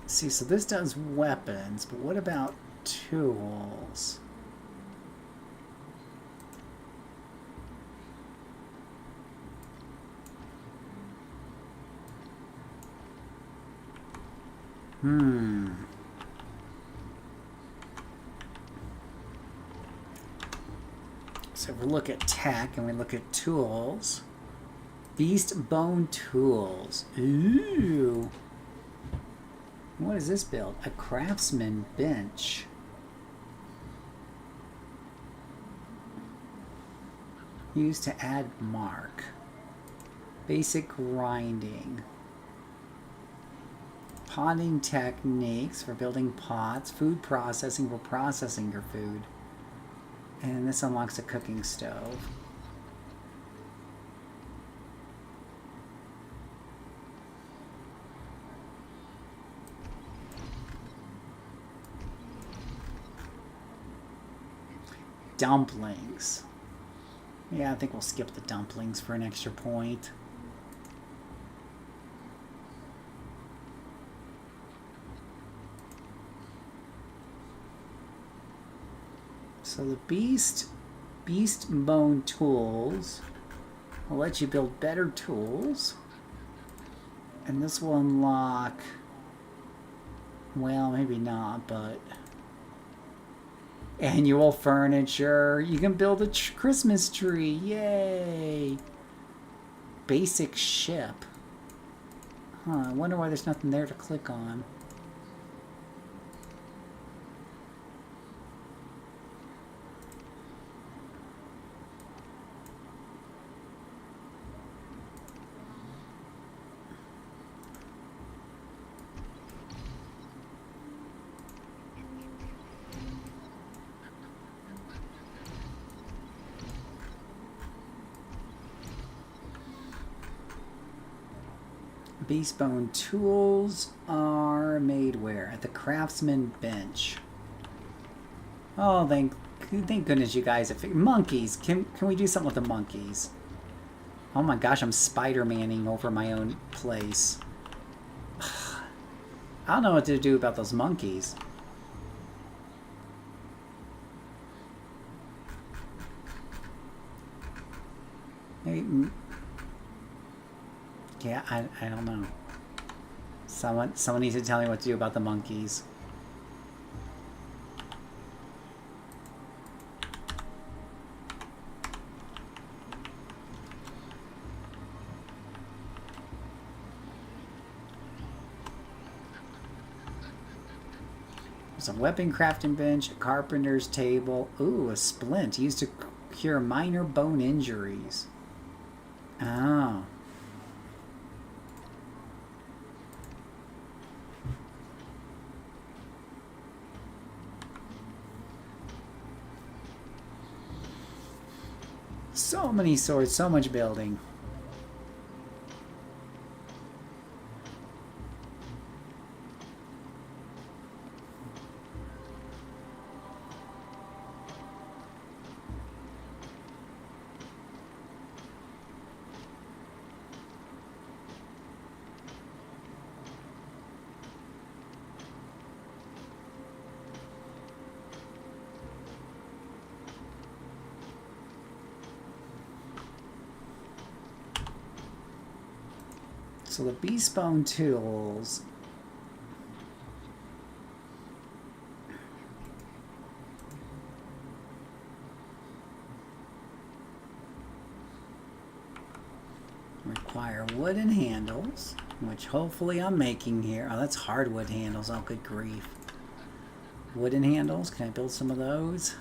See, so this does weapons, but what about tools? So if we look at tech and we look at tools, beast bone tools. Ooh. What is this build? A craftsman bench. Used to add mark. Basic grinding. Potting techniques for building pots. Food processing for processing your food. And this unlocks a cooking stove. Dumplings. Yeah, I think we'll skip the dumplings for an extra point. So the beast bone tools will let you build better tools. And this will unlock, well, maybe not, but annual furniture. You can build a Christmas tree. Yay! Basic ship. Huh, I wonder why there's nothing there to click on. Beastbone tools are made where? At the craftsman bench. Oh, thank goodness you guys have figured. Monkeys. Can we do something with the monkeys? Oh my gosh, I'm Spider-Manning over my own place. I don't know what to do about those monkeys. Maybe, yeah, I don't know. Someone needs to tell me what to do about the monkeys. There's a weapon crafting bench, a carpenter's table. Ooh, a splint used to cure minor bone injuries. Oh. So many swords, so much building. So the Beastbone tools require wooden handles, which hopefully I'm making here. Oh, that's hardwood handles. Oh, good grief. Wooden handles. Can I build some of those?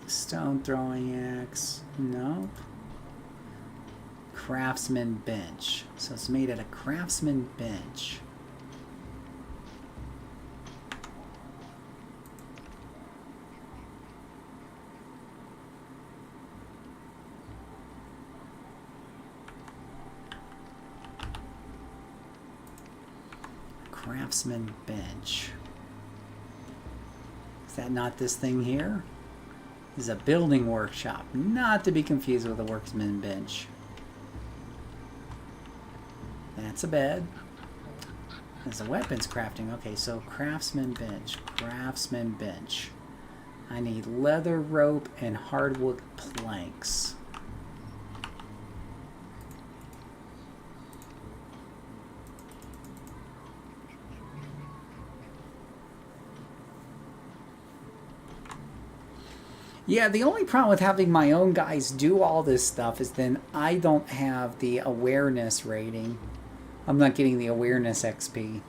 Stone throwing axe. Nope. Craftsman bench. So it's made at a craftsman bench. Craftsman bench. Is that not this thing here? This is a building workshop, not to be confused with a workman bench. That's a bed. There's a weapons crafting. Okay, so craftsman bench. Craftsman bench. I need leather rope and hardwood planks. Yeah, the only problem with having my own guys do all this stuff is then I don't have the awareness rating. I'm not getting the awareness XP.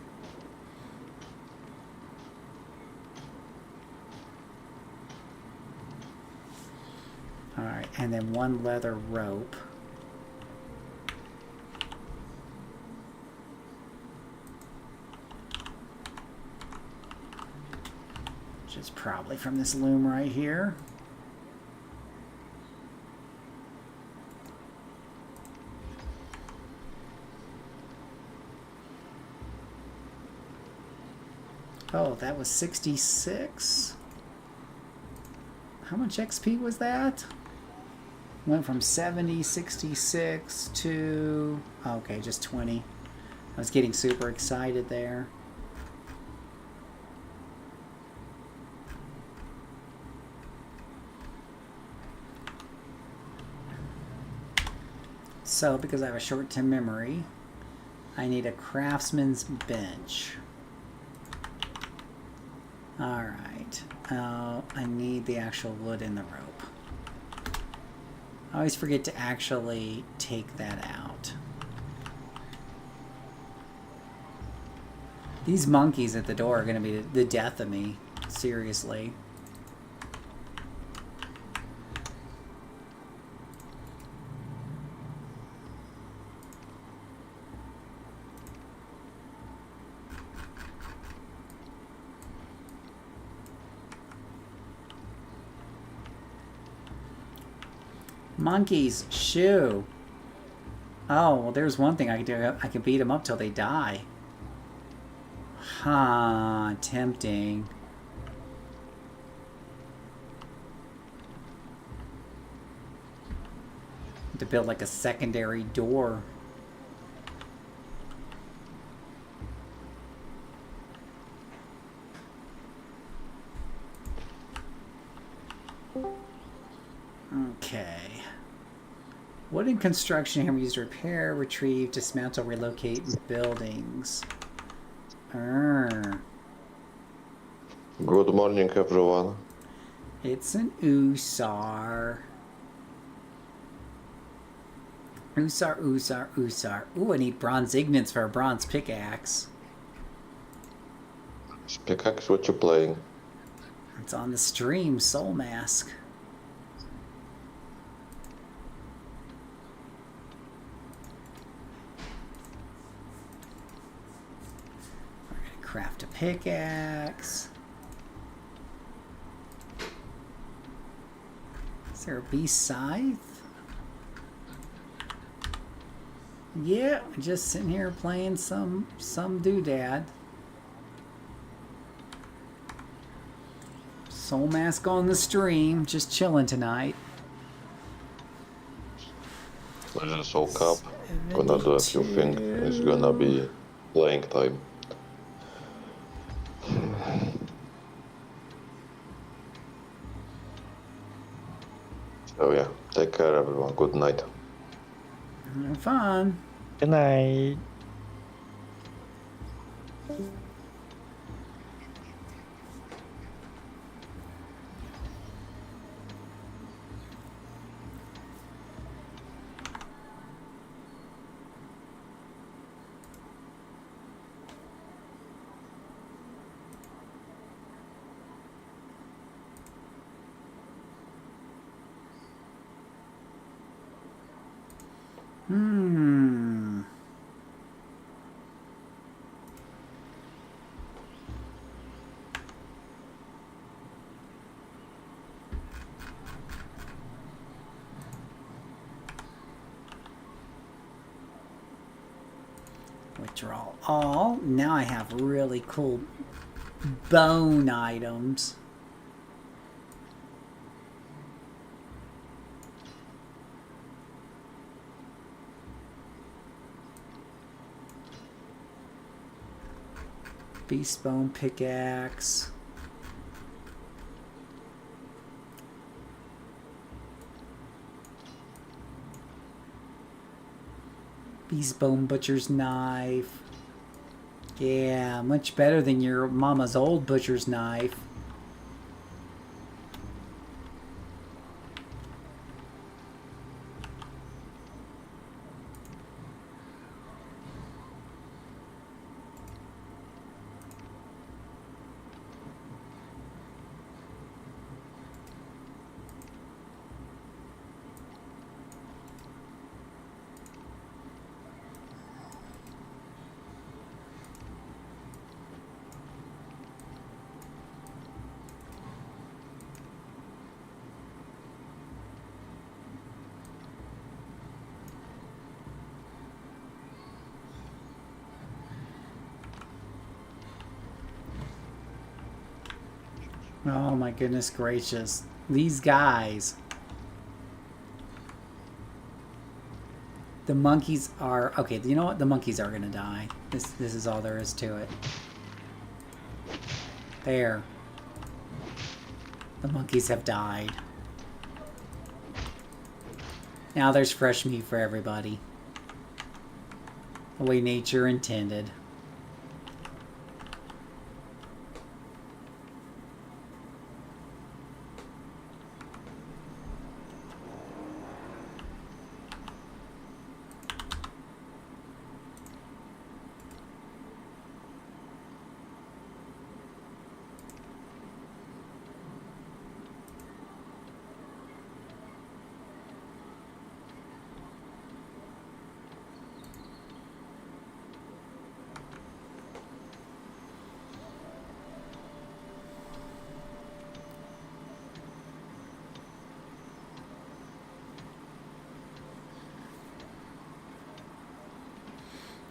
Alright, and then one leather rope. Which is probably from this loom right here. Oh, that was 66. How much XP was that? Went from 70, 66 to... Okay, just 20. I was getting super excited there. So, because I have a short-term memory, I need a craftsman's bench. Alright. I need the actual wood in the rope. I always forget to actually take that out. These monkeys at the door are going to be the death of me. Seriously. Monkeys, shoo. Oh, well, there's one thing I can do. I can beat them up till they die. Ha, tempting. To build like a secondary door. Okay. Wooden construction hammer used to repair, retrieve, dismantle, relocate buildings. Good morning, everyone. It's an Usar. Usar, Usar, Usar. Ooh, I need bronze ignits for a bronze pickaxe. Pickaxe, what you playing? It's on the stream, Soulmask. Craft a pickaxe. Is there a beast scythe? Yeah, just sitting here playing some doodad. Soulmask on the stream, just chilling tonight. Legend Soul Cup. Gonna do a few things. It's gonna be playing time. So yeah, take care everyone. Good night. Have fun. Good night. Withdraw all. Now I have really cool bone items. Beast bone pickaxe. Beast bone butcher's knife. Yeah, much better than your mama's old butcher's knife. Oh my goodness gracious. These guys. The monkeys are... Okay, you know what? The monkeys are gonna die. This is all there is to it. There. The monkeys have died. Now there's fresh meat for everybody. The way nature intended.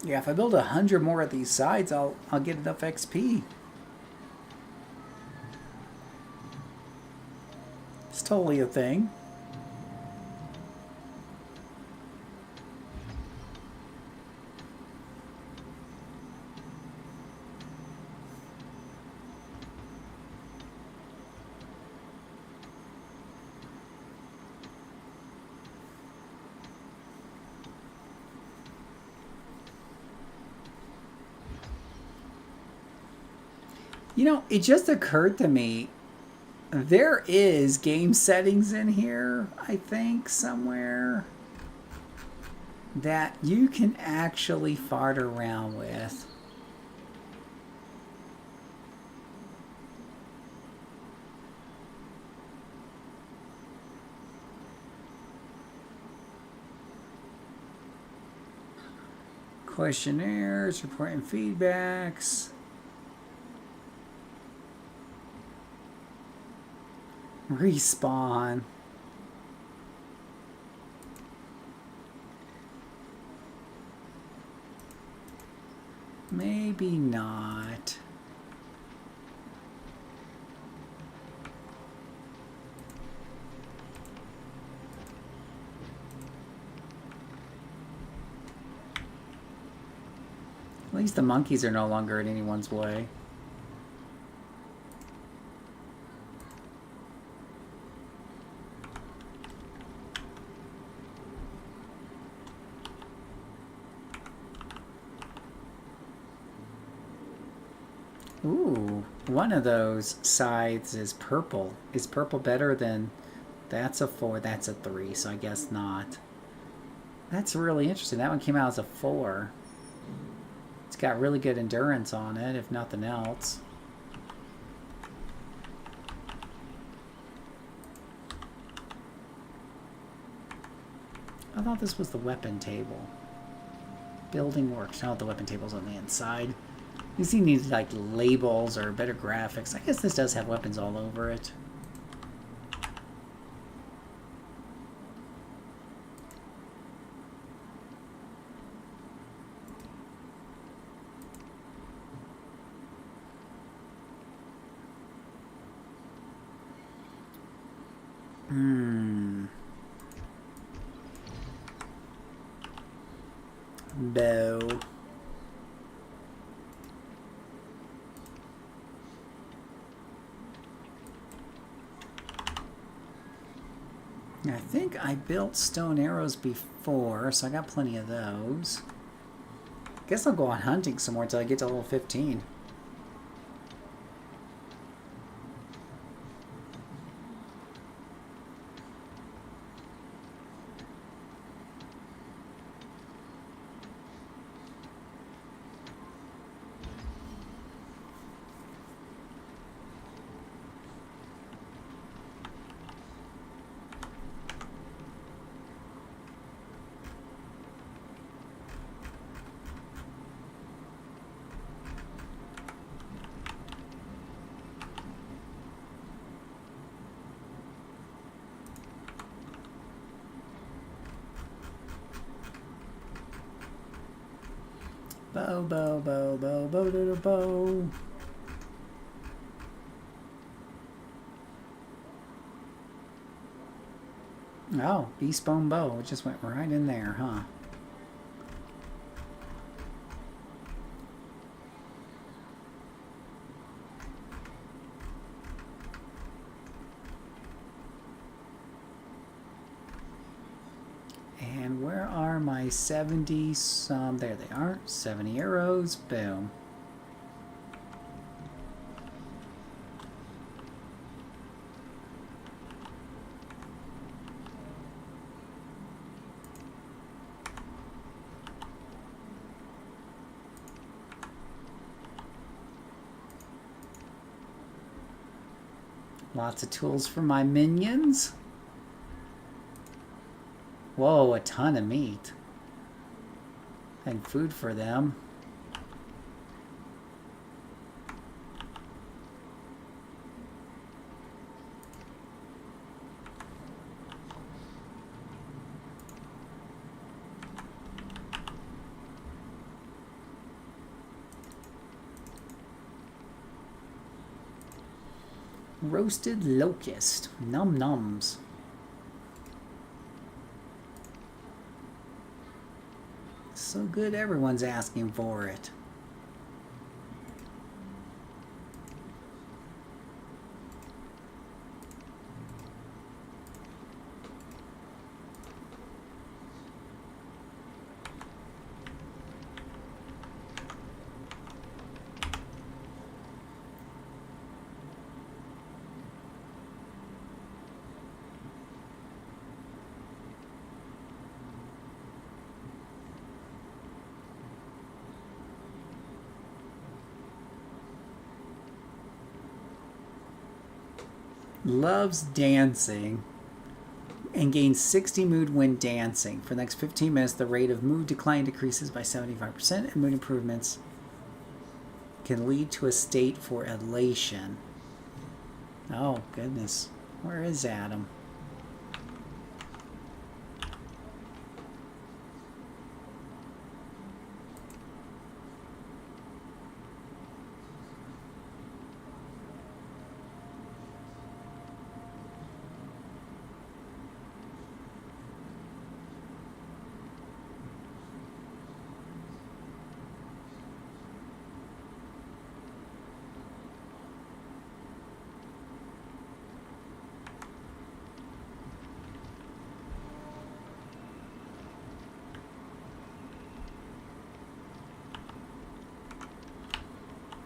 Yeah, if I build 100 more of these sides, I'll get enough XP. It's totally a thing. You know, it just occurred to me, there is game settings in here, I think, somewhere, that you can actually fart around with. Questionnaires, reporting feedbacks. Respawn. Maybe not. At least the monkeys are no longer in anyone's way. Ooh, one of those sides is purple. Is purple better than... That's a 4, that's a 3, so I guess not. That's really interesting. That one came out as a 4. It's got really good endurance on it, if nothing else. I thought this was the weapon table. Building works. No, the weapon table's on the inside. These need like labels or better graphics. I guess this does have weapons all over it. Bow. I think I built stone arrows before, so I got plenty of those. Guess I'll go on hunting some more until I get to level 15. Bow, bow, bow, bow, bow, bow, bow. Oh, beast bone bow. It just went right in there, huh? And where are my 70 some? There they are. 70 arrows. Boom. Lots of tools for my minions. Whoa, a ton of meat. And food for them. Roasted locust. Num nums. So good everyone's asking for it. Loves dancing and gains 60 mood when dancing. For the next 15 minutes, the rate of mood decline decreases by 75%, and mood improvements can lead to a state for elation. Oh, goodness. Where is Adam?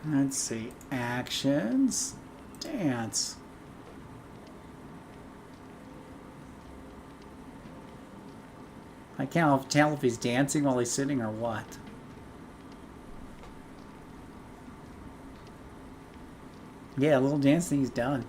Let's see. Actions. Dance. I can't tell if he's dancing while he's sitting or what. Yeah, a little dancing, he's done.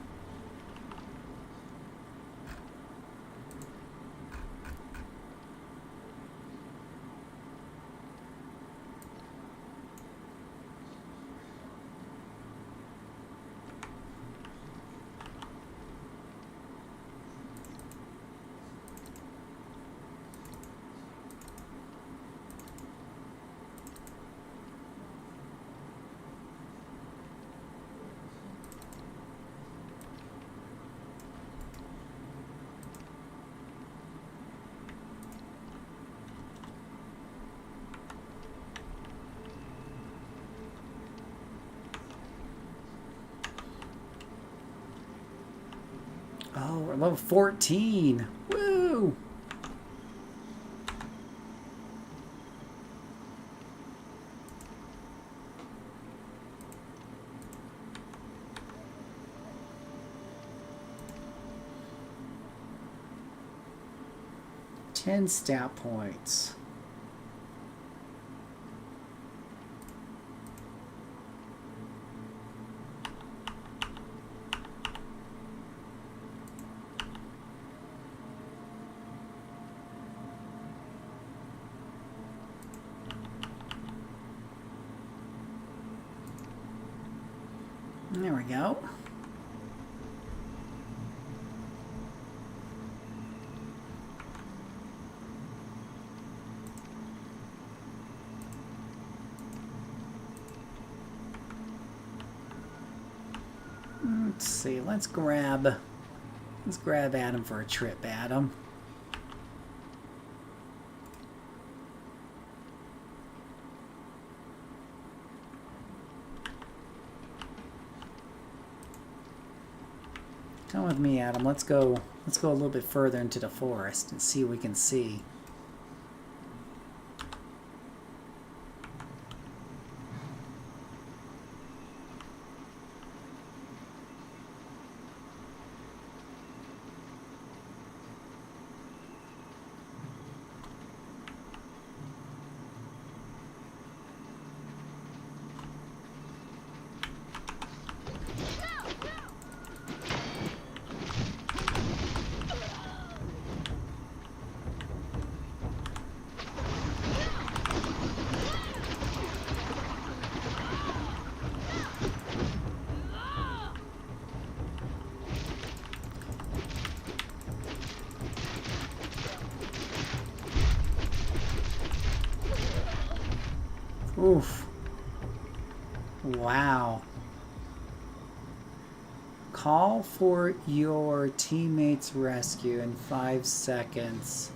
Oh, we're level 14. Woo! Ten stat points. There we go. Let's see. Let's grab Adam for a trip, Adam. Come with me, Adam. Let's go a little bit further into the forest and see what we can see. Oof. Wow. Call for your teammate's rescue in 5 seconds.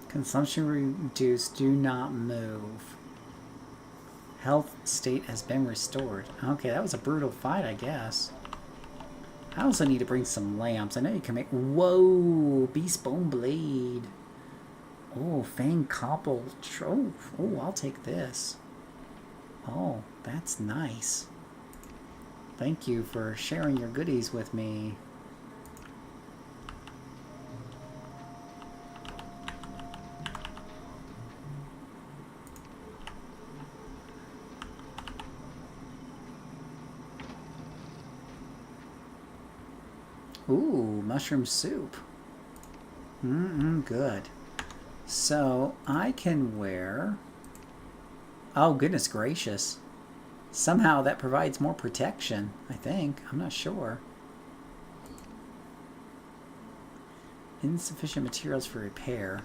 Consumption reduced. Do not move. Health state has been restored. Okay, that was a brutal fight, I guess. I also need to bring some lamps. I know you can make... Whoa! Beast Bone Blade. Oh, Fang Cobble Trove. Oh, I'll take this. Oh, that's nice. Thank you for sharing your goodies with me. Ooh, mushroom soup. Good. So, I can wear... Oh, goodness gracious. Somehow that provides more protection, I think. I'm not sure. Insufficient materials for repair.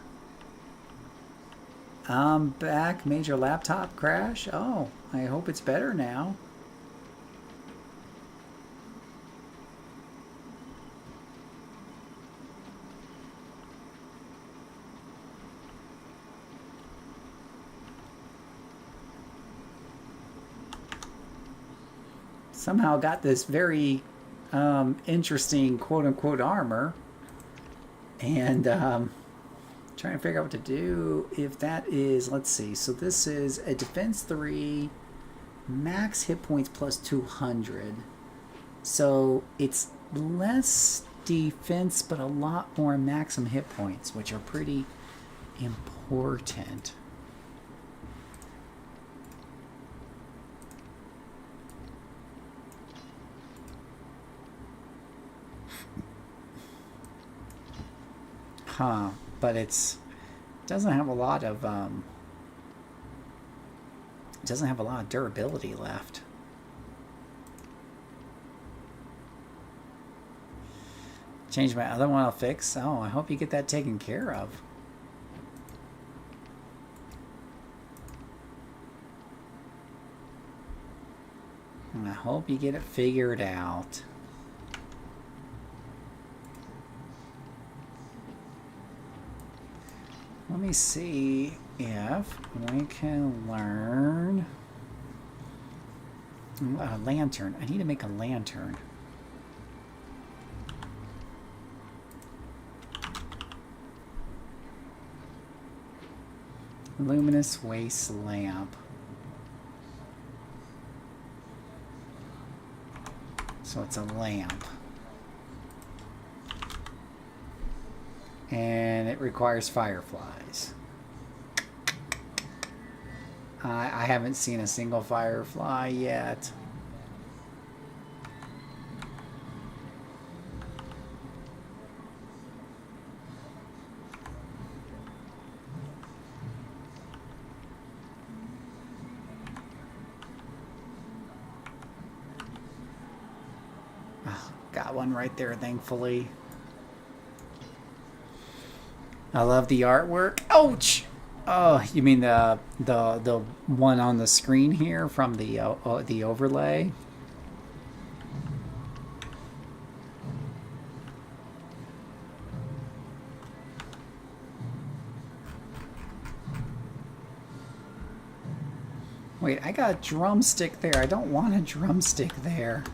Back. Major laptop crash. Oh, I hope it's better now. Somehow got this very interesting quote-unquote armor, and trying to figure out what to do. If that is, let's see, so this is a defense 3, max hit points plus 200, so it's less defense but a lot more maximum hit points, which are pretty important. Huh, but it doesn't have a lot of durability left. Change my other one, I'll fix. Oh, I hope you get that taken care of. And I hope you get it figured out. Let me see if we can learn a lantern. I need to make a lantern. Luminous waste lamp. So it's a lamp. And it requires fireflies. I haven't seen a single firefly yet. Oh, got one right there, thankfully. I love the artwork. Ouch! Oh, you mean the one on the screen here from the overlay? Wait, I got a drumstick there. I don't want a drumstick there.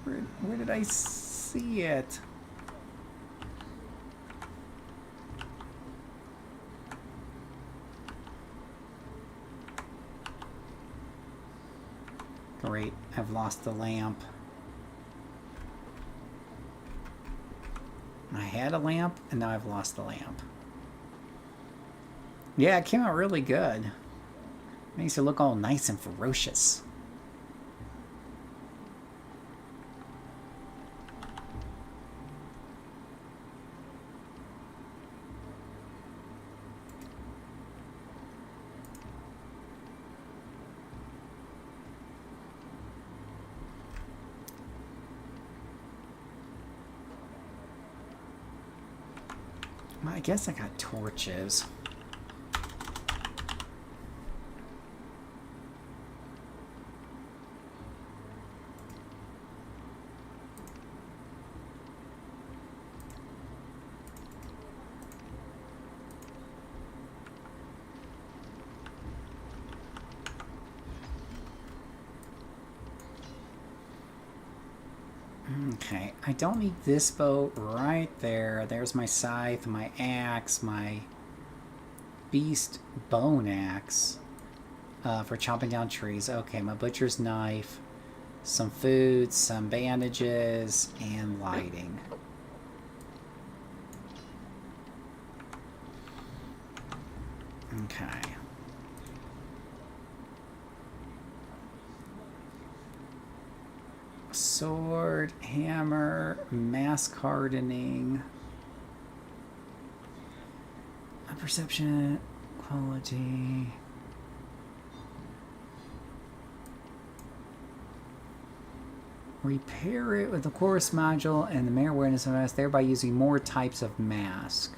Where did I see it? Great, I've lost the lamp. I had a lamp, and now I've lost the lamp. Yeah, it came out really good. Makes it look all nice and ferocious. Well, I guess I got torches. Okay, I don't need this boat right there. There's my scythe, my axe, my beast bone axe for chopping down trees. Okay, my butcher's knife, some food, some bandages, and lighting. Okay. Sword, hammer, mask hardening, a perception, quality. Repair it with the chorus module and the mere awareness of mask, thereby using more types of mask.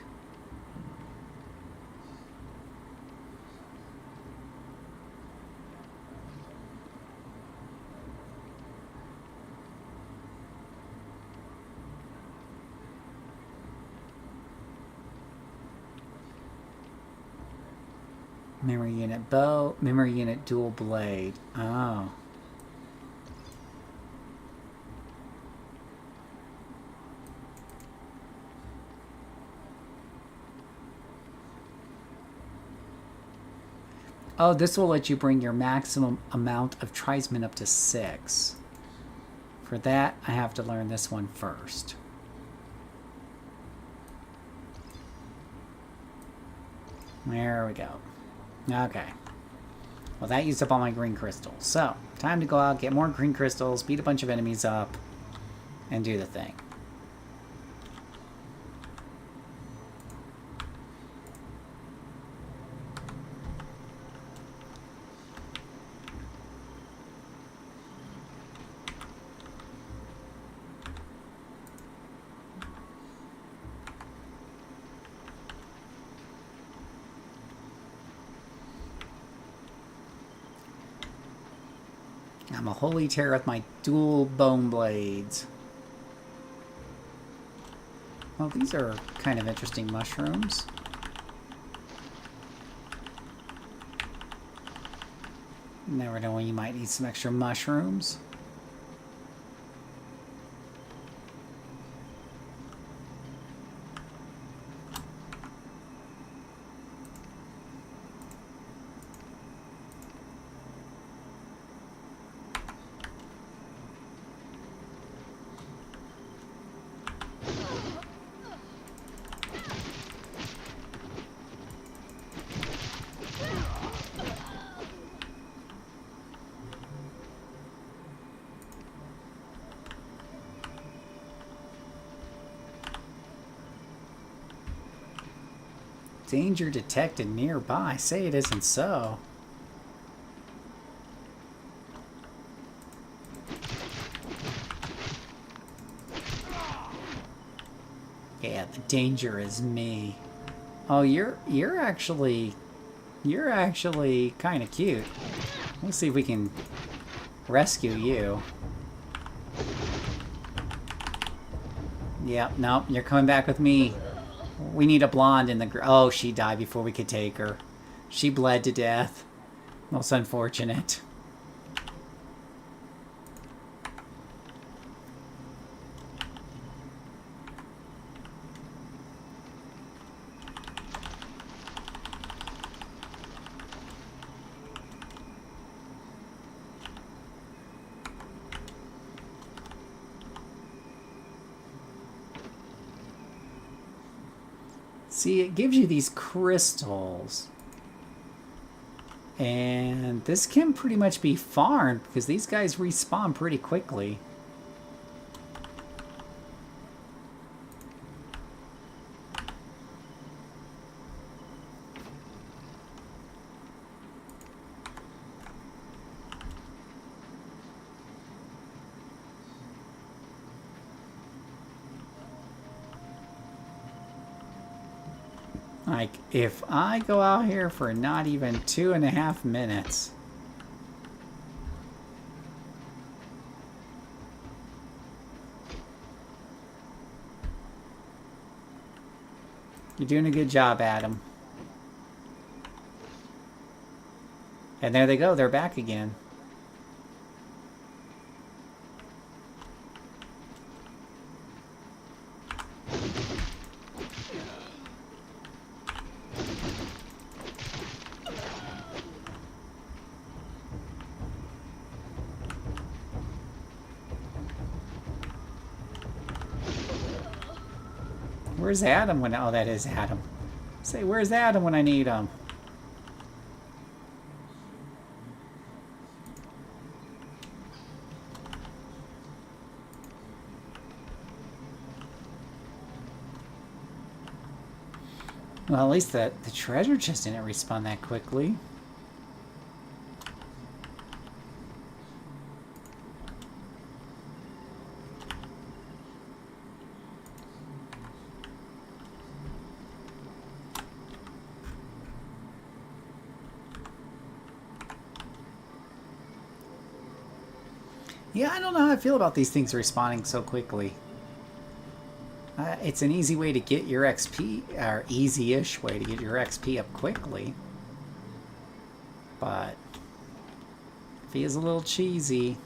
Memory unit bow, memory unit dual blade. Oh. Oh, this will let you bring your maximum amount of tribesmen up to 6. For that, I have to learn this one first. There we go. Okay. Well, that used up all my green crystals. So, time to go out, get more green crystals, beat a bunch of enemies up, and do the thing. I'm a holy terror with my dual bone blades. Well, these are kind of interesting mushrooms. Never know when you might need some extra mushrooms. Danger detected nearby. Say it isn't so. danger is me. Oh, you're actually kind of cute. We'll see if we can rescue you. Yep, nope, you're coming back with me. We need a blonde in the... Oh, she died before we could take her. She bled to death. Most unfortunate. See, it gives you these crystals. And this can pretty much be farmed because these guys respawn pretty quickly. Like, if I go out here for not even 2.5 minutes... You're doing a good job, Adam. And there they go, they're back again. Where's Adam when... Oh, that is Adam. Say, where's Adam when I need him? Well, at least the treasure chest didn't respawn that quickly. Yeah, I don't know how I feel about these things respawning so quickly. It's an easy way to get your XP, or easy-ish way to get your XP up quickly. But it feels a little cheesy.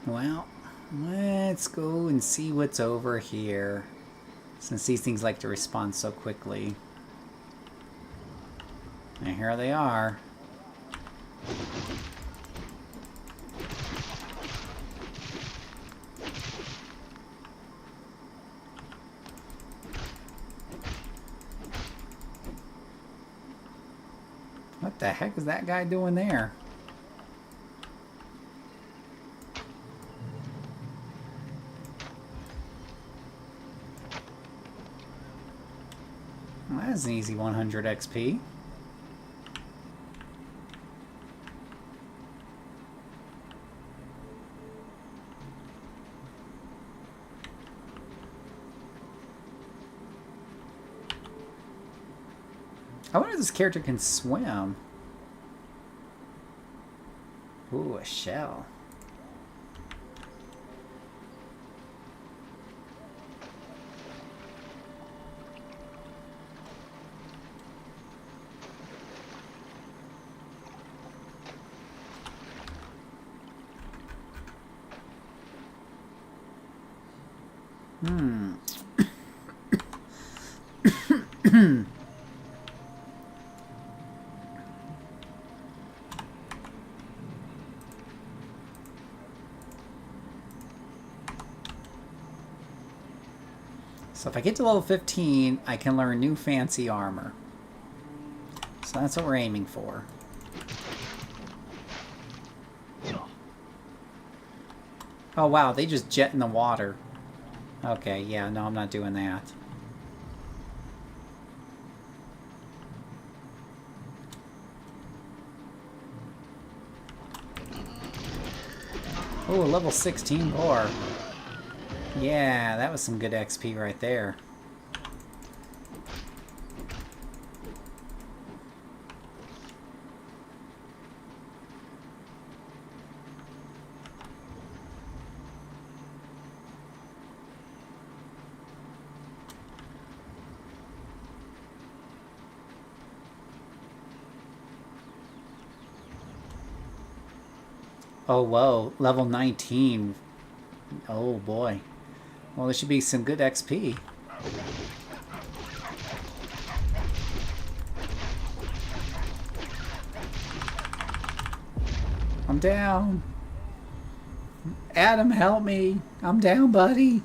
Well, let's go and see what's over here, since these things like to respond so quickly. And here they are. What the heck is that guy doing there? Well, that's an easy 100 XP. I wonder if this character can swim. Ooh, a shell. Hmm. So if I get to level 15, I can learn new fancy armor. So that's what we're aiming for. Oh wow, they just jet in the water. Okay, yeah, no, I'm not doing that. Oh, level 16 boar. Yeah, that was some good XP right there. Oh, whoa, level 19. Oh boy. Well, there should be some good XP. I'm down. Adam, help me. I'm down, buddy.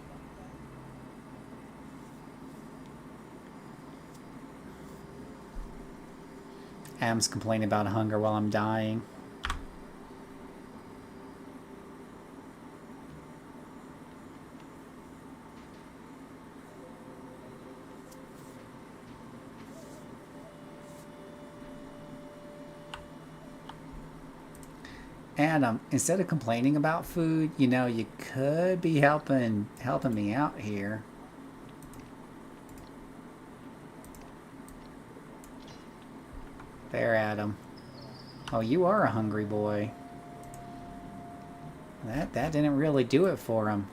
Adam's complaining about hunger while I'm dying. Adam, instead of complaining about food, you know, you could be helping me out here. There, Adam. Oh, you are a hungry boy. That didn't really do it for him.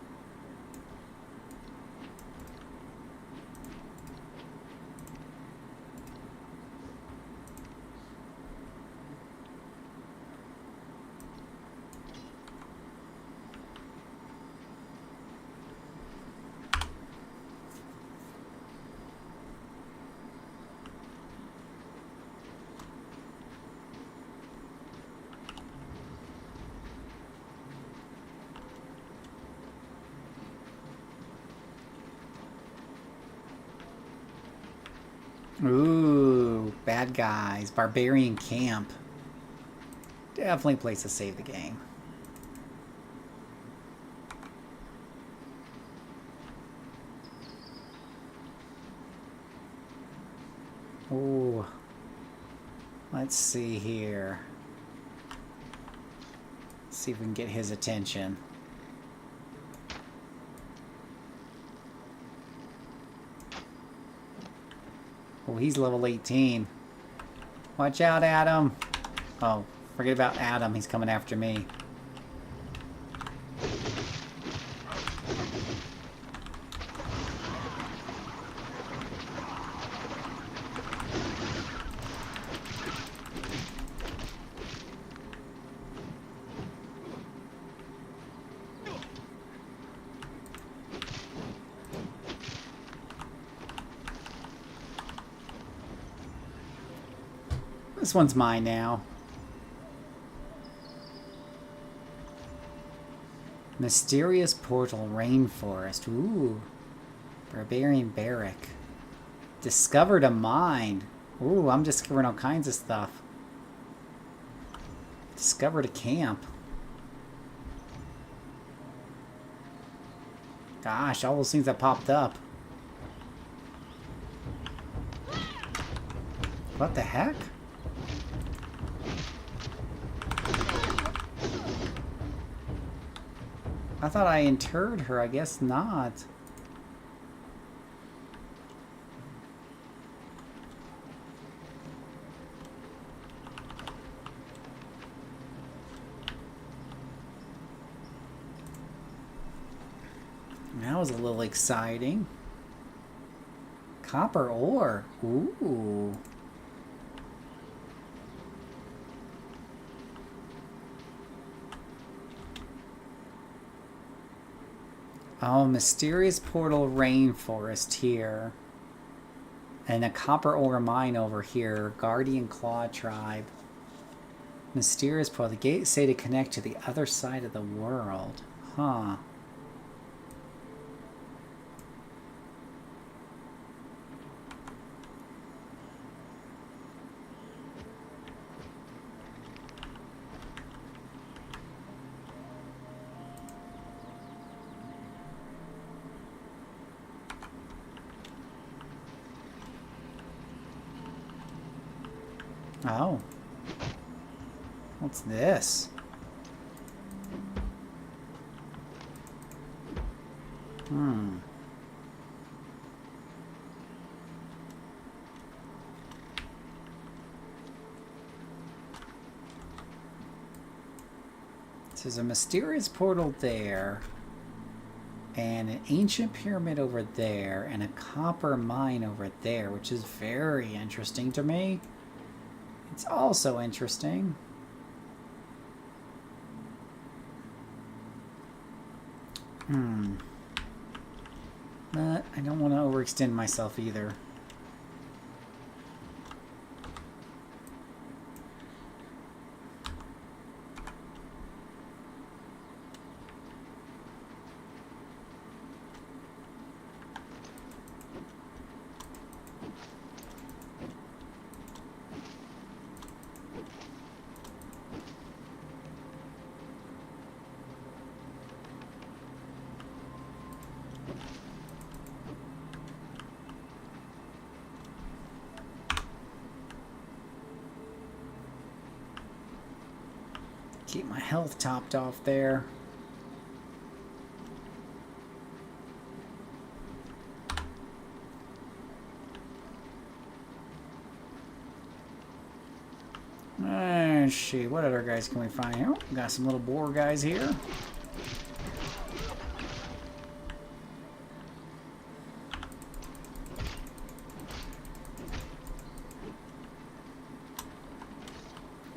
Ooh, bad guys. Barbarian camp. Definitely a place to save the game. Ooh. Let's see here. Let's see if we can get his attention. Oh, he's level 18. Watch out, Adam. Oh, forget about Adam. He's coming after me. This one's mine now. Mysterious portal rainforest. Ooh. Barbarian barrack. Discovered a mine. Ooh, I'm discovering all kinds of stuff. Discovered a camp. Gosh, all those things that popped up. What the heck? I thought I interred her. I guess not. That was a little exciting. Copper ore. Ooh. Oh, mysterious portal rainforest here. And a copper ore mine over here. Guardian Claw tribe. Mysterious portal. The gates say to connect to the other side of the world. Huh. Oh. What's this? Hmm. So there's a mysterious portal there, and an ancient pyramid over there, and a copper mine over there, which is very interesting to me. It's also interesting. But I don't want to overextend myself either. Keep my health topped off there. Shoot, what other guys can we find here? Oh, got some little boar guys here.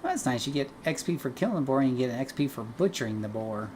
Well, that's nice. You get XP for killing the boar, and you get an XP for butchering the boar.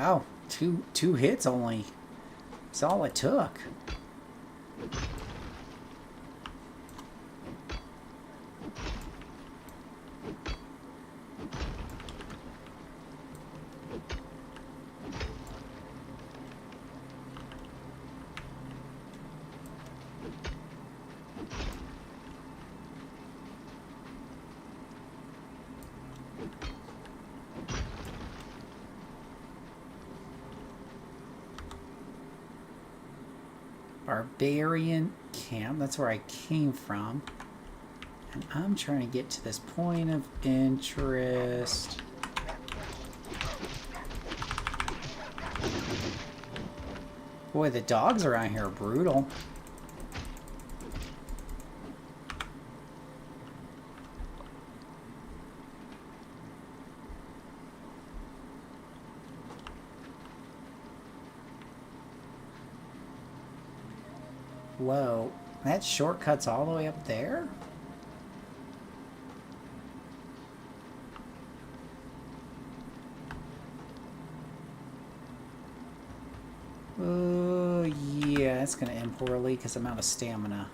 Oh, two hits only. That's all it took. Barbarian camp. That's where I came from. And I'm trying to get to this point of interest. Boy, the dogs around here are brutal. Whoa, that shortcut's all the way up there? Oh, yeah, that's gonna end poorly because I'm out of stamina.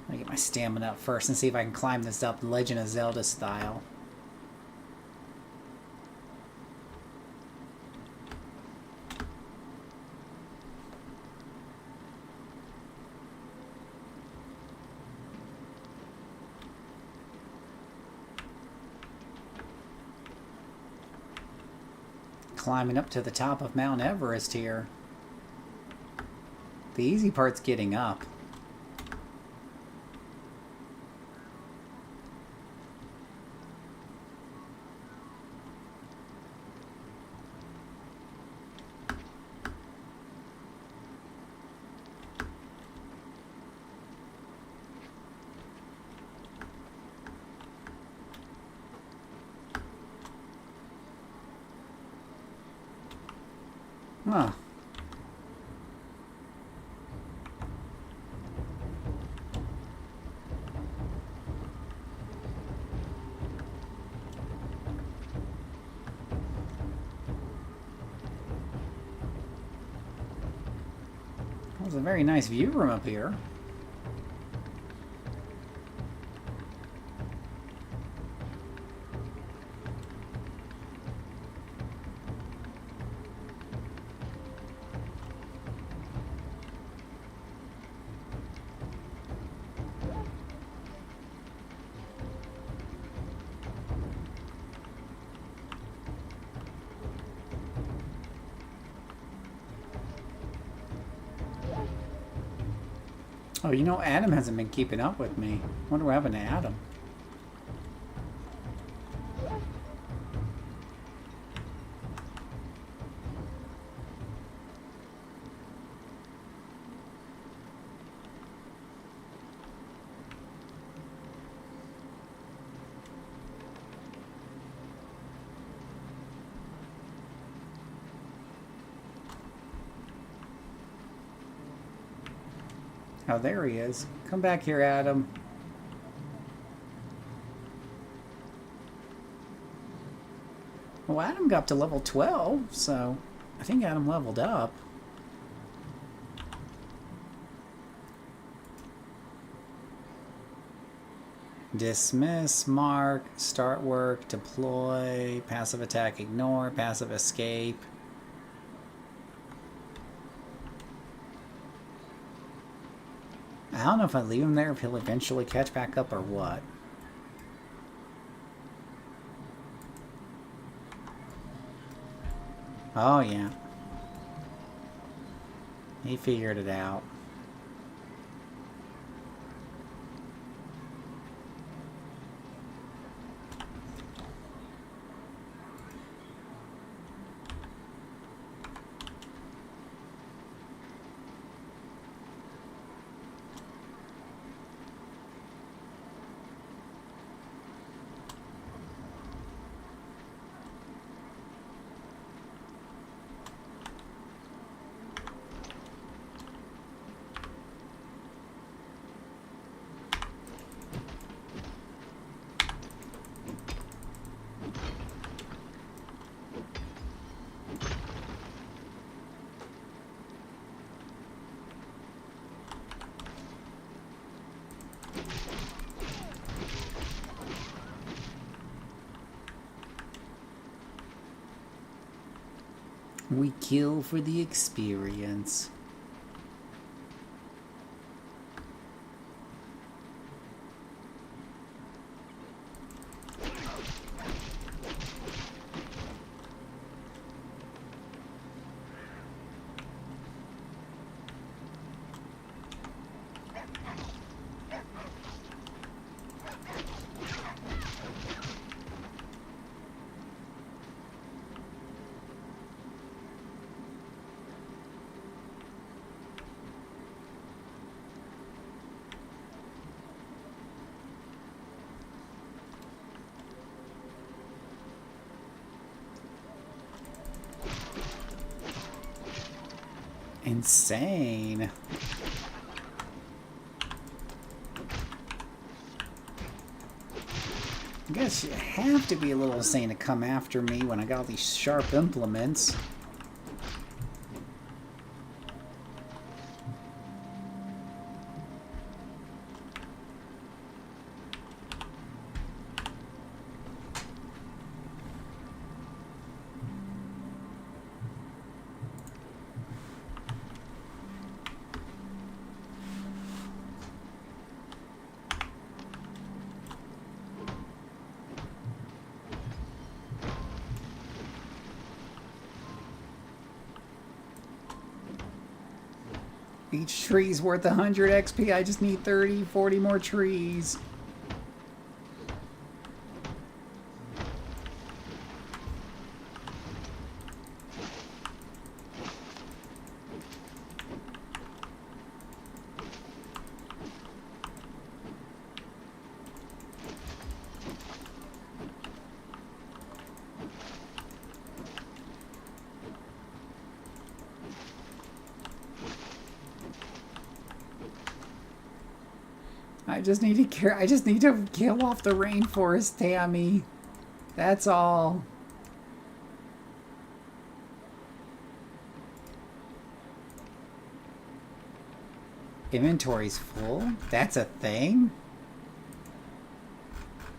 Let me get my stamina up first and see if I can climb this up Legend of Zelda style. climbing up to the top of Mount Everest here. The easy part's getting up. Huh. That was a very nice view from up here. Oh, you know, Adam hasn't been keeping up with me. Wonder what happened to Adam. Oh, there he is. Come back here, Adam. Well, Adam got up to level 12, so I think Adam leveled up. Dismiss, mark, start work, deploy, passive attack, ignore, passive escape. I don't know if I leave him there if he'll eventually catch back up or what. Oh yeah. He figured it out. We kill for the experience. Insane. I guess you have to be a little insane to come after me when I got all these sharp implements. Each tree's worth 100 XP. I just need 30, 40 more trees. I just need to kill off the rainforest, Tammy. That's all. Inventory's full? That's a thing?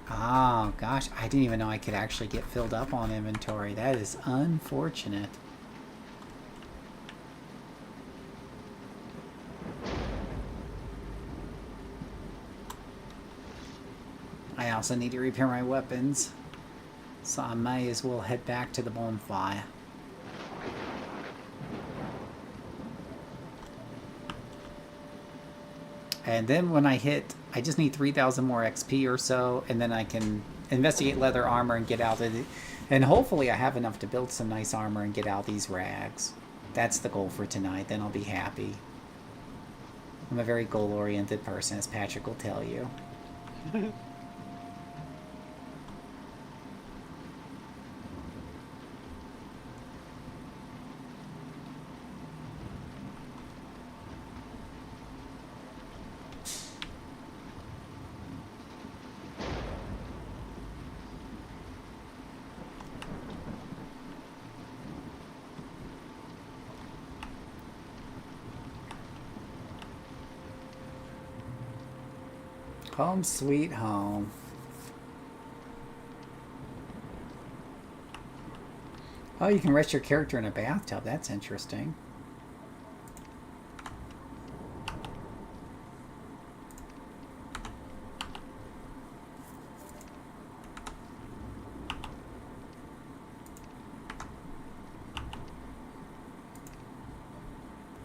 Oh, gosh. I didn't even know I could actually get filled up on inventory. That is unfortunate. I also need to repair my weapons, so I may as well head back to the bonfire. And then when I just need 3,000 more XP or so, and then I can investigate leather armor and get out of it. And hopefully I have enough to build some nice armor and get out these rags. That's the goal for tonight, then I'll be happy. I'm a very goal-oriented person, as Patrick will tell you. Home sweet home. Oh, you can rest your character in a bathtub. That's interesting.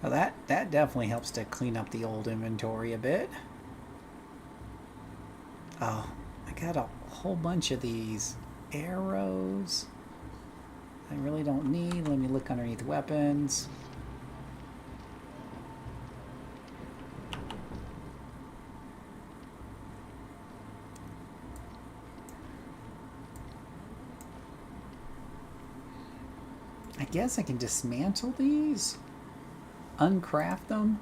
Well, that definitely helps to clean up the old inventory a bit. Oh, I got a whole bunch of these arrows I really don't need. Let me look underneath weapons. I guess I can dismantle these? Uncraft them?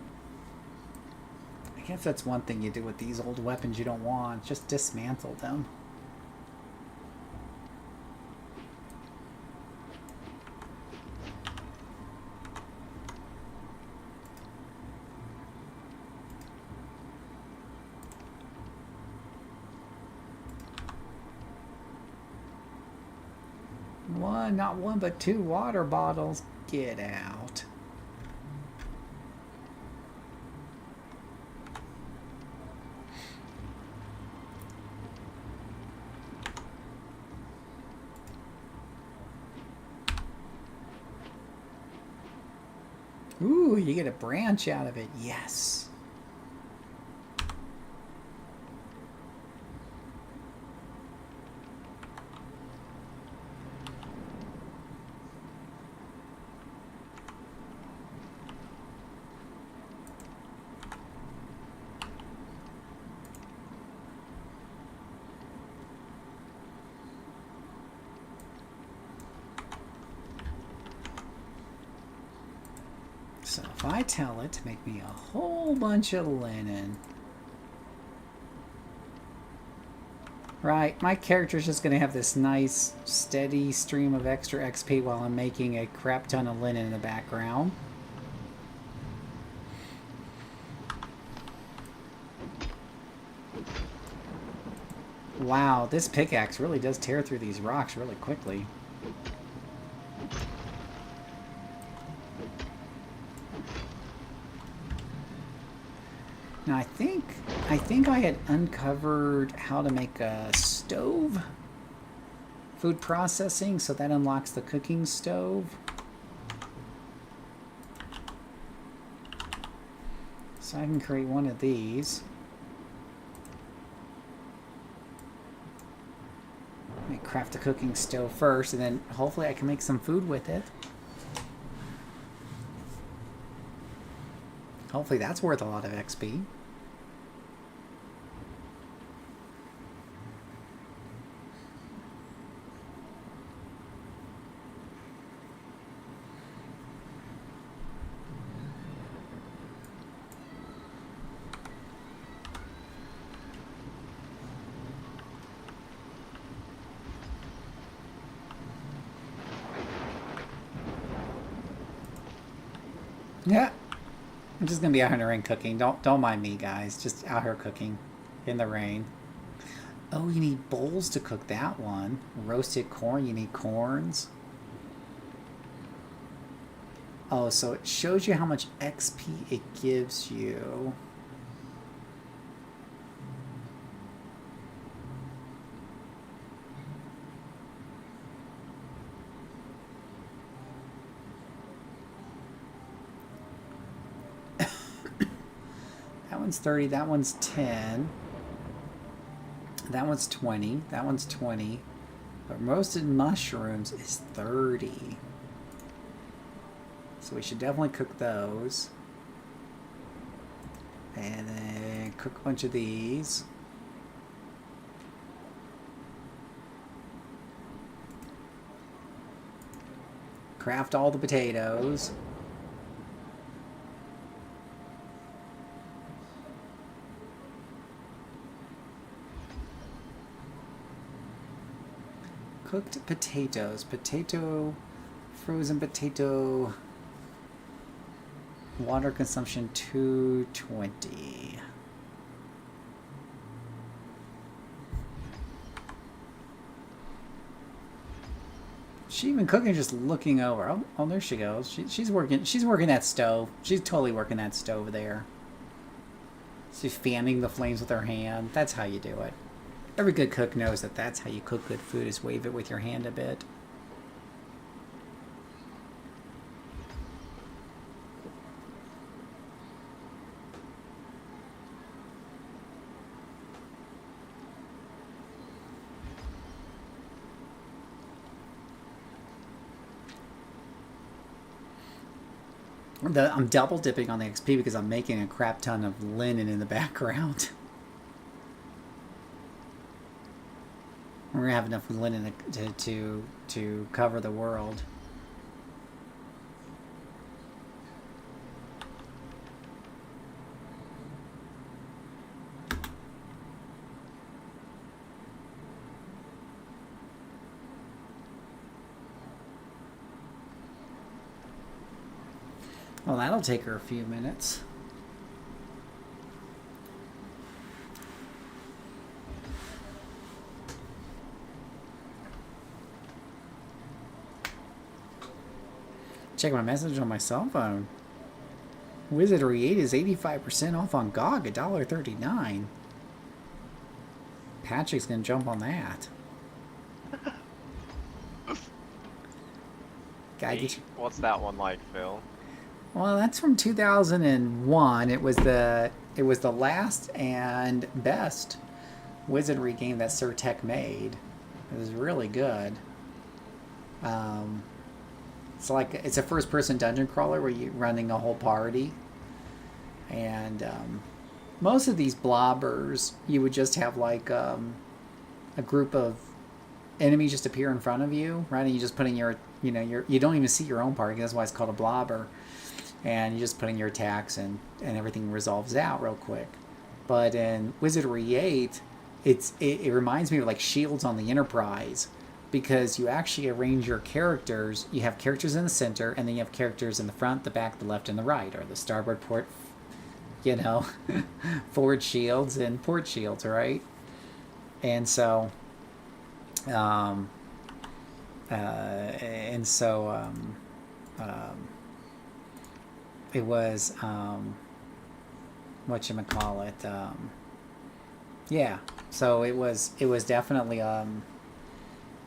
I guess that's one thing you do with these old weapons you don't want. Just dismantle them. Not one, but 2 water bottles. Get out. Ooh, you get a branch out of it. Yes. So if I tell it to make me a whole bunch of linen. Right, my character's just going to have this nice, steady stream of extra XP while I'm making a crap ton of linen in the background. Wow, this pickaxe really does tear through these rocks really quickly. Now I think I had uncovered how to make a stove. Food processing, so that unlocks the cooking stove. So I can create one of these. Let me craft a cooking stove first, and then hopefully I can make some food with it. Hopefully that's worth a lot of XP. Yeah. I'm just gonna be out here in the rain cooking. Don't mind me, guys. Just out here cooking in the rain. Oh, you need bowls to cook that one. Roasted corn. You need corns. Oh, so it shows you how much XP it gives you. That one's 30, that one's 10. That one's 20, that one's 20. But roasted mushrooms is 30. So we should definitely cook those. And then cook a bunch of these. Craft all the potatoes. Cooked potatoes. Potato, frozen potato, water consumption 220. She even cooking, just looking over. Oh, there she goes. She's working that stove. She's totally working that stove there. She's fanning the flames with her hand. That's how you do it. Every good cook knows that that's how you cook good food, is wave it with your hand a bit. I'm double dipping on the XP because I'm making a crap ton of linen in the background. We're gonna have enough linen to cover the world. Well, that'll take her a few minutes. Check my message on my cell phone. Wizardry 8 is 85% off on GOG, $1.39. Patrick's gonna jump on that. Hey, what's that one like, Phil? Well, that's from 2001. It was the last and best Wizardry game that Surtech made. It was really good. It's a first-person dungeon crawler where you're running a whole party, and most of these blobbers you would just have like a group of enemies just appear in front of you, right? And you just put in your you don't even see your own party. That's why it's called a blobber, and you just put in your attacks and everything resolves out real quick. But in Wizardry 8, it reminds me of like Shields on the Enterprise, because you actually arrange your characters. You have characters in the center, and then you have characters in the front, the back, the left, and the right, or the starboard port, forward shields and port shields, right? And so, it was, whatchamacallit, yeah, so it was definitely,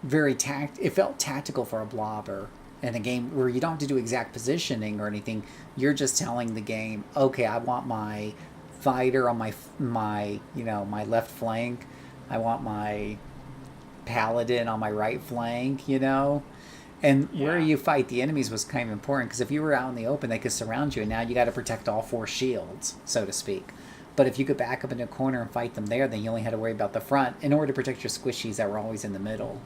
it felt tactical for a blobber, in a game where you don't have to do exact positioning or anything. You're just telling the game, okay, I want my fighter on my my left flank. I want my paladin on my right flank. And where Yeah. you fight the enemies was kind of important because if you were out in the open, they could surround you, and now you got to protect all 4 shields, so to speak. But if you could back up in a corner and fight them there, then you only had to worry about the front in order to protect your squishies that were always in the middle.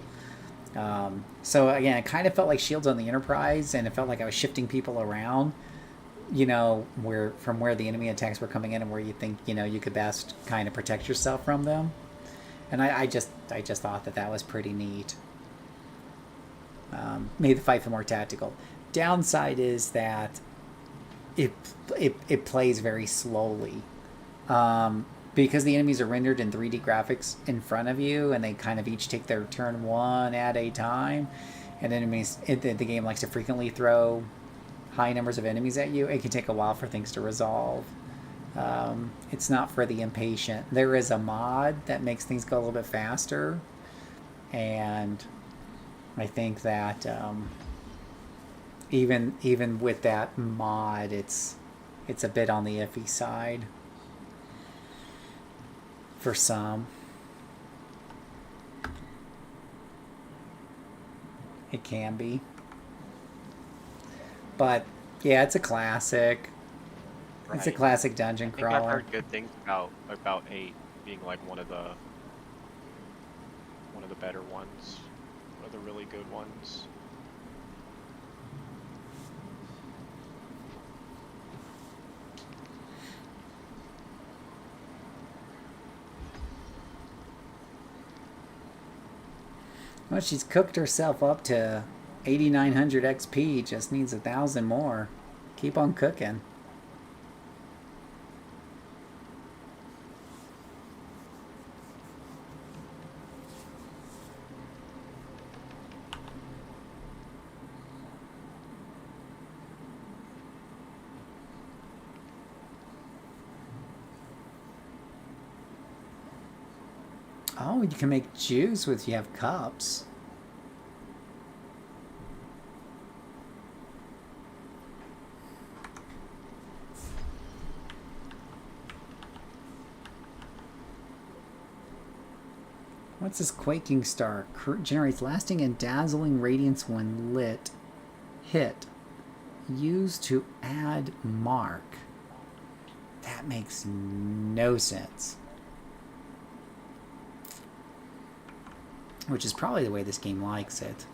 So again, it kind of felt like Shields on the Enterprise, and it felt like I was shifting people around, where the enemy attacks were coming in and where you think you could best kind of protect yourself from them. And I just thought that was pretty neat. Made the fight feel more tactical. Downside is that it plays very slowly. Because the enemies are rendered in 3D graphics in front of you, and they kind of each take their turn one at a time, and the game likes to frequently throw high numbers of enemies at you. It can take a while for things to resolve. It's not for the impatient. There is a mod that makes things go a little bit faster, and I think that even with that mod, it's a bit on the iffy side for some. It can be. But yeah, it's a classic. Right. It's a classic dungeon crawler. I've heard good things about 8 being like one of the better ones. One of the really good ones. Well, she's cooked herself up to 8,900 XP. Just needs 1,000 more. Keep on cooking. Oh, you can make juice with you have cups. What's this quaking star? Generates lasting and dazzling radiance when lit. Hit. Used to add mark. That makes no sense. Which is probably the way this game likes it.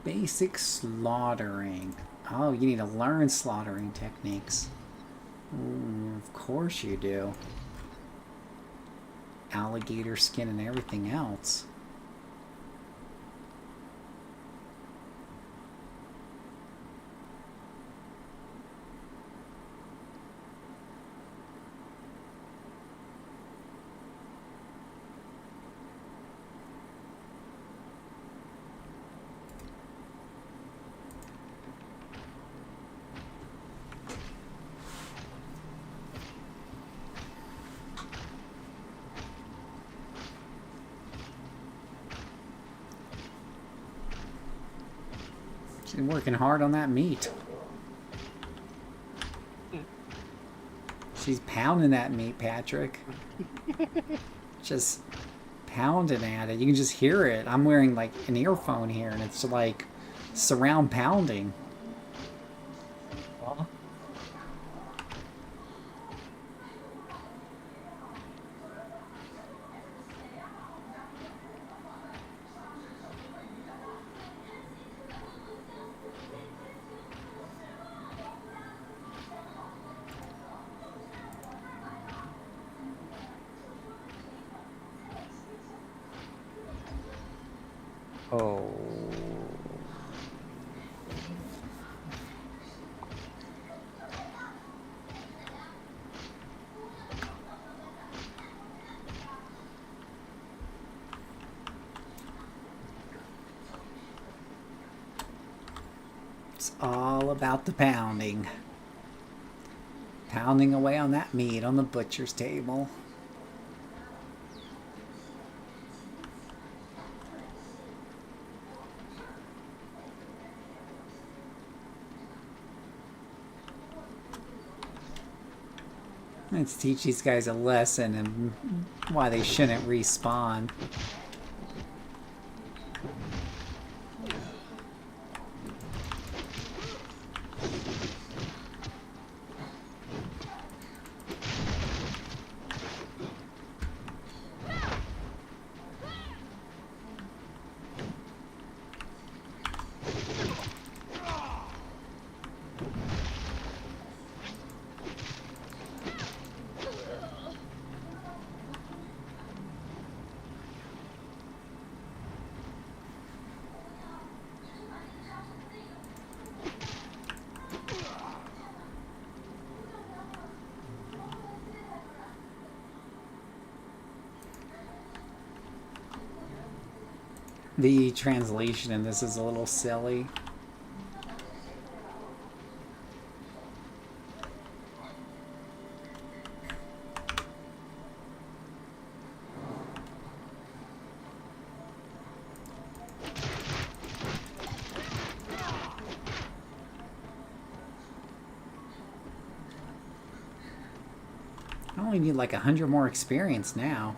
Basic slaughtering. Oh, you need to learn slaughtering techniques. Of course you do. Alligator skin and everything else. She's working hard on that meat. She's pounding that meat, Patrick. Just pounding at it. You can just hear it. I'm wearing like an earphone here, and it's like surround pounding. Oh. It's all about the pounding. Pounding away on that meat on the butcher's table. Let's teach these guys a lesson and why they shouldn't respawn. The translation in this is a little silly. I only need like 100 more experience now.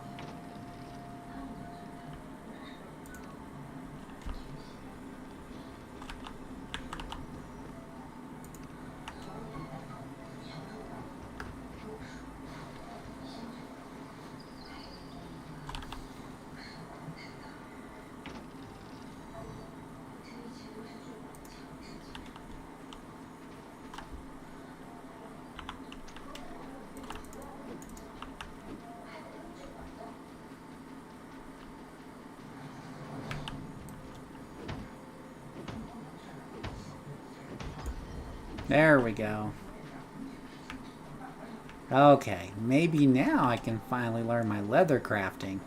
There we go. Okay, maybe now I can finally learn my leather crafting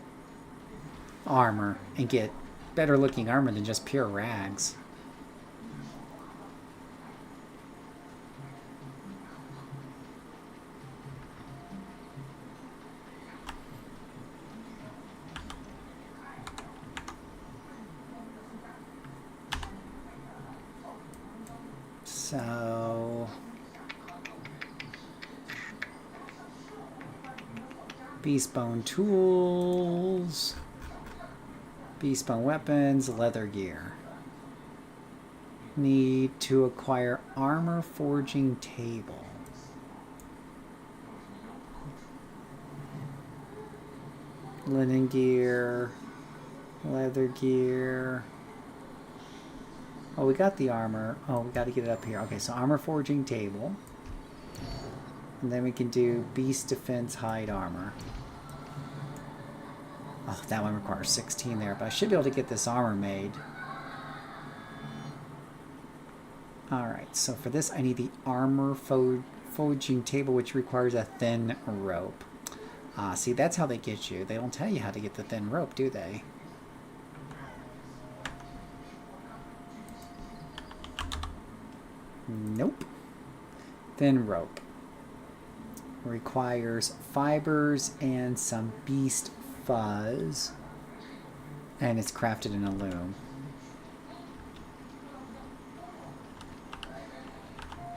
armor and get better looking armor than just pure rags. So Beastbone tools, Beastbone weapons, leather gear. Need to acquire armor forging table. Linen gear, leather gear. Oh, we got the armor. Oh, we got to get it up here. Okay, so armor forging table. And then we can do beast defense hide armor. Oh, that one requires 16 there, but I should be able to get this armor made. Alright, so for this I need the armor forging table, which requires a thin rope. See, that's how they get you. They don't tell you how to get the thin rope, do they? Nope. Thin rope. Requires fibers and some beast fuzz. And it's crafted in a loom.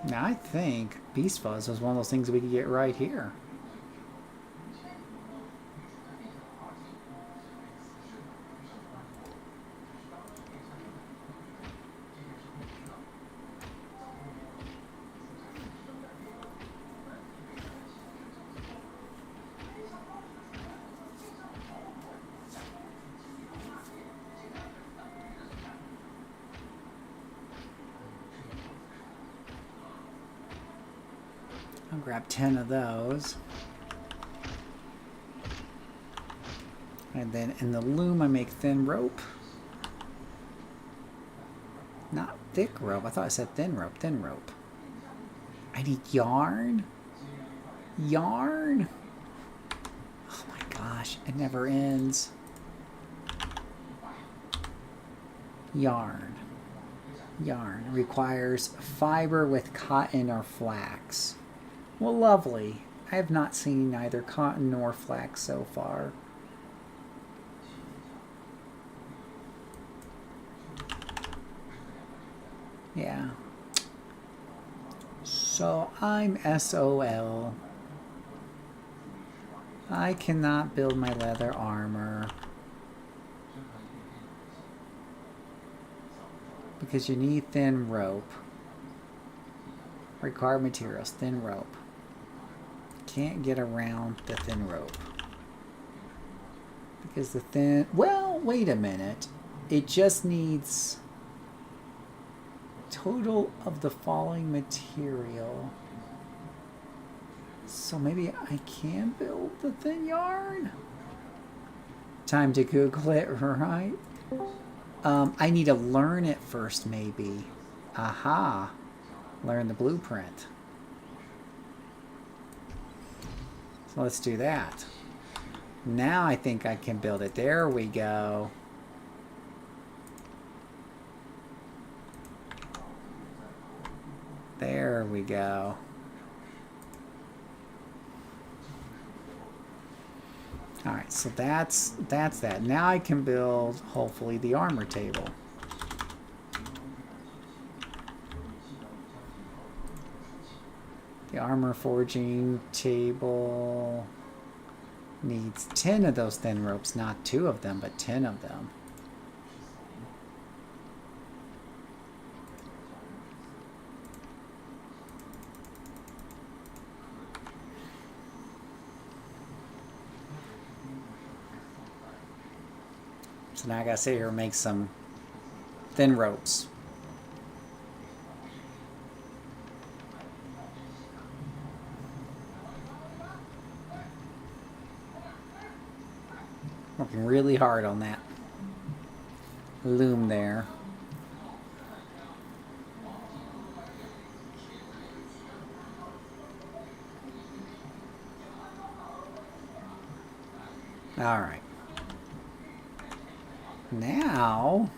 Now I think beast fuzz was one of those things we could get right here. I'll grab 10 of those. And then in the loom I make thin rope. Not thick rope. I thought I said thin rope. Thin rope. I need yarn. Yarn. Oh my gosh, it never ends. Yarn. Yarn requires fiber with cotton or flax. Well, lovely. I have not seen either cotton nor flax so far. Yeah. So I'm SOL. I cannot build my leather armor. Because you need thin rope. Required materials, thin rope. Can't get around the thin rope. Because the thin... Well, wait a minute. It just needs... total of the following material. So maybe I can build the thin yarn? Time to Google it, right? I need to learn it first, maybe. Aha. Learn the blueprint. So let's do that. Now I think I can build it. There we go. There we go. Alright, so that's that. Now I can build, hopefully, the armor table. The armor forging table needs 10 of those thin ropes. Not 2 of them, but 10 of them. So now I gotta sit here and make some thin ropes. Working really hard on that loom there. All right. Now,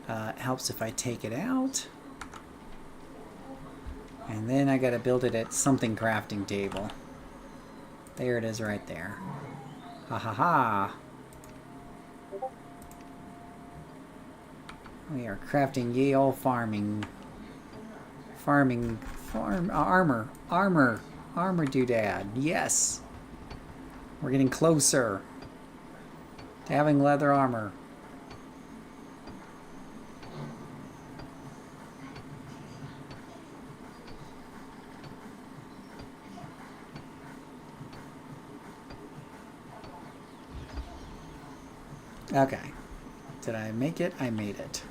it helps if I take it out. And then I gotta build it at something crafting table. There it is right there. Ha ha ha. We are crafting ye old farm armor doodad. Yes, we're getting closer to having leather armor. Okay, did I make it? I made it.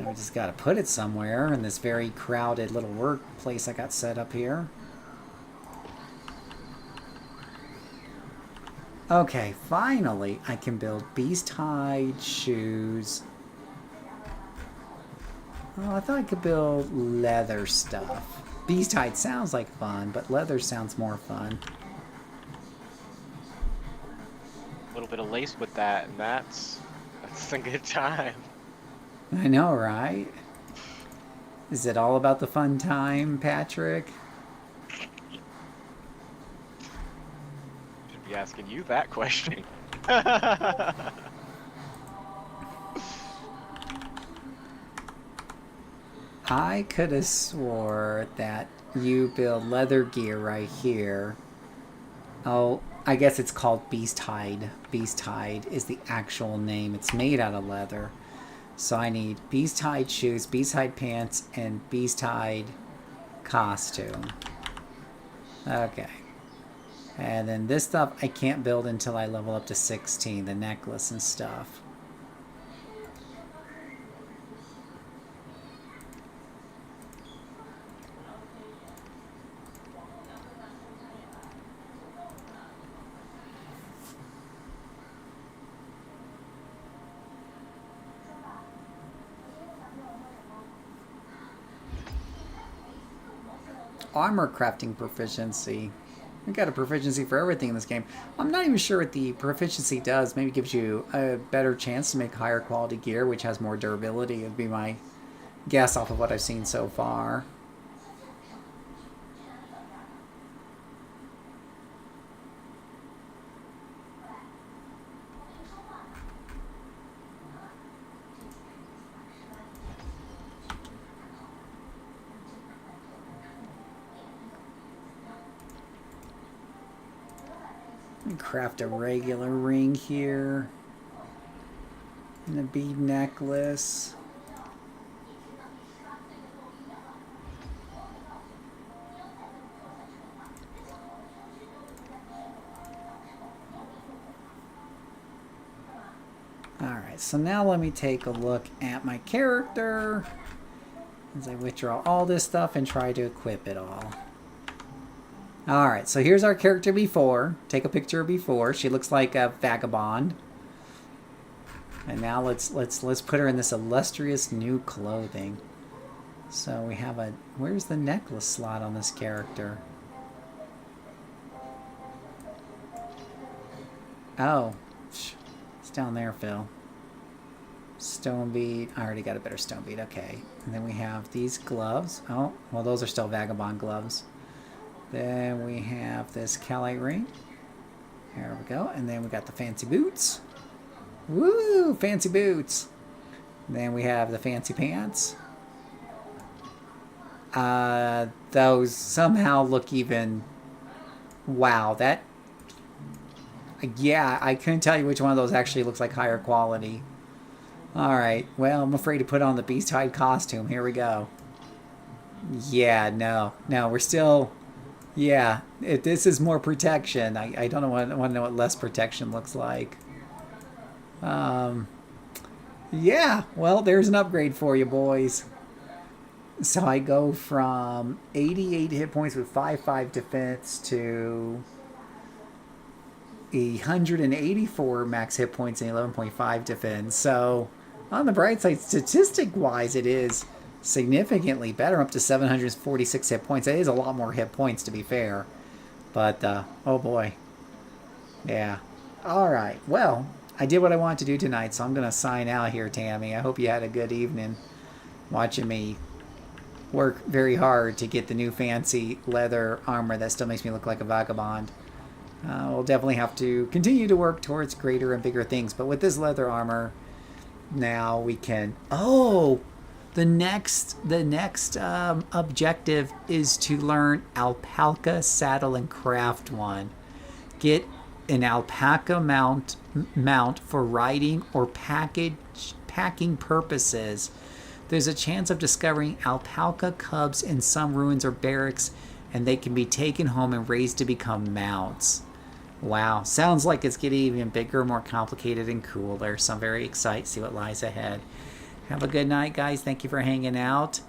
I just gotta put it somewhere in this very crowded little workplace I got set up here. Okay, finally I can build beast hide shoes. Oh, I thought I could build leather stuff. Beast hide sounds like fun, but leather sounds more fun. A little bit of lace with that, and that's a good time. I know, right? Is it all about the fun time, Patrick? Should be asking you that question. I could have swore that you build leather gear right here. Oh, I guess it's called beast hide. Beast hide is the actual name. It's made out of leather. So I need beast hide shoes, beast hide pants, and beast hide costume. Okay. And then this stuff I can't build until I level up to 16, the necklace and stuff. armor crafting proficiency. We got a proficiency for everything in this game. I'm not even sure what the proficiency does. Maybe gives you a better chance to make higher quality gear, which has more durability. Would be my guess off of what I've seen so far. Craft a regular ring here. And a bead necklace. Alright, so now let me take a look at my character as I withdraw all this stuff and try to equip it all. Alright, so here's our character before. Take a picture of before. She looks like a vagabond. And now let's put her in this illustrious new clothing. So we have a... Where's the necklace slot on this character? Oh. It's down there, Phil. Stone bead. I already got a better stone bead. Okay. And then we have these gloves. Oh, well, those are still vagabond gloves. Then we have this calite ring. There we go. And then we got the fancy boots. Woo! Fancy boots. And then we have the fancy pants. Those somehow look even... Wow, that... Yeah, I couldn't tell you which one of those actually looks like higher quality. Alright, well, I'm afraid to put on the beast hide costume. Here we go. Yeah, no, we're still... Yeah, this is more protection. I don't know. I want to know what less protection looks like. Yeah, well, there's an upgrade for you, boys. So I go from 88 hit points with 5/5 defense to 184 max hit points and 11.5 defense. So on the bright side, statistic-wise, it is significantly better, up to 746 hit points. That is a lot more hit points, to be fair. But, oh boy. Yeah. Alright, well, I did what I wanted to do tonight, so I'm going to sign out here, Tammy. I hope you had a good evening watching me work very hard to get the new fancy leather armor that still makes me look like a vagabond. We'll definitely have to continue to work towards greater and bigger things, but with this leather armor, now we can... Oh! The next objective is to learn alpaca saddle and craft one. Get an alpaca mount for riding or packing purposes. There's a chance of discovering alpaca cubs in some ruins or barracks, and they can be taken home and raised to become mounts. Wow, sounds like it's getting even bigger, more complicated, and cooler. So I'm very excited to see what lies ahead. Have a good night, guys. Thank you for hanging out.